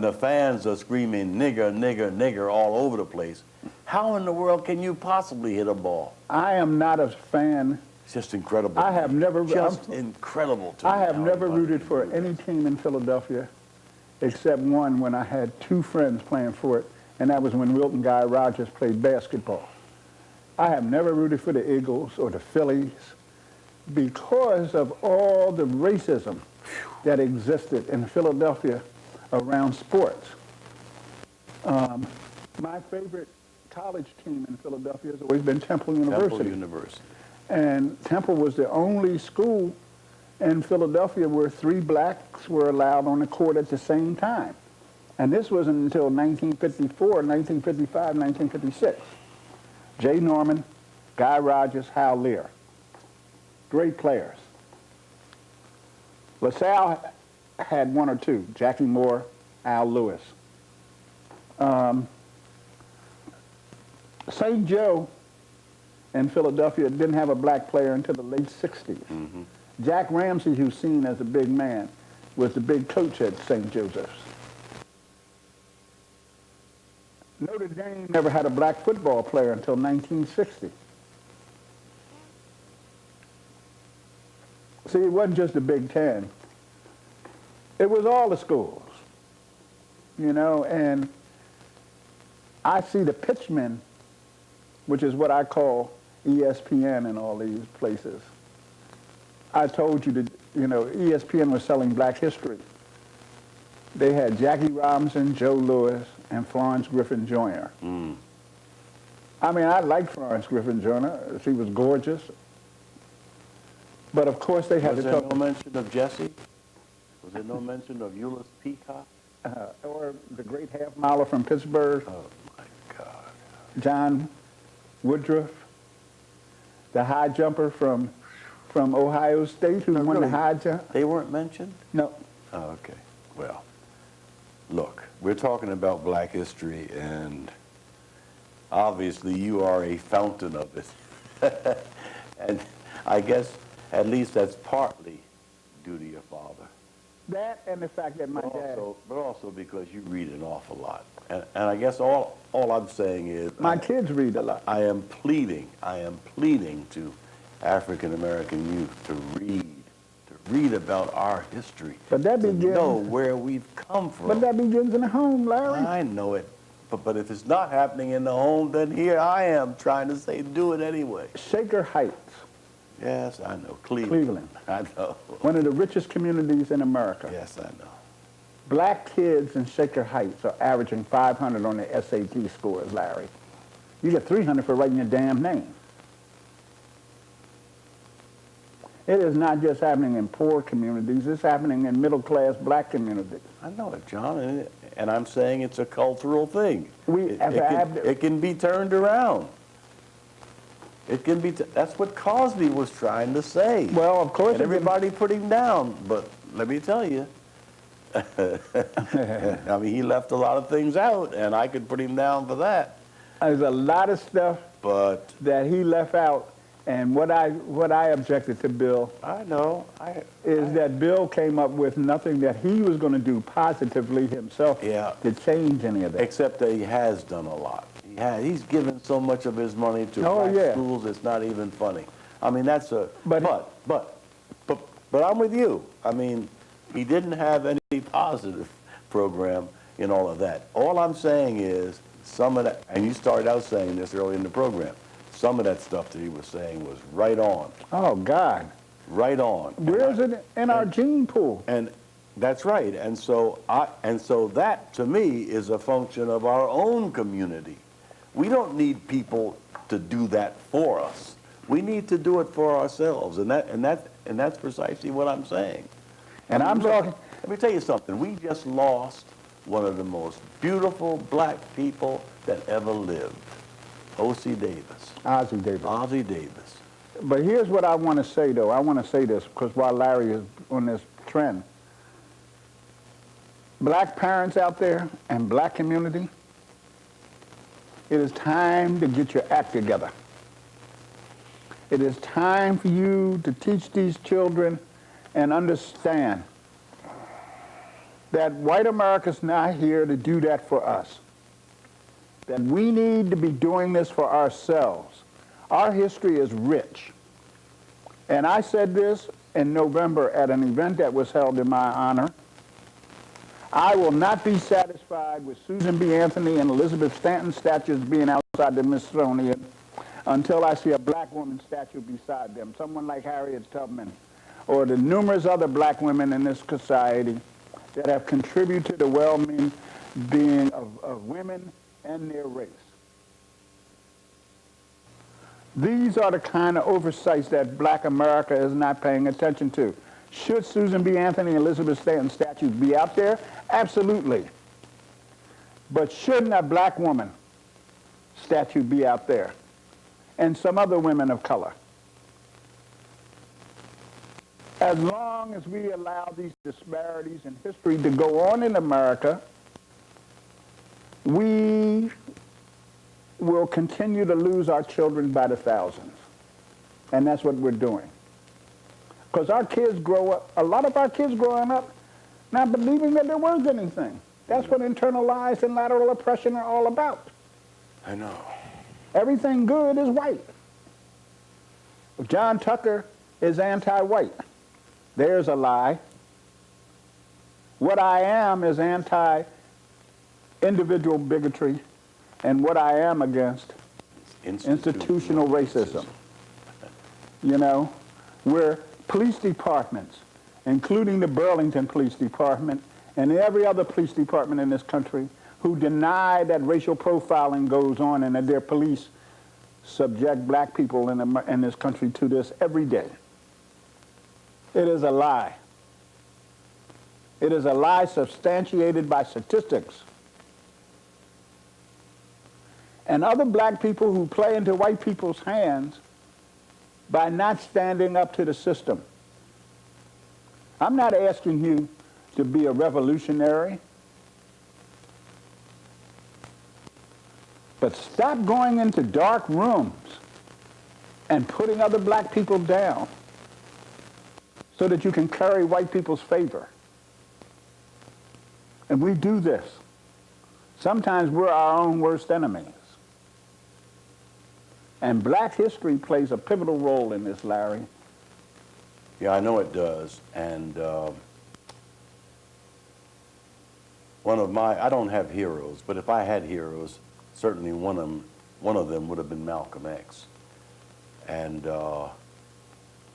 Speaker 5: the fans are screaming nigger, nigger, nigger all over the place. How in the world can you possibly hit a ball?
Speaker 6: I am not a fan.
Speaker 5: It's just incredible.
Speaker 6: I have never.
Speaker 5: Incredible to me.
Speaker 6: I have
Speaker 5: how
Speaker 6: never
Speaker 5: anybody
Speaker 6: rooted
Speaker 5: can
Speaker 6: for
Speaker 5: do that.
Speaker 6: any team in Philadelphia except one when I had two friends playing for it, and that was when Wilton Guy Rogers played basketball. I have never rooted for the Eagles or the Phillies because of all the racism that existed in Philadelphia around sports. My favorite college team in Philadelphia has always been Temple University.
Speaker 5: Temple University.
Speaker 6: And Temple was the only school in Philadelphia where 3 blacks were allowed on the court at the same time. And this wasn't until 1954, 1955, 1956. Jay Norman, Guy Rogers, Hal Lear. Great players. LaSalle had one or two, Jackie Moore, Al Lewis. St. Joe in Philadelphia didn't have a black player until the late 60s.
Speaker 5: Mm-hmm.
Speaker 6: Jack Ramsey, who's seen as a big man, was the big coach at St. Joseph's. Notre Dame never had a black football player until 1960. See, it wasn't just the Big Ten. It was all the schools, you know, and I see the pitchmen, which is what I call ESPN in all these places. I told you that, you know, ESPN was selling black history. They had Jackie Robinson, Joe Louis, and Florence Griffin Joyner.
Speaker 5: Mm.
Speaker 6: I mean, I liked Florence Griffin Joyner. She was gorgeous. But of course they had
Speaker 5: Was
Speaker 6: to
Speaker 5: there
Speaker 6: talk,
Speaker 5: no mention of Jesse? Was there no mention of Euless Peacock?
Speaker 6: or the great half miler from Pittsburgh,
Speaker 5: Oh, my God.
Speaker 6: John Woodruff, the high jumper from Ohio State who
Speaker 5: No,
Speaker 6: won the
Speaker 5: really?
Speaker 6: high jump.
Speaker 5: They weren't mentioned?
Speaker 6: No,
Speaker 5: Oh, okay. Well, look, we're talking about black history, and obviously you are a fountain of it. And I guess at least that's partly due to your father.
Speaker 6: that and the fact that my dad,
Speaker 5: But also because you read an awful lot. And I guess all I'm saying is
Speaker 6: my kids read a lot.
Speaker 5: I am pleading to African American youth to read about our history.
Speaker 6: But that
Speaker 5: to
Speaker 6: begins-
Speaker 5: know where we've come from.
Speaker 6: But that begins in the home, Larry.
Speaker 5: I know it. But if it's not happening in the home, then here I am trying to say do it anyway.
Speaker 6: Shaker Heights,
Speaker 5: Yes, I know. Cleveland.
Speaker 6: Cleveland.
Speaker 5: I know.
Speaker 6: one of the richest communities in America.
Speaker 5: Yes, I know.
Speaker 6: Black kids in Shaker Heights are averaging 500 on their SAT scores, Larry. You get 300 for writing your damn name. It is not just happening in poor communities, it's happening in middle-class black communities.
Speaker 5: I know it, John, and I'm saying it's a cultural thing.
Speaker 6: We have to have the-
Speaker 5: It can be turned around. It can be. That's what Cosby was trying to say.
Speaker 6: Well, of course
Speaker 5: And
Speaker 6: it can-
Speaker 5: everybody put him down. But let me tell you, I mean, he left a lot of things out, and I could put him down for that.
Speaker 6: There's a lot of stuff
Speaker 5: But
Speaker 6: that he left out, and what I objected to Bill
Speaker 5: I know.
Speaker 6: is that Bill came up with nothing that he was going to do positively himself
Speaker 5: Yeah.
Speaker 6: to change any of that.
Speaker 5: Except that he has done a lot. He's given so much of his money to
Speaker 6: Oh,
Speaker 5: black
Speaker 6: yeah.
Speaker 5: schools, it's not even funny. I mean, that's a,
Speaker 6: But-
Speaker 5: but I'm with you. I mean, he didn't have any positive program in all of that. All I'm saying is some of that, and you started out saying this early in the program, some of that stuff that he was saying was right on,
Speaker 6: Oh, God.
Speaker 5: right on.
Speaker 6: Where is it in our gene pool?
Speaker 5: And that's right. And so that to me is a function of our own community. We don't need people to do that for us. We need to do it for ourselves, and that's precisely what I'm saying.
Speaker 6: And I'm
Speaker 5: Look,
Speaker 6: talking,
Speaker 5: Let me tell you something. We just lost one of the most beautiful black people that ever lived, O.C. Davis,
Speaker 6: Ozzie Davis.
Speaker 5: Ozzie Davis.
Speaker 6: But here's what I want to say, though. I want to say this, because while Larry is on this trend, black parents out there and black community, it is time to get your act together. It is time for you to teach these children and understand that white America's not here to do that for us. That we need to be doing this for ourselves. Our history is rich. And I said this in November at an event that was held in my honor. I will not be satisfied with Susan B. Anthony and Elizabeth Stanton statues being outside the Smithsonian until I see a black woman statue beside them, someone like Harriet Tubman, or the numerous other black women in this society that have contributed to the well-being of women and their race. These are the kind of oversights that black America is not paying attention to. Should Susan B. Anthony and Elizabeth Stanton statues be out there? Absolutely. But shouldn't a black woman statue be out there? And some other women of color? As long as we allow these disparities in history to go on in America, we will continue to lose our children by the thousands. And that's what we're doing. Because our kids grow up, a lot of our kids growing up, not believing that there was anything. That's what internalized and lateral oppression are all about.
Speaker 5: I know.
Speaker 6: Everything good is white. John Tucker is anti-white. There's a lie. What I am is anti-individual bigotry, and what I am against institutional racism. You know, where police departments, including the Burlington Police Department and every other police department in this country, who deny that racial profiling goes on and that their police subject black people in this country to this every day. It is a lie. It is a lie substantiated by statistics. And other black people who play into white people's hands by not standing up to the system. I'm not asking you to be a revolutionary, but stop going into dark rooms and putting other black people down so that you can curry white people's favor. And we do this. Sometimes we're our own worst enemies. And black history plays a pivotal role in this, Larry.
Speaker 5: Yeah, I know it does. And I don't have heroes, but if I had heroes, certainly one of them would have been Malcolm X. And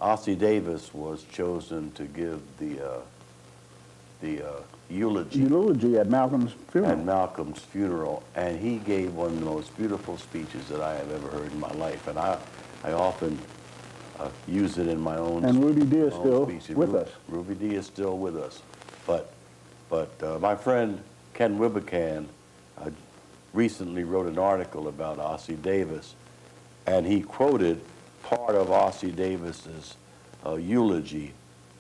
Speaker 5: Ossie Davis was chosen to give the eulogy
Speaker 6: at Malcolm's funeral.
Speaker 5: At Malcolm's funeral, and he gave one of the most beautiful speeches that I have ever heard in my life, and I often use it in my own.
Speaker 6: And Ruby Dee is still with us.
Speaker 5: Ruby Dee is still with us, but my friend Ken Wibbecan recently wrote an article about Ossie Davis, and he quoted part of Ossie Davis's eulogy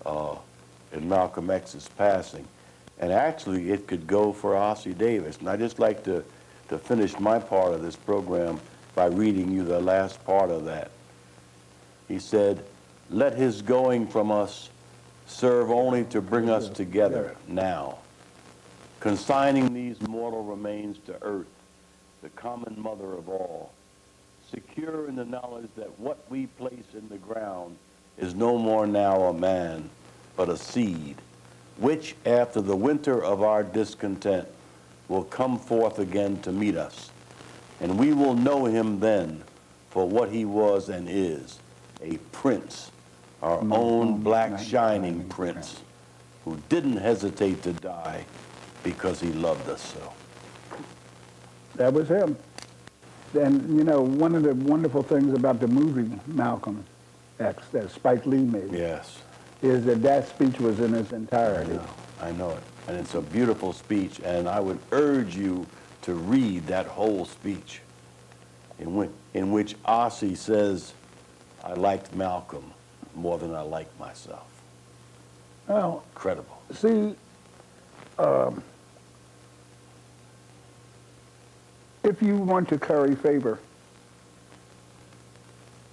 Speaker 5: in Malcolm X's passing. And actually, it could go for Ossie Davis. And I'd just like to finish my part of this program by reading you the last part of that. He said, "Let his going from us serve only to bring us together now, consigning these mortal remains to earth, the common mother of all, secure in the knowledge that what we place in the ground is no more now a man, but a seed, which after the winter of our discontent will come forth again to meet us. And we will know him then for what he was and is, a prince, our own black shining prince, who didn't hesitate to die because he loved us so."
Speaker 6: That was him. And, you know, one of the wonderful things about the movie Malcolm X that Spike Lee made
Speaker 5: Yes.
Speaker 6: is that speech was in its entirety.
Speaker 5: I know it. And it's a beautiful speech, and I would urge you to read that whole speech in which Ossie says, "I liked Malcolm more than I liked myself."
Speaker 6: Well,
Speaker 5: Incredible.
Speaker 6: see, if you want to curry favor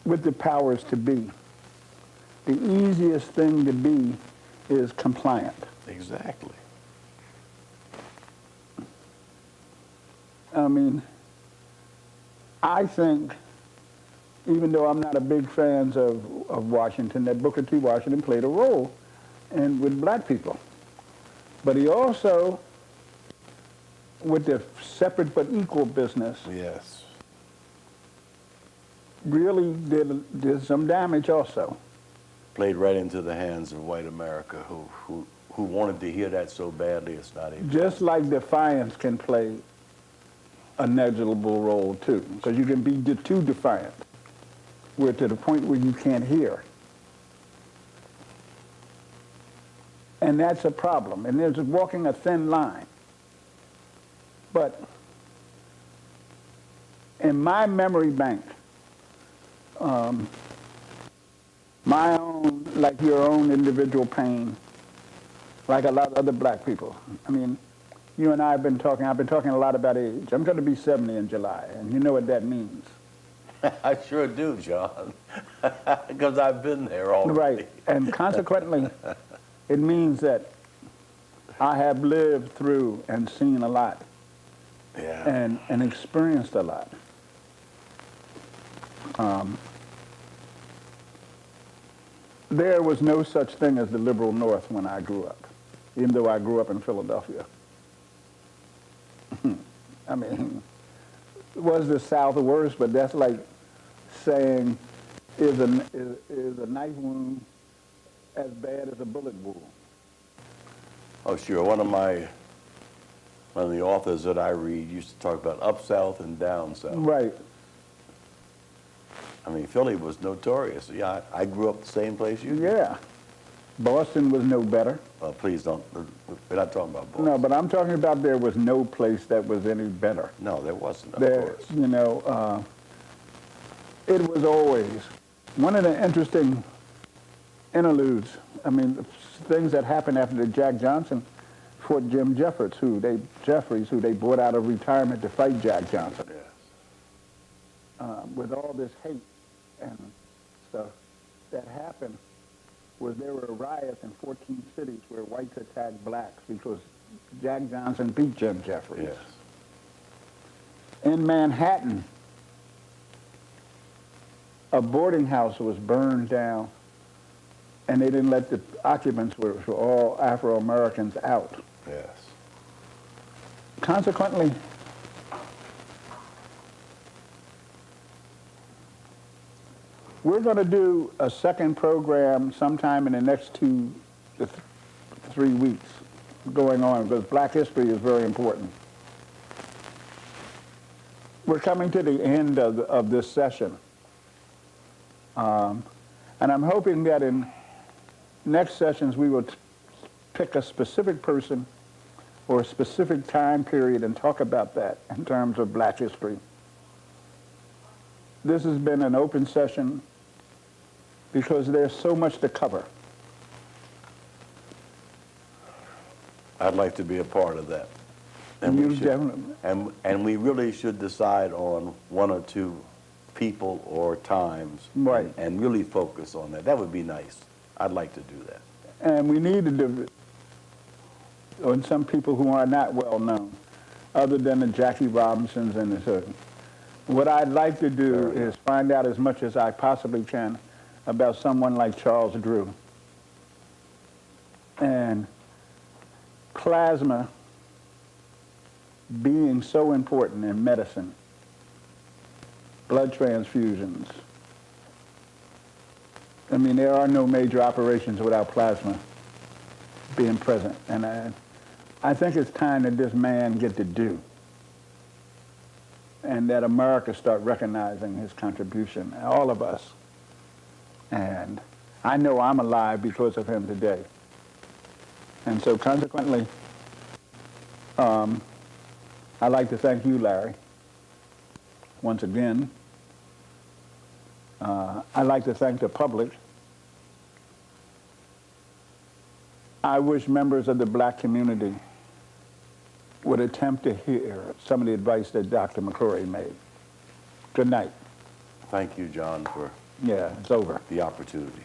Speaker 6: with the powers to be, the easiest thing to be is compliant.
Speaker 5: Exactly.
Speaker 6: I mean, I think, even though I'm not a big fan of Washington, that Booker T. Washington played a role with black people. But he also, with the separate but equal business,
Speaker 5: Yes.
Speaker 6: really did some damage also.
Speaker 5: Played right into the hands of white America, who wanted to hear that so badly it's not even.
Speaker 6: Just like defiance can play a negligible role too, because you can be too defiant, where to the point where you can't hear. And that's a problem. And there's walking a thin line. But in my memory bank, my own, like your own individual pain, like a lot of other black people. I mean, you and I have been talking, I've been talking a lot about age. I'm going to be 70 in July, and you know what that means.
Speaker 5: I sure do, John, because I've been there already.
Speaker 6: Right, and consequently, it means that I have lived through and seen a lot
Speaker 5: Yeah.
Speaker 6: and experienced a lot. There was no such thing as the liberal North when I grew up, even though I grew up in Philadelphia. I mean, was the South worse? But that's like saying, is a knife wound as bad as a bullet wound?
Speaker 5: Oh, sure. One of the authors that I read used to talk about up south and down south.
Speaker 6: Right.
Speaker 5: I mean, Philly was notorious. Yeah, I grew up the same place you did.
Speaker 6: Yeah. Boston was no better.
Speaker 5: Please don't. We're not talking about Boston.
Speaker 6: No, but I'm talking about there was no place that was any better.
Speaker 5: No, there wasn't, of
Speaker 6: There,
Speaker 5: course.
Speaker 6: you know, it was always one of the interesting interludes. I mean, things that happened after the Jack Johnson fought Jim Jeffries, who they brought out of retirement to fight Jack Johnson.
Speaker 5: Yes.
Speaker 6: With all this hate and stuff that happened, was there were riots in 14 cities where whites attacked blacks because Jack Johnson beat Jim Jeffries.
Speaker 5: Yes.
Speaker 6: In Manhattan, a boarding house was burned down, and they didn't let the occupants, which were all Afro-Americans, out.
Speaker 5: Yes.
Speaker 6: Consequently, we're going to do a second program sometime in the next 2 to 3 weeks going on, because Black history is very important. We're coming to the end of this session. And I'm hoping that in next sessions we will pick a specific person or a specific time period and talk about that in terms of Black history. This has been an open session because there's so much to cover.
Speaker 5: I'd like to be a part of that.
Speaker 6: And
Speaker 5: we
Speaker 6: you
Speaker 5: should-
Speaker 6: definitely,
Speaker 5: and we really should decide on 1 or 2 people or times.
Speaker 6: Right.
Speaker 5: And really focus on that. That would be nice. I'd like to do that.
Speaker 6: and we need to do on some people who are not well known, other than the Jackie Robinsons and the certain. What I'd like to do is find out as much as I possibly can about someone like Charles Drew. And plasma being so important in medicine, blood transfusions. I mean, there are no major operations without plasma being present. And I think it's time that this man get to do, and that America start recognizing his contribution, all of us. And I know I'm alive because of him today. And so consequently, I'd like to thank you, Larry, once again. I'd like to thank the public. I wish members of the black community would attempt to hear some of the advice that Dr. McCrory made. Good night.
Speaker 5: Thank you, John, for
Speaker 6: Yeah, it's over.
Speaker 5: the opportunity.